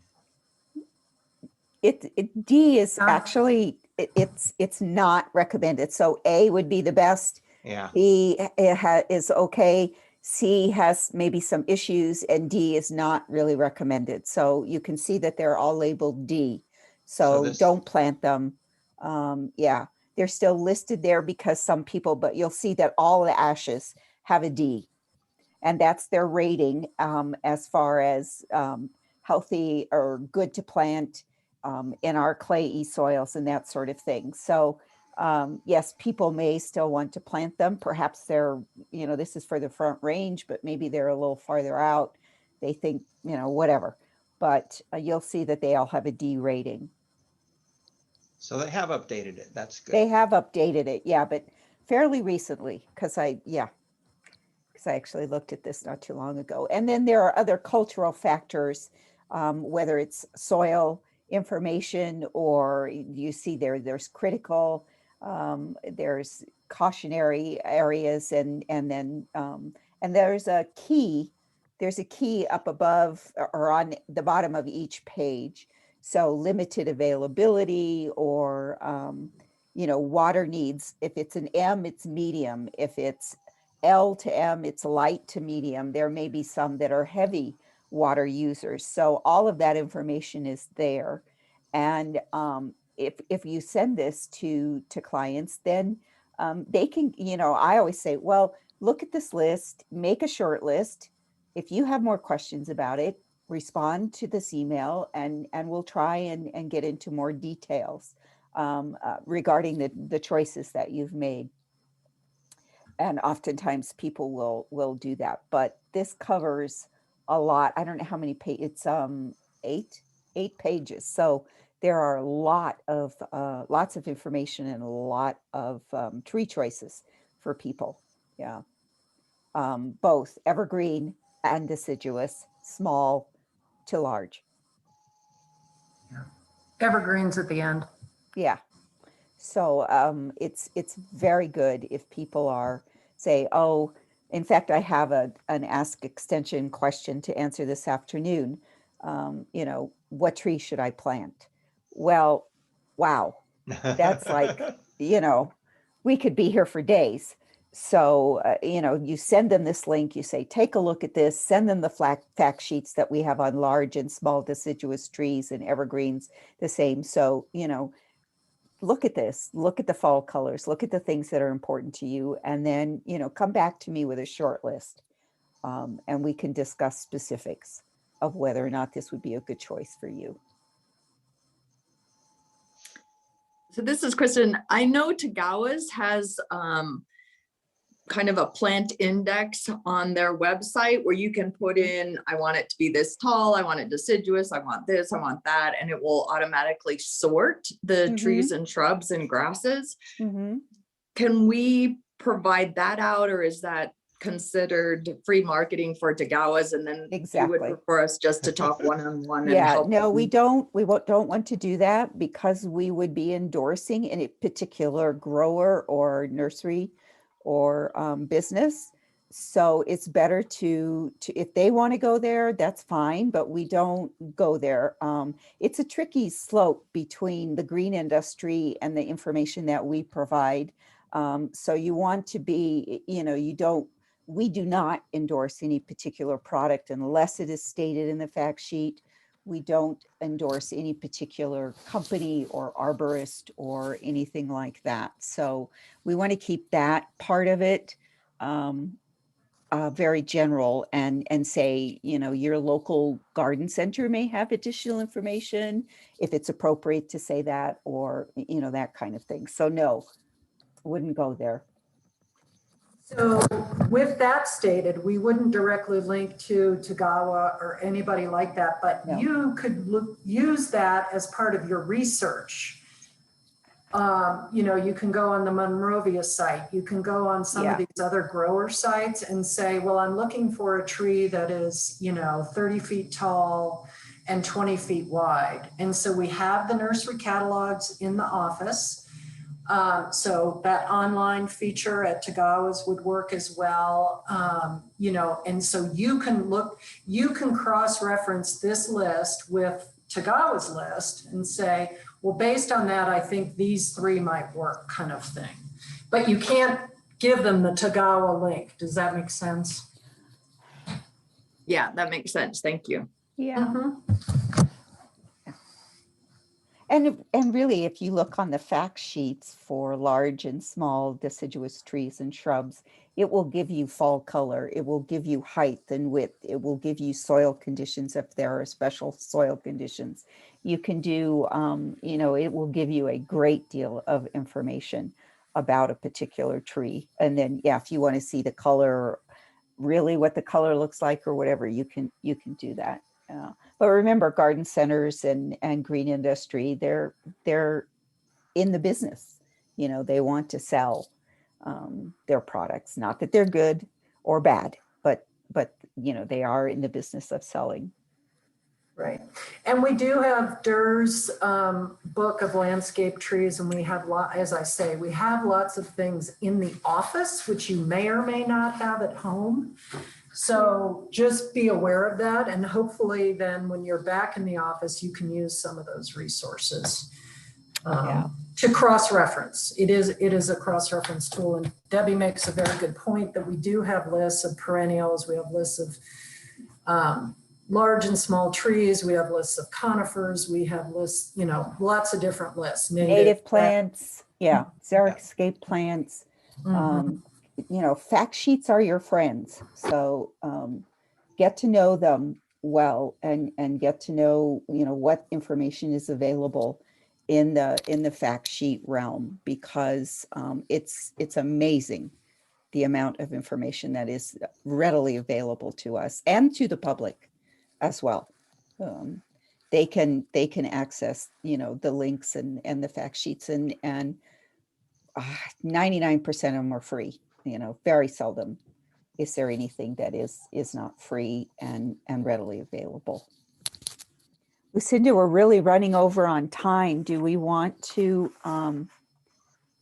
D is actually, it's not recommended. So A would be the best. Yeah. B is okay. C has maybe some issues, and D is not really recommended. So you can see that they're all labeled D. So don't plant them. Yeah, they're still listed there because some people, but you'll see that all the ashes have a D, and that's their rating as far as healthy or good to plant in our clayey soils and that sort of thing. So yes, people may still want to plant them. Perhaps they're, this is for the Front Range, but maybe they're a little farther out. They think, whatever. But you'll see that they all have a D rating. So they have updated it. That's good. They have updated it, yeah, but fairly recently, because I actually looked at this not too long ago. And then there are other cultural factors, whether it's soil information, or you see there's critical, there's cautionary areas, and then there's a key up above or on the bottom of each page. So limited availability, or water needs. If it's an M, it's medium. If it's L to M, it's light to medium. There may be some that are heavy water users. So all of that information is there. And if you send this to clients, then they can, I always say, well, look at this list, make a short list, if you have more questions about it, respond to this email and we'll try and get into more details regarding the choices that you've made. And oftentimes people will do that, but this covers a lot. I don't know how many pages, it's eight pages. So there are a lot of lots of information and a lot of tree choices for people. Yeah. Both evergreen and deciduous, small to large. Evergreens at the end. Yeah. So it's very good if people are say, oh, in fact, I have an Ask Extension question to answer this afternoon. You know, what tree should I plant? Well, wow, that's like, you know, we could be here for days. So, you know, you send them this link, you say, take a look at this, send them the fact sheets that we have on large and small deciduous trees and evergreens, the same. So, you know, look at this, look at the fall colors, look at the things that are important to you, and then, you know, come back to me with a short list and we can discuss specifics of whether or not this would be a good choice for you. So this is Kristen. I know Tagawa's has kind of a plant index on their website where you can put in, I want it to be this tall, I want it deciduous, I want this, I want that, and it will automatically sort the trees and shrubs and grasses. Can we provide that out, or is that considered free marketing for Tagawa's, and then you would prefer us just to talk one-on-one? Yeah, no, we don't want to do that because we would be endorsing any particular grower or nursery or business. So it's better to if they want to go there, that's fine, but we don't go there. It's a tricky slope between the green industry and the information that we provide. So you want to be, you know, we do not endorse any particular product unless it is stated in the fact sheet. We don't endorse any particular company or arborist or anything like that. So we want to keep that part of it very general and say, you know, your local garden center may have additional information if it's appropriate to say that, or, you know, that kind of thing. So no, wouldn't go there. So with that stated, we wouldn't directly link to Tagawa or anybody like that, but you could use that as part of your research. You know, you can go on the Monrovia site, you can go on some of these other grower sites and say, well, I'm looking for a tree that is, you know, 30 feet tall and 20 feet wide. And so we have the nursery catalogs in the office. So that online feature at Tagawa's would work as well, you know, and so you can cross-reference this list with Tagawa's list and say, well, based on that, I think these three might work, kind of thing. But you can't give them the Tagawa link. Does that make sense? Yeah, that makes sense. Thank you. Yeah. And really, if you look on the fact sheets for large and small deciduous trees and shrubs, it will give you fall color. It will give you height and width. It will give you soil conditions if there are special soil conditions. You can do, you know, it will give you a great deal of information about a particular tree. And then, yeah, if you want to see the color, really what the color looks like or whatever, you can do that. But remember, garden centers and green industry, they're in the business. You know, they want to sell their products. Not that they're good or bad, but you know, they are in the business of selling. Right. And we do have Durr's book of landscape trees, and we have, as I say, we have lots of things in the office, which you may or may not have at home. So just be aware of that. And hopefully then when you're back in the office, you can use some of those resources to cross-reference. It is a cross-reference tool. And Debbie makes a very good point that we do have lists of perennials. We have lists of large and small trees. We have lists of conifers. We have lists, you know, lots of different lists. Native plants. Yeah. Xeriscape plants. You know, fact sheets are your friends. So get to know them well and get to know, what information is available in the fact sheet realm, because it's amazing the amount of information that is readily available to us and to the public as well. They can access, the links and the fact sheets, and 99% of them are free. Very seldom is there anything that is not free and readily available. Lucinda, we're really running over on time. Do we want to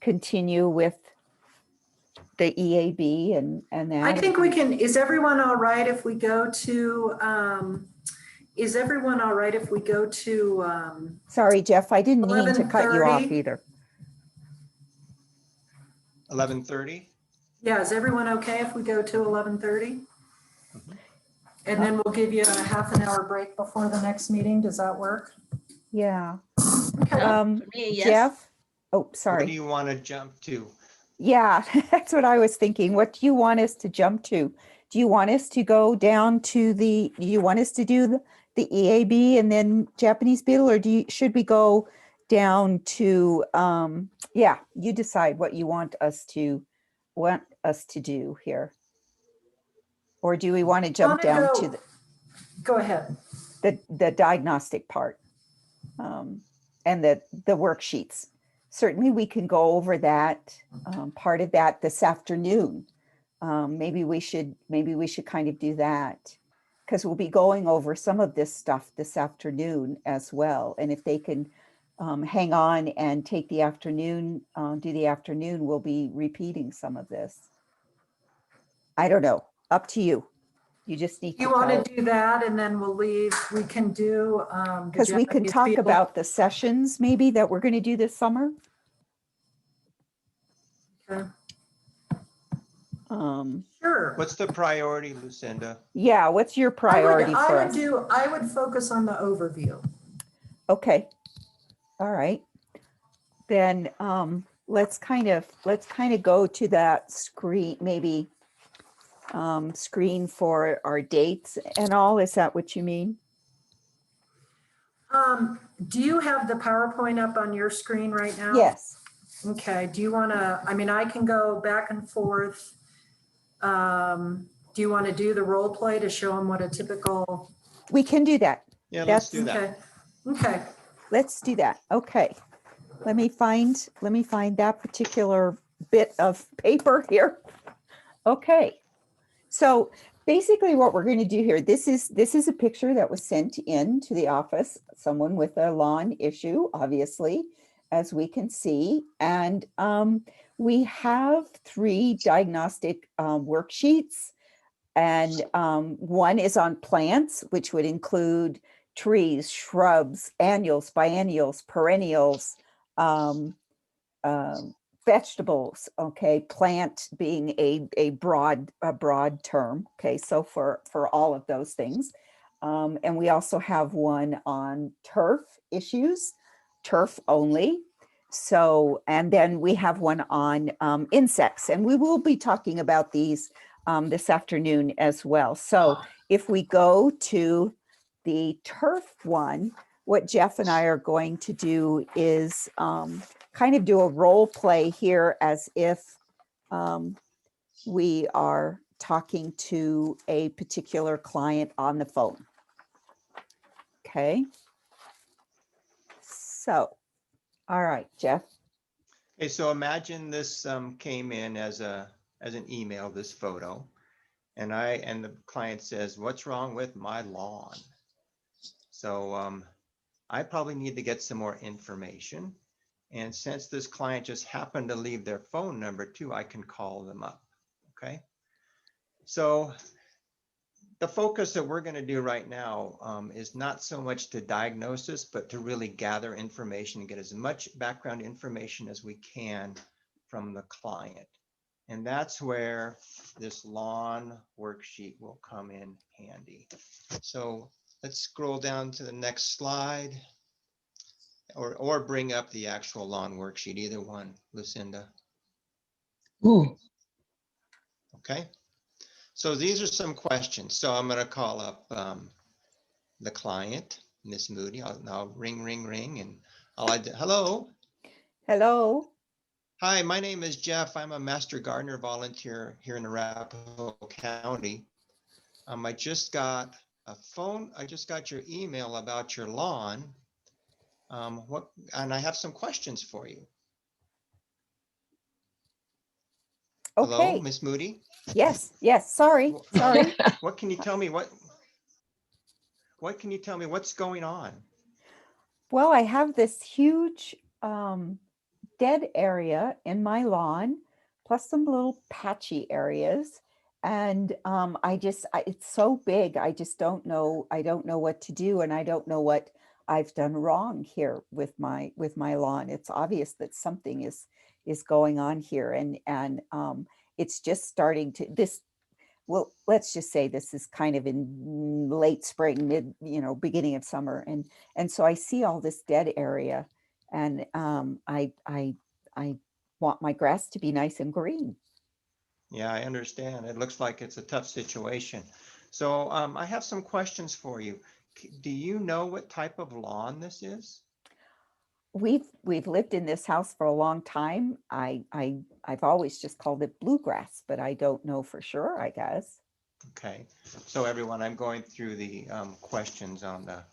continue with the EAB and that? I think we can. Is everyone all right if we go to, Sorry, Jeff, I didn't mean to cut you off 11:30? either. 11:30? Yeah, is everyone okay if we go to 11:30? And then we'll give you a half an hour break before the next meeting. Does that work? Yeah. Me, yes. Jeff? Oh, What do sorry. you want to jump to? Yeah, that's what I was thinking. What do you want us to jump to? Do you want us to go down to do you want us to do the EAB and then Japanese beetle, or should we go down to, yeah, you decide what you want us to do here. Or do we want to jump down to Go ahead. the diagnostic part, and the worksheets? Certainly we can go over that, part of that this afternoon. Maybe we should kind of do that, because we'll be going over some of this stuff this afternoon as well. And if they can hang on and take the afternoon, do the afternoon, we'll be repeating some of this. I don't know, up to you. You just need to You want to do that, and then we'll leave. We can do. Because we can talk about the sessions maybe that we're going to do this summer. Okay. Sure. What's the priority, Lucinda? Yeah, what's your priority for us? I would focus on the overview. Okay. All right. Then let's kind of go to that screen, maybe screen for our dates and all. Is that what you mean? Do you have the PowerPoint up on your screen right now? Yes. Okay. Do you want to, I can go back and forth. Do you want to do the role play to show them what a typical? We can do that. Yeah, let's do that. Okay. Let's do that. Okay. Let me find that particular bit of paper here. Okay. So basically what we're going to do here, this is a picture that was sent in to the office, someone with a lawn issue, obviously, as we can see. And we have 3 diagnostic worksheets, and one is on plants, which would include trees, shrubs, annuals, biennials, perennials, vegetables. Okay, plant being a broad term. Okay, so for all of those things. And we also have one on turf issues, turf only. So, and then we have one on insects, and we will be talking about these this afternoon as well. So if we go to the turf one, what Jeff and I are going to do is kind of do a role play here as if we are talking to a particular client on the phone. Okay. So, all right, Jeff. Okay, so imagine this came in as an email, this photo, and the client says, "What's wrong with my lawn?" So I probably need to get some more information. And since this client just happened to leave their phone number too, I can call them up. Okay. So the focus that we're going to do right now is not so much to diagnosis, but to really gather information and get as much background information as we can from the client. And that's where this lawn worksheet will come in handy. So let's scroll down to the next slide, or bring up the actual lawn worksheet, either one, Lucinda. Ooh. Okay. So these are some questions. So I'm going to call up the client, Miss Moody. I'll ring, ring, ring, and hello. Hello. Hi, my name is Jeff. I'm a master gardener volunteer here in Arapahoe County. I just got your email about your lawn. And I have some questions for you. Hello, Okay. Miss Moody. Yes. Yes. Sorry. Sorry. What can you tell me? What can you tell me? What's going on? Well, I have this huge dead area in my lawn, plus some little patchy areas. And it's so big. I just don't know. I don't know what to do, and I don't know what I've done wrong here with my lawn. It's obvious that something is going on here, and it's just starting to this. Well, let's just say this is kind of in late spring, beginning of summer, and so I see all this dead area, and I want my grass to be nice and green. Yeah, I understand. It looks like it's a tough situation. So I have some questions for you. Do you know what type of lawn this is? We've lived in this house for a long time. I've always just called it bluegrass, but I don't know for sure, I guess. Okay. So everyone, I'm going through the questions on the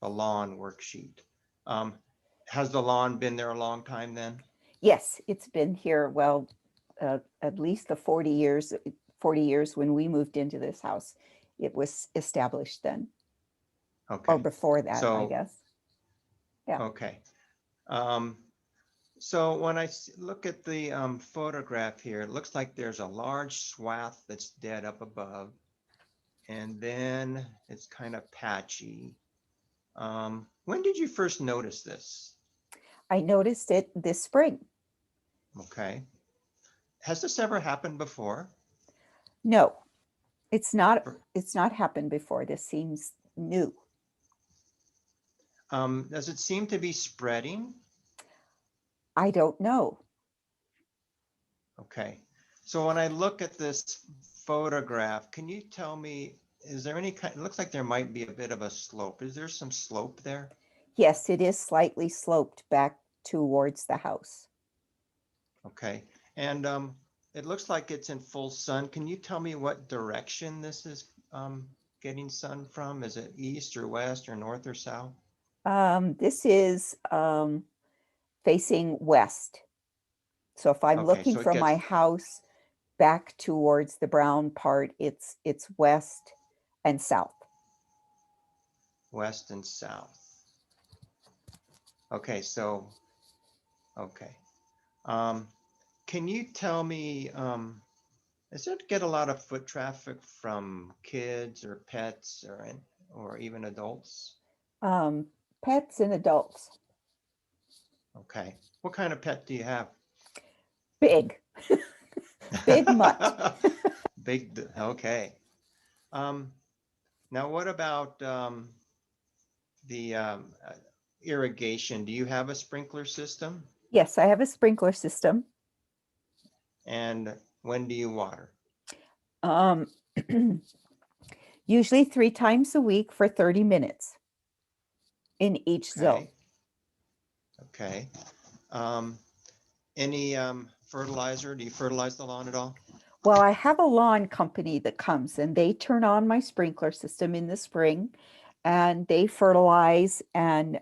lawn worksheet. Has the lawn been there a long time then? Yes, it's been here, well, at least the 40 years when we moved into this house. It was established then. Okay. Or before that, I So, guess. Yeah. okay. So when I look at the photograph here, it looks like there's a large swath that's dead up above, and then it's kind of patchy. When did you first notice this? I noticed it this spring. Okay. Has this ever happened before? No, it's not happened before. This seems new. Does it seem to be spreading? I don't know. Okay. So when I look at this photograph, can you tell me, is there any kind, it looks like there might be a bit of a slope. Is there some slope there? Yes, it is slightly sloped back towards the house. Okay. And it looks like it's in full sun. Can you tell me what direction this is getting sun from? Is it east or west or north or south? This is facing west. So if I'm Okay, looking so it from gets my house back towards the brown part, it's west and south. west and south. Okay, so, okay. Can you tell me, does it get a lot of foot traffic from kids or pets or even adults? Pets and adults. Okay. What kind of pet do you have? Big. Big mutt. Big, okay. Now what about the irrigation? Do you have a sprinkler system? Yes, I have a sprinkler system. And when do you water? Usually 3 times a week for 30 minutes in each zone. Okay. Any fertilizer? Do you fertilize the lawn at all? Well, I have a lawn company that comes and they turn on my sprinkler system in the spring and they fertilize and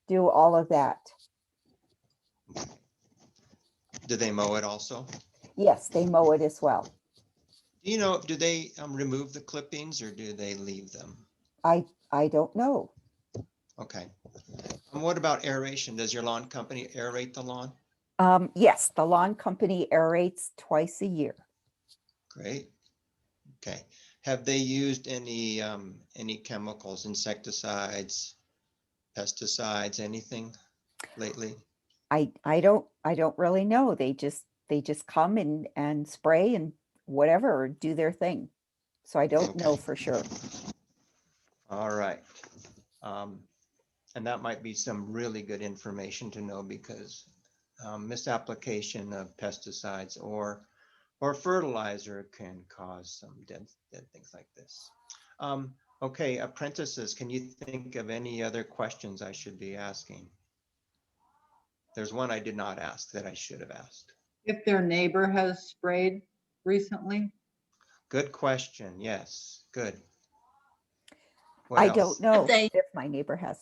do all of that. Do they mow it also? Yes, they mow it as well. Do you know, do they remove the clippings or do they leave them? I don't know. Okay. What about aeration? Does your lawn company aerate the lawn? Yes, the lawn company aerates twice a year. Great. Okay. Have they used any chemicals, insecticides, pesticides, anything lately? I don't really know. They just come and spray and whatever, or do their thing. So I don't know for sure. All right. And that might be some really good information to know because misapplication of pesticides or or fertilizer can cause some dead things like this. Okay, apprentices, can you think of any other questions I should be asking? There's one I did not ask that I should have asked. If their neighbor has sprayed recently? Good question. Yes, good. I What don't else? know They if my neighbor has.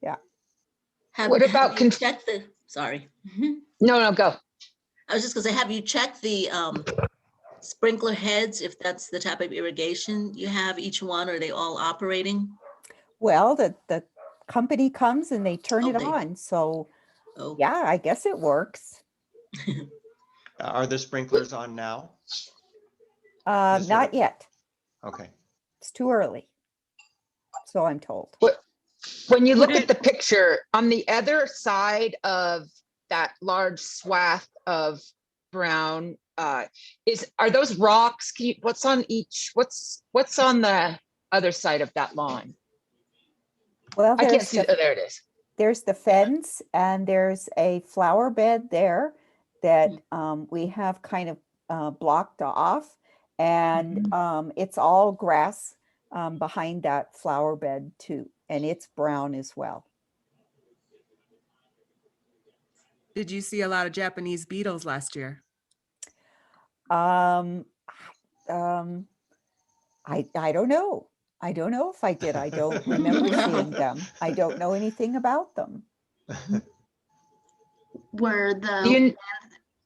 Yeah. What about have you checked the, sorry. No, go. I was just gonna say, have you checked the sprinkler heads, if that's the type of irrigation you have each one? Are they all operating? Well, the company comes and they turn Oh, it they- on. So Oh. yeah, I guess it works. Are the sprinklers on now? Yes or Not no? yet. Okay. It's too early. So I'm told. When you Would look at it- the picture on the other side of that large swath of brown, are those rocks? What's on the other side of that lawn? Well, I can't there's see. Oh, there it is. there's the fence and there's a flower bed there that we have kind of blocked off, and it's all grass behind that flower bed too, and it's brown as well. Did you see a lot of Japanese beetles last year? I don't know. I don't know if I did. I don't remember seeing them. I don't know anything about them. Were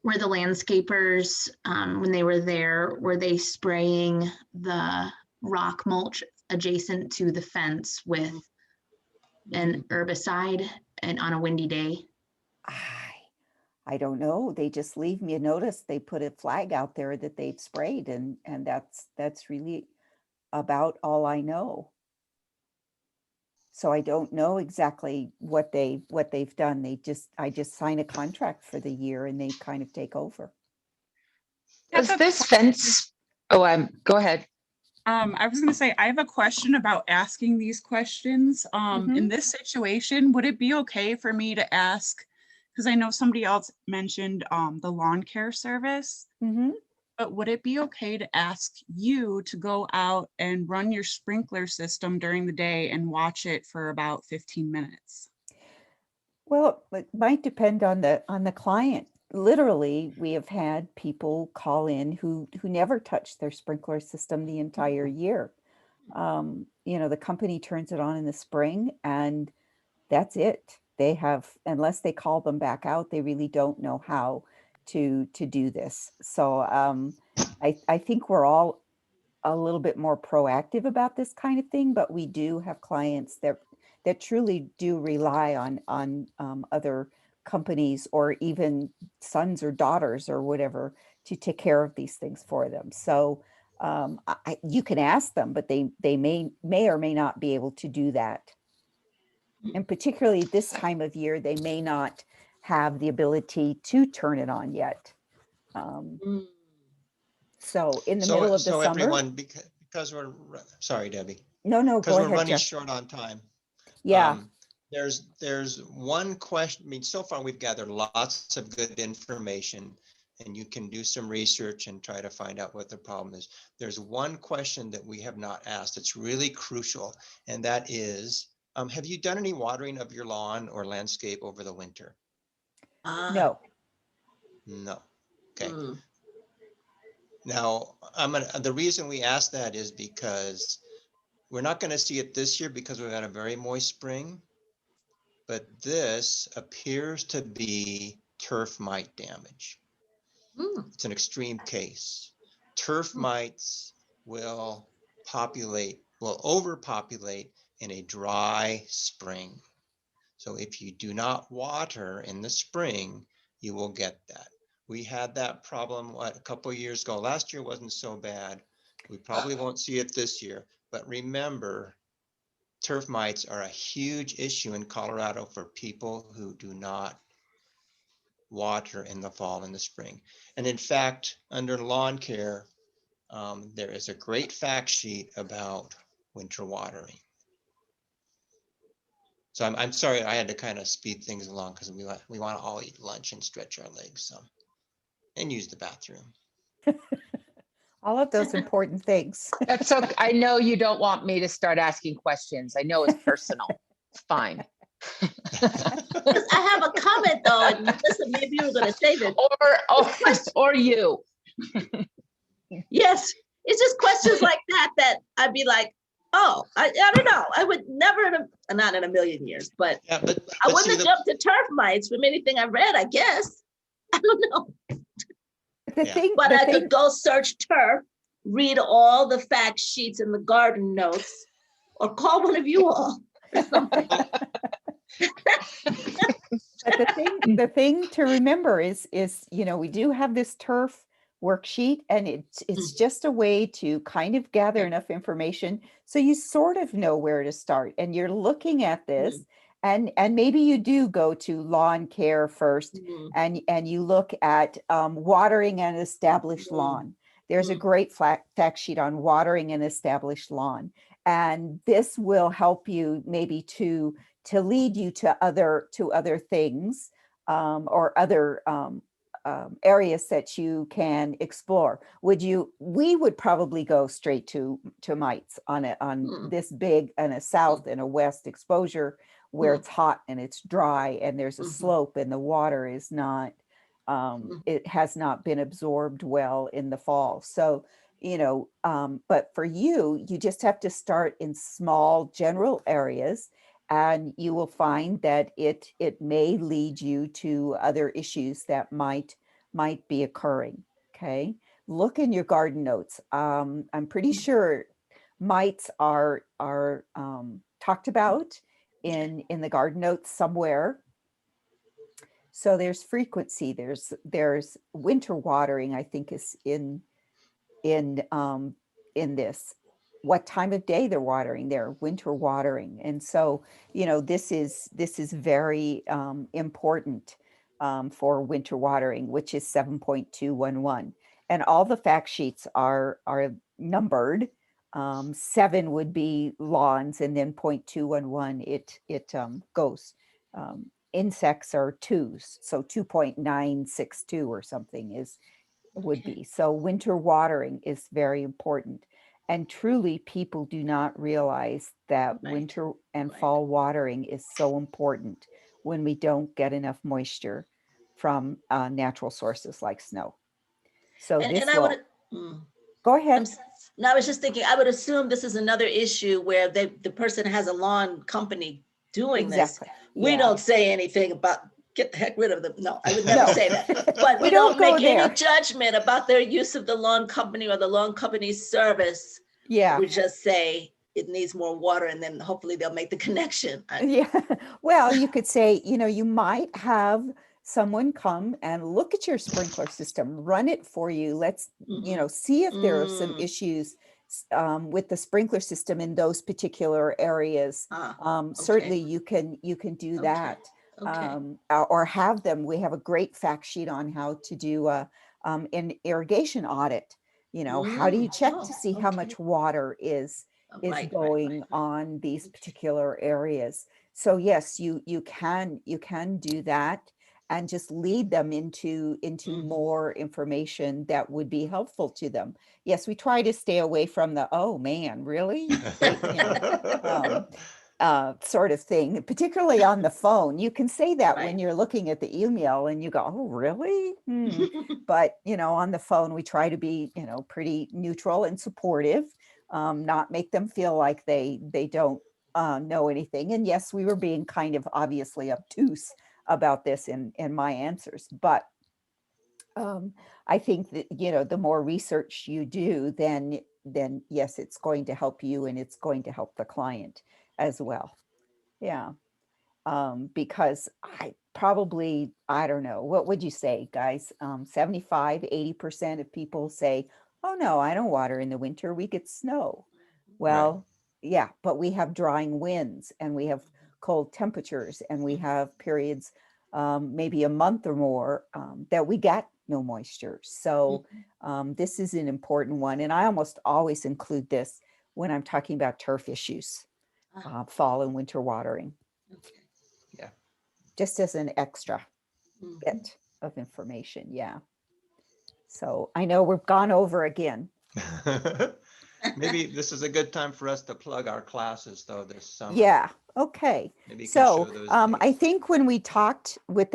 were the landscapers, when they were there, were they spraying the rock mulch adjacent to the fence with an herbicide and on a windy day? I don't know. They just leave me a notice. They put a flag out there that they've sprayed, and that's really about all I know. So I don't know exactly what they've done. I just sign a contract for the year and they kind of take over. Does this fence? Oh, go ahead. I was going to say, I have a question about asking these questions. In this situation, would it be okay for me to ask, because I know somebody else mentioned the lawn care service, but would it be okay to ask you to go out and run your sprinkler system during the day and watch it for about 15 minutes? Well, it might depend on the client. Literally, we have had people call in who never touched their sprinkler system the entire year. The company turns it on in the spring and that's it. They have, unless they call them back out, they really don't know how to do this. So I think we're all a little bit more proactive about this kind of thing, but we do have clients that truly do rely on other companies or even sons or daughters or whatever to take care of these things for them. So you can ask them, but they may or may not be able to do that. And particularly this time of year, they may not have the ability to turn it on yet. So in the middle of the summer. Everyone, because we're, sorry, Debbie. No, go because we're ahead, running Jeff. short on time. Yeah. There's one question. I mean, so far we've gathered lots of good information, and you can do some research and try to find out what the problem is. There's one question that we have not asked. It's really crucial, and that is, have you done any watering of your lawn or landscape over the winter? No. No. Okay. Now, the reason we ask that is because we're not going to see it this year because we've had a very moist spring, but this appears to be turf mite damage. It's an extreme case. Turf mites will overpopulate in a dry spring. So if you do not water in the spring, you will get that. We had that problem a couple of years ago. Last year wasn't so bad. We probably won't see it this year, but remember, turf mites are a huge issue in Colorado for people who do not water in the fall and the spring. And in fact, under lawn care, there is a great fact sheet about winter watering. So I'm sorry, I had to kind of speed things along because we want to all eat lunch and stretch our legs. So and use the bathroom. All of those important things. That's okay. I know you don't want me to start asking questions. I know it's personal. It's fine. I have a comment though, and listen, maybe you were going to say this. Or you. Yes, it's just questions like that I'd be like, oh, I don't know. I would never, not in a million years, but, I wouldn't have jumped to turf mites from anything I read, I guess. I don't know. But I could go search turf, read all the fact sheets and the garden notes, or call one of you all or something. But the thing to remember is, you know, we do have this turf worksheet, and it's just a way to kind of gather enough information so you sort of know where to start. And you're looking at this, and maybe you do go to lawn care first, and you look at watering an established lawn. There's a great fact sheet on watering an established lawn, and this will help you maybe to lead you to other things, or other areas that you can explore. We would probably go straight to mites on this big and a south and a west exposure where it's hot and it's dry and there's a slope and the water is not, it has not been absorbed well in the fall. So, you know, but for you just have to start in small general areas, and you will find that it may lead you to other issues that might be occurring. Okay, look in your garden notes. I'm pretty sure mites are talked about in the garden notes somewhere. So there's frequency. There's winter watering, I think, is in this. What time of day they're watering, they're winter watering. And so, you know, this is very important for winter watering, which is 7.211. And all the fact sheets are numbered. 7 would be lawns, and then 0.211 it goes. Insects are 2s, so 2.962 or something would be. So winter watering is very important. And truly, people do not realize that winter and fall watering is so important when we don't get enough moisture from natural sources like snow. So go ahead. No, I was just thinking, I would assume this is another issue where the person has a lawn company doing this. We don't say anything about get the heck rid of them. No, I would never say that. But we don't make any judgment about their use of the lawn company or the lawn company's service. Yeah. We just say it needs more water, and then hopefully they'll make the connection. Yeah. Well, you could say, you know, you might have someone come and look at your sprinkler system, run it for you. Let's, you know, see if there are some issues with the sprinkler system in those particular areas. Certainly you can do that. Or have them. We have a great fact sheet on how to do an irrigation audit. You know, how do you check to see how much water is going on these particular areas? So yes, you can do that, and just lead them into more information that would be helpful to them. Yes, we try to stay away from the, oh man, really? Sort of thing, particularly on the phone. You can say that when you're looking at the email and you go, oh, really? But, you know, on the phone, we try to be, you know, pretty neutral and supportive, not make them feel like they don't know anything. And yes, we were being kind of obviously obtuse about this in my answers, but I think that, you know, the more research you do, then yes, it's going to help you, and it's going to help the client as well. Yeah. Because I don't know, what would you say, guys? 75, 80% of people say, oh no, I don't water in the winter, we get snow. Well, yeah, but we have drying winds, and we have cold temperatures, and we have periods, maybe a month or more, that we get no moisture. So this is an important one. And I almost always include this when I'm talking about turf issues, fall and winter watering. Just as an extra bit of information. Yeah. So I know we've gone over again. Maybe this is a good time for us to plug our classes though this summer. Yeah, okay. Maybe you can So show those I dates. think when we talked with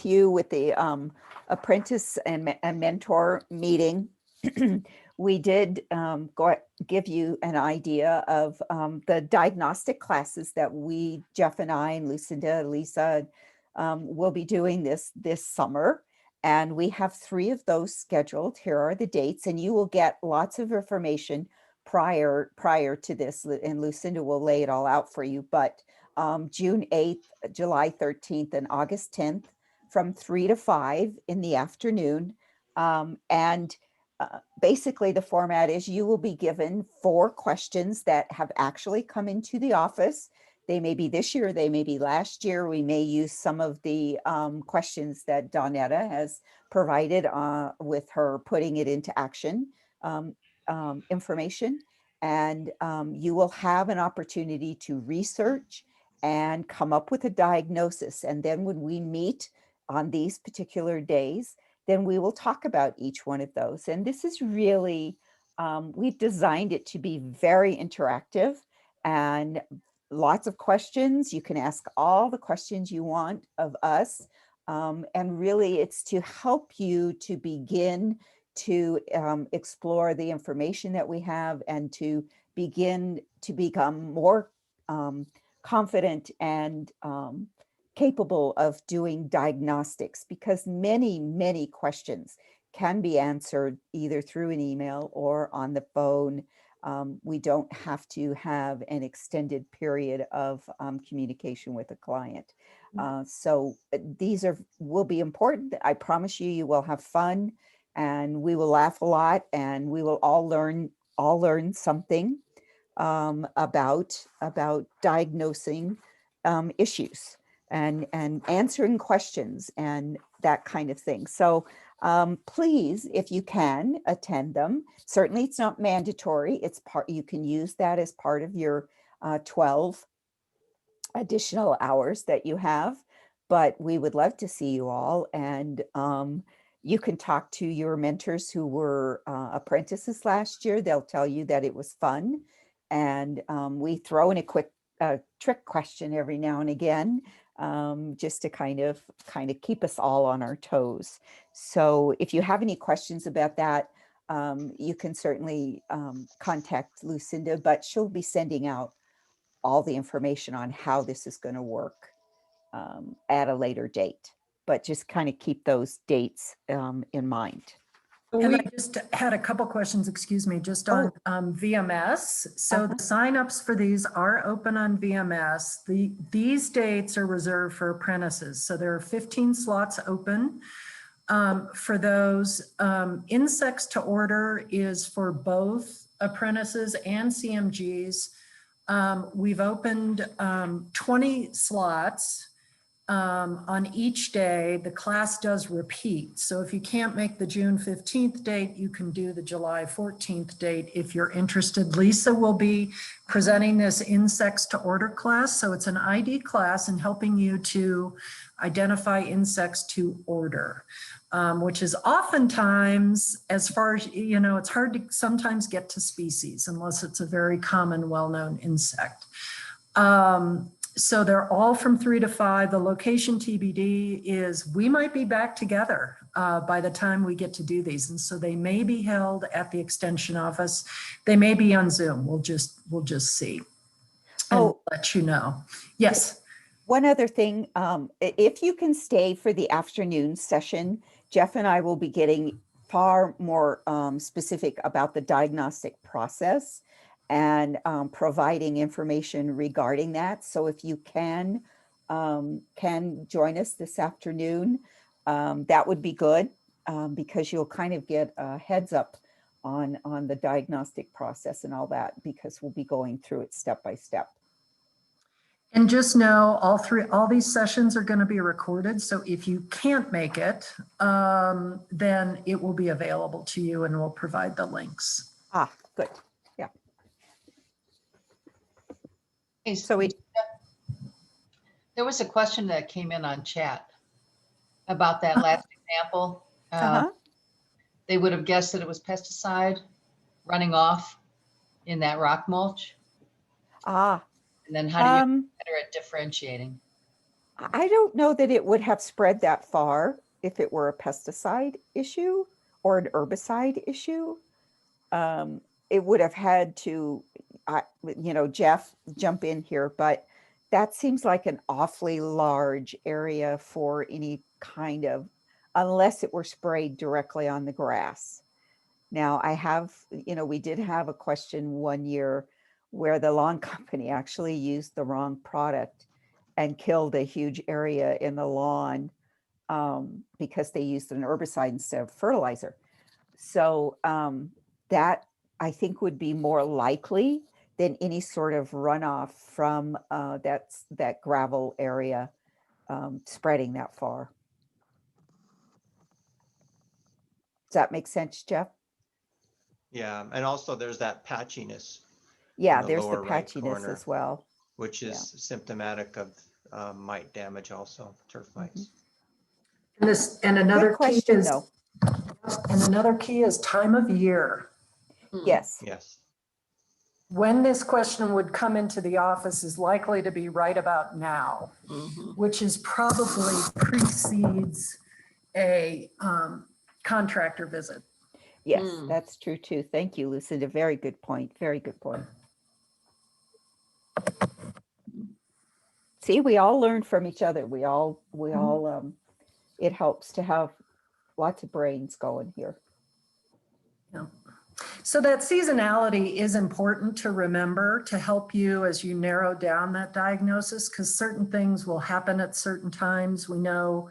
you with the apprentice and mentor meeting, we did give you an idea of the diagnostic classes that Jeff and I and Lucinda, Lisa, will be doing this summer. And we have 3 of those scheduled. Here are the dates, and you will get lots of information prior to this, and Lucinda will lay it all out for you. But June 8th, July 13th, and August 10th from 3 to 5 in the afternoon. Basically the format is you will be given 4 questions that have actually come into the office. They may be this year, they may be last year. We may use some of the questions that Donetta has provided with her putting it into action information. And you will have an opportunity to research and come up with a diagnosis. And then when we meet on these particular days, then we will talk about each one of those. And this is really, we've designed it to be very interactive and lots of questions. You can ask all the questions you want of us. And really it's to help you to begin to explore the information that we have and to begin to become more confident and capable of doing diagnostics, because many questions can be answered either through an email or on the phone. We don't have to have an extended period of communication with a client. So these will be important. I promise you, you will have fun and we will laugh a lot and we will all learn something about diagnosing issues and answering questions and that kind of thing. So please, if you can, attend them. Certainly it's not mandatory. You can use that as part of your 12 additional hours that you have, but we would love to see you all. And you can talk to your mentors who were apprentices last year. They'll tell you that it was fun. And we throw in a quick trick question every now and again, just to kind of keep us all on our toes. So if you have any questions about that, you can certainly contact Lucinda, but she'll be sending out all the information on how this is going to work at a later date. But just kind of keep those dates in mind. And I just had a couple questions, excuse me, just on VMS. So the signups for these are open on VMS. These dates are reserved for apprentices. So there are 15 slots open for those. Insects to order is for both apprentices and CMGs. We've opened 20 slots on each day. The class does repeat. So if you can't make the June 15th date, you can do the July 14th date if you're interested. Lisa will be presenting this insects to order class. So it's an ID class and helping you to identify insects to order, which is oftentimes, as far as, you know, it's hard to sometimes get to species unless it's a very common, well-known insect. So they're all from 3 to 5. The location TBD is we might be back together by the time we get to do these. And so they may be held at the extension office. They may be on Zoom. We'll just see and let you know. Yes. One other thing, if you can stay for the afternoon session, Jeff and I will be getting far more specific about the diagnostic process and providing information regarding that. So if you can join us this afternoon, that would be good because you'll kind of get a heads up on the diagnostic process and all that, because we'll be going through it step by step. And just know all these sessions are going to be recorded. So if you can't make it, then it will be available to you and we'll provide the links. Ah, good. Yeah. So there was a question that came in on chat about that last example. they would have guessed that it was pesticide running off in that rock mulch? Ah, And then how do you um, get better at differentiating? I don't know that it would have spread that far if it were a pesticide issue or an herbicide issue. It would have had to, Jeff, jump in here, but that seems like an awfully large area for any kind of, unless it were sprayed directly on the grass. Now, we did have a question one year where the lawn company actually used the wrong product and killed a huge area in the lawn because they used an herbicide instead of fertilizer. So that I think would be more likely than any sort of runoff from that gravel area spreading that far. Does that make sense, Jeff? Yeah, and also there's that patchiness. Yeah, in there's the lower right patchiness corner, as well. which is symptomatic of mite damage also, turf mites. And another key question, is, though. and another key is time of year. Yes. Yes. When this question would come into the office is likely to be right about now, which is probably precedes a contractor visit. Yes, that's true too. Thank you, Lucinda. Very good point. Very good point. See, we all learn from each other. We all, it helps to have lots of brains going here. Yeah. So that seasonality is important to remember to help you as you narrow down that diagnosis, because certain things will happen at certain times. We know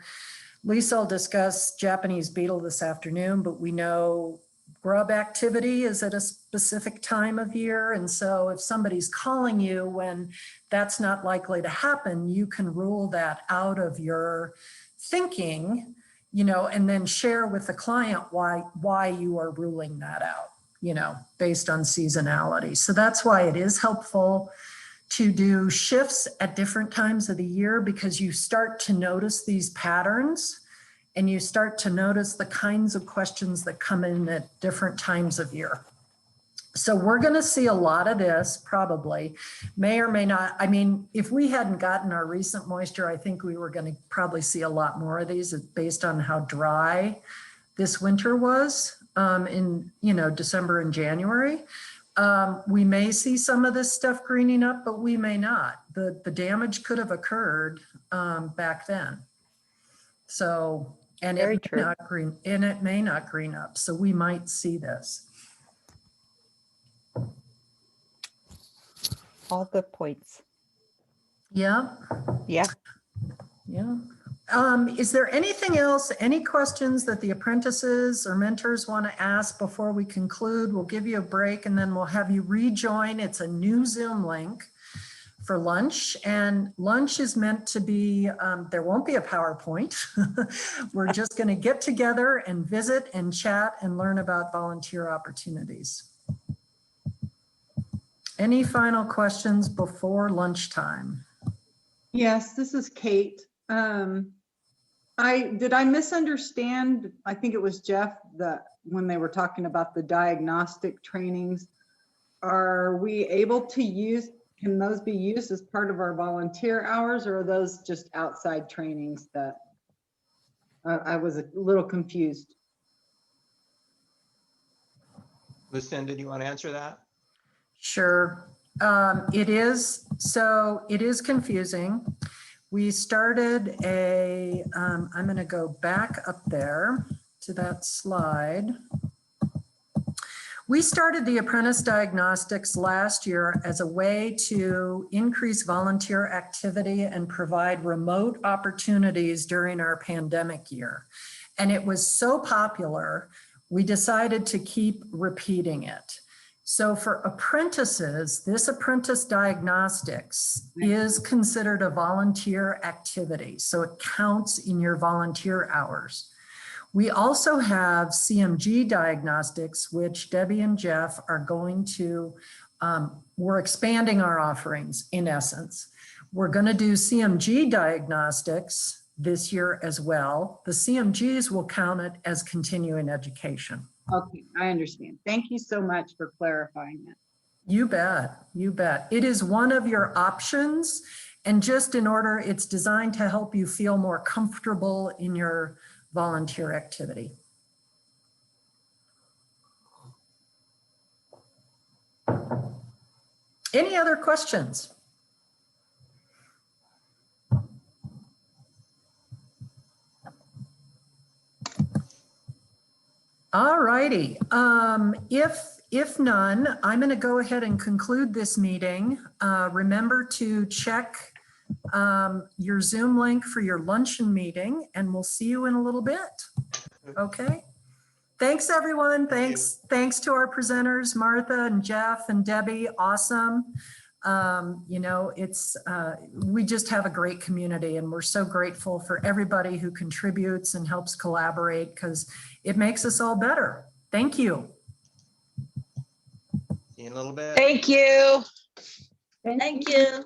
Lisa will discuss Japanese beetle this afternoon, but we know grub activity is at a specific time of year. And so if somebody's calling you when that's not likely to happen, you can rule that out of your thinking, and then share with the client why you are ruling that out, based on seasonality. So that's why it is helpful to do shifts at different times of the year, because you start to notice these patterns and you start to notice the kinds of questions that come in at different times of year. So we're going to see a lot of this probably, may or may not. I mean, if we hadn't gotten our recent moisture, I think we were going to probably see a lot more of these based on how dry this winter was in December and January. We may see some of this stuff greening up, but we may not. The damage could have occurred back then. So, and Very it may not green up. So we might see this. All good points. Yeah. Yeah. Yeah. Is there anything else, any questions that the apprentices or mentors want to ask before we conclude? We'll give you a break and then we'll have you rejoin. It's a new Zoom link for lunch, and lunch is meant to be, there won't be a PowerPoint. We're just going to get together and visit and chat and learn about volunteer opportunities. Any final questions before lunchtime? Yes, this is Kate. Did I misunderstand? I think it was Jeff that when they were talking about the diagnostic trainings, are we able to use, can those be used as part of our volunteer hours, or are those just outside trainings that I was a little confused? Lucinda, do you want to answer that? Sure. It is confusing. We started I'm going to go back up there to that slide. We started the Apprentice Diagnostics last year as a way to increase volunteer activity and provide remote opportunities during our pandemic year. And it was so popular, we decided to keep repeating it. So for apprentices, this Apprentice Diagnostics is considered a volunteer activity. So it counts in your volunteer hours. We also have CMG Diagnostics, which Debbie and Jeff are going to, we're expanding our offerings in essence. We're going to do CMG Diagnostics this year as well. The CMGs will count it as continuing education. Okay, I understand. Thank you so much for clarifying that. You bet, you bet. It is one of your options, and just in order, it's designed to help you feel more comfortable in your volunteer activity. Any other questions? All righty. If none, I'm going to go ahead and conclude this meeting. Remember to check your Zoom link for your luncheon meeting, and we'll see you in a little bit. Okay. Thanks, everyone. Thanks to our presenters, Martha and Jeff and Debbie. Awesome. You know, we just have a great community, and we're so grateful for everybody who contributes and helps collaborate, because it makes us all better. Thank you. See you in a little bit. Thank you. Thank you.